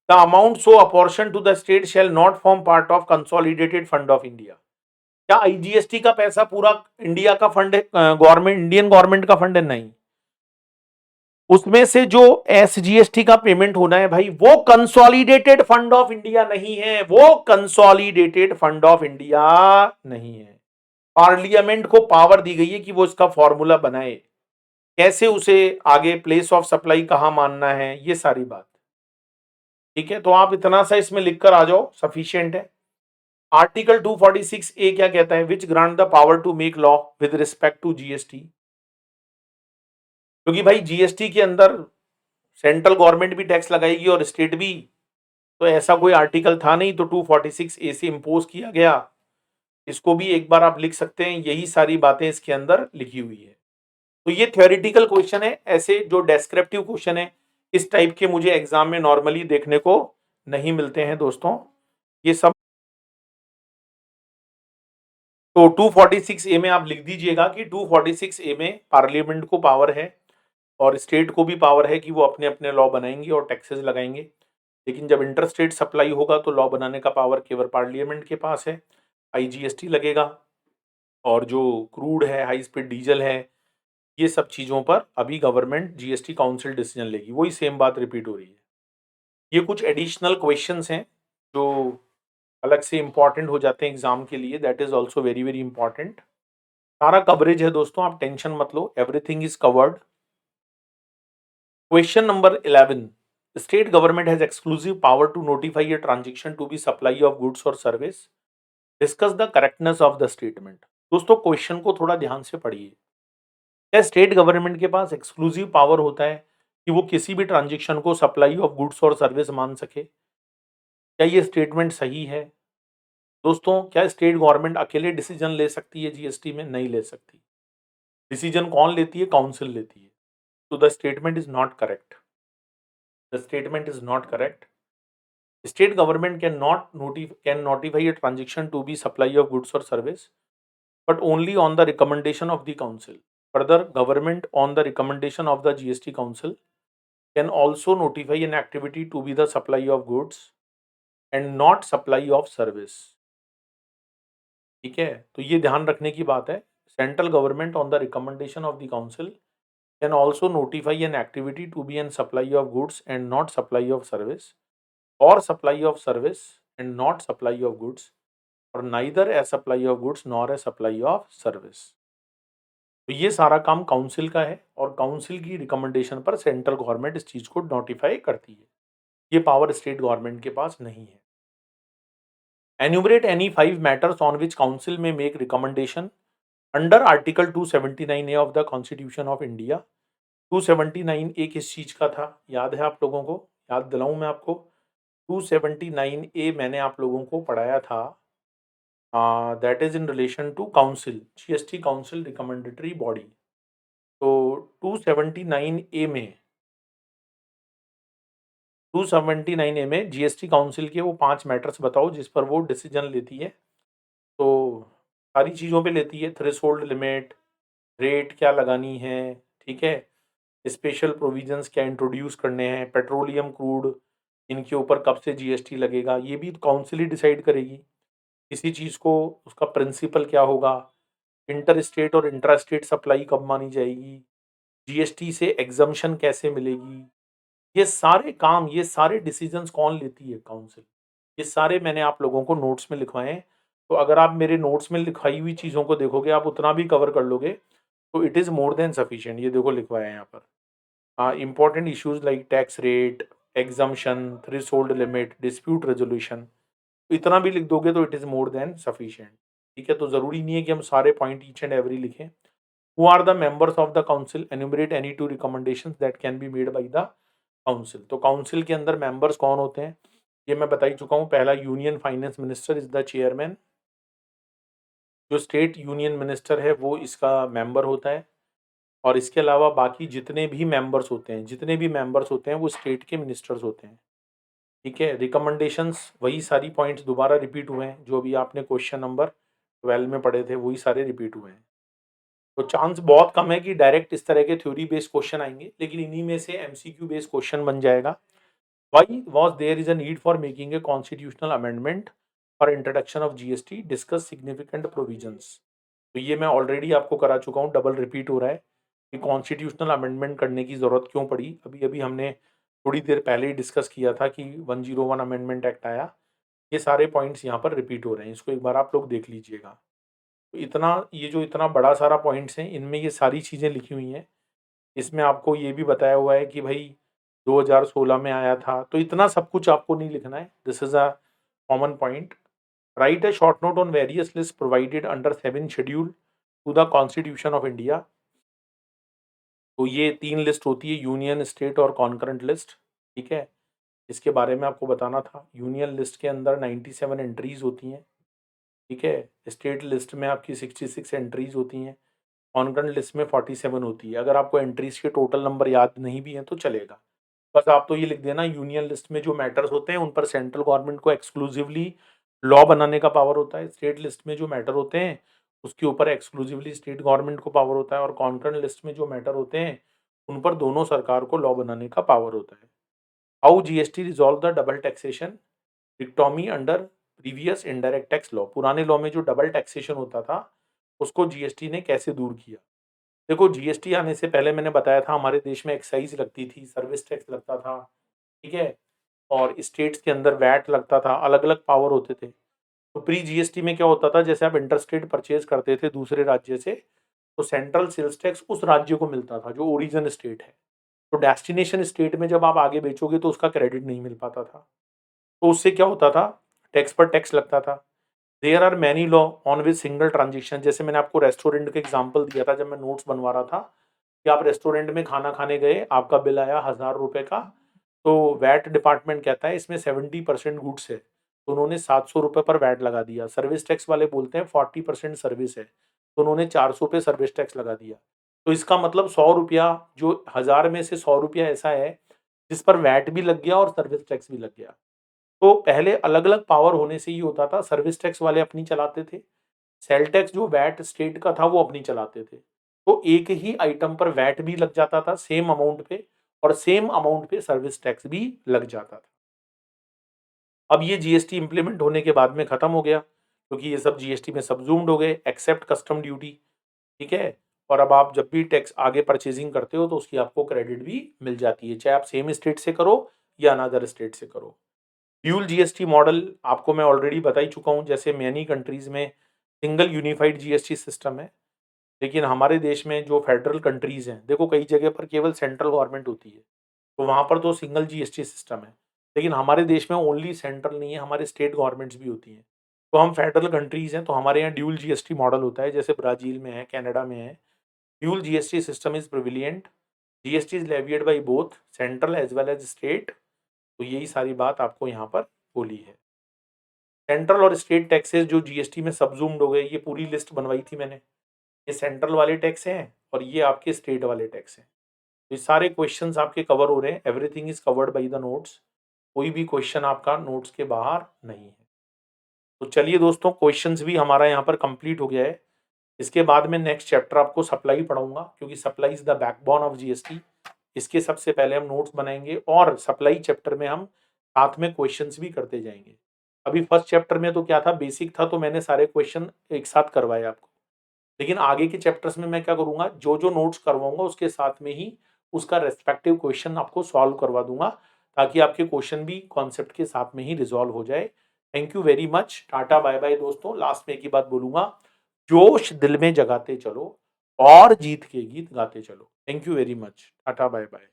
The amount so apportion to the state shall not form part of consolidated fund of India. क्या आईजीएसटी का पैसा पूरा इंडिया का फंड है, गवर्नमेंट, इंडियन गवर्नमेंट का फंड है? नहीं। उसमें से जो एसजीएसटी का पेमेंट होना है भाई, वो कंसोलिडेटेड फंड ऑफ इंडिया नहीं है, वो कंसोलिडेटेड फंड ऑफ इंडिया नहीं है। पार्लियामेंट को पावर दी गई है कि वो इसका फॉर्मूला बनाए, कैसे उसे आगे प्लेस ऑफ सप्लाई कहां मानना है, ये सारी बात। ठीक है, तो आप इतना सा इसमें लिखकर आ जाओ, सफिशिएंट है। आर्टिकल 246 ए क्या कहता है? Which grant the power to make law with respect to GST. क्योंकि भाई जीएसटी के अंदर सेंट्रल गवर्नमेंट भी टैक्स लगाएगी और स्टेट भी, तो ऐसा कोई आर्टिकल था नहीं, तो 246 ए से इंपोज किया गया। इसको भी एक बार आप लिख सकते हैं, यही सारी बातें इसके अंदर लिखी हुई है। तो ये थ्योरेटिकल क्वेश्चन है, ऐसे जो डेस्क्रिप्टिव क्वेश्चन है इस टाइप के मुझे एग्जाम में नॉर्मली देखने को नहीं मिलते हैं दोस्तों, ये सब। तो 246 ए में आप लिख दीजिएगा कि 246 ए में पार्लियामेंट को पावर है और स्टेट को भी पावर है कि वो अपने अपने लॉ बनाएंगे और टैक्सेस लगाएंगे। लेकिन जब इंटर स्टेट सप्लाई होगा तो लॉ बनाने का पावर केवल पार्लियामेंट के पास है। आईजीएसटी लगेगा और जो क्रूड है, हाई स्पीड डीजल है, ये सब चीज़ों पर अभी गवर्नमेंट जीएसटी काउंसिल डिसीजन लेगी। वही सेम बात रिपीट हो रही है। ये कुछ एडिशनल क्वेश्चंस हैं जो अलग से इंपॉर्टेंट हो जाते हैं एग्जाम के लिए, that is also very very important. सारा कवरेज है दोस्तों, आप टेंशन मत लो, everything is covered. Question number 11, state government has exclusive power to notify a transaction to be supply of goods और service, discuss the correctness of the statement. दोस्तों क्वेश्चन को थोड़ा ध्यान से पढ़िए। क्या स्टेट गवर्नमेंट के पास एक्सक्लूसिव पावर होता है कि वो किसी भी ट्रांजेक्शन को सप्लाई ऑफ गुड्स और सर्विस मान सके? क्या ये स्टेटमेंट सही है? दोस्तों क्या स्टेट गवर्नमेंट अकेले डिसीजन ले सकती है जीएसटी में? नहीं ले सकती। डिसीजन कौन लेती है? काउंसिल लेती है। तो the statement is not correct. The statement is not correct. State government can notify a transaction to be supply of goods or service, but only on the recommendation of the council. Further, government on the recommendation of the GST council can also notify an activity to be the supply of goods and not supply of service. ठीक है, तो ये ध्यान रखने की बात है. Central government on the recommendation of the council can also notify an activity to be an supply of goods and not supply of service, or supply of service and not supply of goods, or neither a supply of goods nor a supply of service. तो ये सारा काम काउंसिल का है और काउंसिल की रिकमेंडेशन पर सेंट्रल गवर्नमेंट इस चीज को नोटिफाई करती है. ये पावर स्टेट गवर्नमेंट के पास नहीं है. Enumerate any 5 matters on which council may make recommendation under article 279A of the constitution of India. 279A किस चीज का था, याद है आप लोगों को? याद दिलाऊं मैं आपको. 279A मैंने आप लोगों को पढ़ाया था. That is in relation to council, GST council recommendatory body. तो 279A में जीएसटी काउंसिल के वो 5 मैटर्स बताओ जिस पर वो डिसीजन लेती है. तो सारी चीज़ों पे लेती है. थ्रेशोल्ड लिमिट, रेट क्या लगानी है, ठीक है, स्पेशल प्रोविजंस क्या इंट्रोड्यूस करने हैं, पेट्रोलियम क्रूड इनके ऊपर कब से जीएसटी लगेगा, ये भी काउंसिल ही डिसाइड करेगी. किसी चीज़ को उसका प्रिंसिपल क्या होगा, इंटर स्टेट और इंट्रा स्टेट सप्लाई कब मानी जाएगी, जीएसटी से एग्जम्पशन कैसे मिलेगी, ये सारे काम, ये सारे डिसीजंस कौन लेती है? काउंसिल. ये सारे मैंने आप लोगों को नोट्स में लिखवाए हैं. तो अगर आप मेरे नोट्स में लिखाई हुई चीज़ों को देखोगे, आप उतना भी कवर कर लोगे तो it is more than sufficient. ये देखो लिखवाया है यहाँ पर. Important issues like tax rate, exemption, threshold limit, dispute resolution, इतना भी लिख दोगे तो it is more than sufficient. ठीक है, तो ज़रूरी नहीं है कि हम सारे पॉइंट ईच एंड एवरी लिखें. Who are the members of the council? Enumerate any 2 recommendations that can be made by the council. तो काउंसिल के अंदर मेंबर्स कौन होते हैं ये मैं बता ही चुका हूँ. पहला, union finance minister is the chairman. जो स्टेट यूनियन मिनिस्टर है वो इसका मेंबर होता है. और इसके अलावा बाकी जितने भी मेंबर्स होते हैं वो स्टेट के मिनिस्टर्स होते हैं. ठीक है, रिकमेंडेशंस वही सारी पॉइंट्स दोबारा रिपीट हुए हैं जो भी आपने क्वेश्चन नंबर 12 में पढ़े थे, वही सारे रिपीट हुए हैं. तो चांस बहुत कम है कि डायरेक्ट इस तरह के थ्योरी बेस्ड क्वेश्चन आएंगे, लेकिन इन्हीं में से एमसीक्यू बेस्ड क्वेश्चन बन जाएगा. Why was there is a need for making a constitutional amendment for introduction of GST? Discuss significant provisions. तो ये मैं ऑलरेडी आपको करा चुका हूँ, डबल रिपीट हो रहा है कि कॉन्स्टिट्यूशनल अमेंडमेंट करने की ज़रूरत क्यों पड़ी. अभी अभी हमने थोड़ी देर पहले ही डिस्कस किया था कि 101 अमेंडमेंट एक्ट आया. ये सारे पॉइंट्स यहाँ पर रिपीट हो रहे हैं, इसको एक बार आप लोग देख लीजिएगा. तो इतना बड़ा सारा पॉइंट्स हैं, इनमें ये सारी चीज़ें लिखी हुई हैं. इसमें आपको ये भी बताया हुआ है कि भाई 2016 में आया था, तो इतना सब कुछ आपको नहीं लिखना है. This is a common point. Write a short note on various list provided under 7 schedule to the constitution of India. तो ये 3 लिस्ट होती है, यूनियन, स्टेट और कॉन्करेंट लिस्ट. ठीक है, इसके बारे में आपको बताना था. यूनियन लिस्ट के अंदर 97 एंट्रीज होती हैं. ठीक है, स्टेट लिस्ट में आपकी 66 एंट्रीज होती हैं, कॉन्करेंट लिस्ट में 47 होती है. अगर आपको एंट्रीज के टोटल नंबर याद नहीं भी हैं तो चलेगा. बस आप तो ये लिख देना, यूनियन लिस्ट में जो मैटर्स होते हैं उन पर सेंट्रल गवर्नमेंट को एक्सक्लूसिवली लॉ बनाने का पावर होता है. स्टेट लिस्ट में जो मैटर होते हैं उसके ऊपर एक्सक्लूसिवली स्टेट गवर्नमेंट को पावर होता है. और कॉन्करेंट लिस्ट में जो मैटर होते हैं उन पर दोनों सरकार को लॉ बनाने का पावर होता है. How GST resolve the double taxation dichotomy under previous indirect tax law. पुराने लॉ में जो डबल टैक्सेशन होता था उसको जीएसटी ने कैसे दूर किया. देखो, जीएसटी आने से पहले मैंने बताया था हमारे देश में एक्साइज लगती थी, सर्विस टैक्स लगता था. ठीक है, और स्टेट्स के अंदर वैट लगता था, अलग अलग पावर होते थे. तो प्री जीएसटी में क्या होता था, जैसे आप इंटरस्टेट परचेज करते थे दूसरे राज्य से, तो सेंट्रल सेल्स टैक्स उस राज्य को मिलता था जो ओरिजिन स्टेट है. तो डेस्टिनेशन स्टेट में जब आप आगे बेचोगे तो उसका क्रेडिट नहीं मिल पाता था. तो उससे क्या होता था, टैक्स पर टैक्स लगता था. There are many law on which single transaction. जैसे मैंने आपको रेस्टोरेंट का एग्जाम्पल दिया था जब मैं नोट्स बनवा रहा था, कि आप रेस्टोरेंट में खाना खाने गए, आपका बिल आया 1000 रुपये का. तो वैट डिपार्टमेंट कहता है इसमें 70% गुड्स है, तो उन्होंने 700 रुपये पर वैट लगा दिया. सर्विस टैक्स वाले बोलते हैं 40% सर्विस है, तो उन्होंने 400 पे सर्विस टैक्स लगा दिया. तो इसका मतलब 100 रुपया, जो 1000 में से 100 रुपया ऐसा है जिस पर वैट भी लग गया और सर्विस टैक्स भी लग गया। तो पहले अलग-अलग पावर होने से ये होता था, सर्विस टैक्स वाले अपनी चलाते थे, सेल टैक्स जो वैट स्टेट का था वो अपनी चलाते थे। तो एक ही आइटम पर वैट भी लग जाता था सेम अमाउंट पे और सेम अमाउंट पे सर्विस टैक्स भी लग जाता था। अब ये जीएसटी इंप्लीमेंट होने के बाद में खत्म हो गया, क्योंकि ये सब जीएसटी में सबसूम्ड हो गए एक्सेप्ट कस्टम ड्यूटी, ठीक है? और अब आप जब भी टैक्स आगे परचेजिंग करते हो तो उसकी आपको क्रेडिट भी मिल जाती है, चाहे आप सेम स्टेट से करो या अनदर स्टेट से करो। ड्यूल जीएसटी मॉडल आपको मैं ऑलरेडी बता ही चुका हूँ, जैसे मैनी कंट्रीज में सिंगल यूनिफाइड जीएसटी सिस्टम है, लेकिन हमारे देश में जो फेडरल कंट्रीज हैं, देखो कई जगह पर केवल सेंट्रल गवर्नमेंट होती है, तो वहाँ पर तो सिंगल जीएसटी सिस्टम है, लेकिन हमारे देश में ओनली सेंट्रल नहीं है, हमारे स्टेट गवर्नमेंट्स भी होती हैं। तो हम फेडरल कंट्रीज हैं, तो हमारे यहाँ ड्यूल जीएसटी मॉडल होता है, जैसे ब्राज़ील में है, कनाडा में है। Dual GST system is prevalent, GST is levied by both central as well as state. तो यही सारी बात आपको यहाँ पर बोली है। सेंट्रल और स्टेट टैक्सेस जो जीएसटी में सबसूम्ड हो गए, ये पूरी लिस्ट बनवाई थी मैंने। ये सेंट्रल वाले टैक्स हैं और ये आपके स्टेट वाले टैक्स हैं। ये सारे क्वेश्चंस आपके कवर हो रहे हैं, everything is covered by the notes. कोई भी क्वेश्चन आपका नोट्स के बाहर नहीं है। तो चलिए दोस्तों, क्वेश्चंस भी हमारा यहाँ पर कंप्लीट हो गया है। इसके बाद में नेक्स्ट चैप्टर आपको सप्लाई पढ़ाऊंगा, क्योंकि supply is the backbone of GST. इसके सबसे पहले हम नोट्स बनाएंगे और सप्लाई चैप्टर में हम साथ में क्वेश्चंस भी करते जाएंगे। अभी फर्स्ट चैप्टर में तो क्या था, बेसिक था, तो मैंने सारे क्वेश्चन एक साथ करवाए आपको। लेकिन आगे के चैप्टर्स में मैं क्या करूंगा, जो जो नोट्स करवाऊंगा उसके साथ में ही उसका रेस्पेक्टिव क्वेश्चन आपको सॉल्व करवा दूंगा, ताकि आपके क्वेश्चन भी कॉन्सेप्ट के साथ में ही रिजॉल्व हो जाए। Thank you very much, tata bye bye दोस्तों। लास्ट में एक ही बात बोलूंगा, जोश दिल में जगाते चलो और जीत के गीत गाते चलो। Thank you very much, tata bye bye.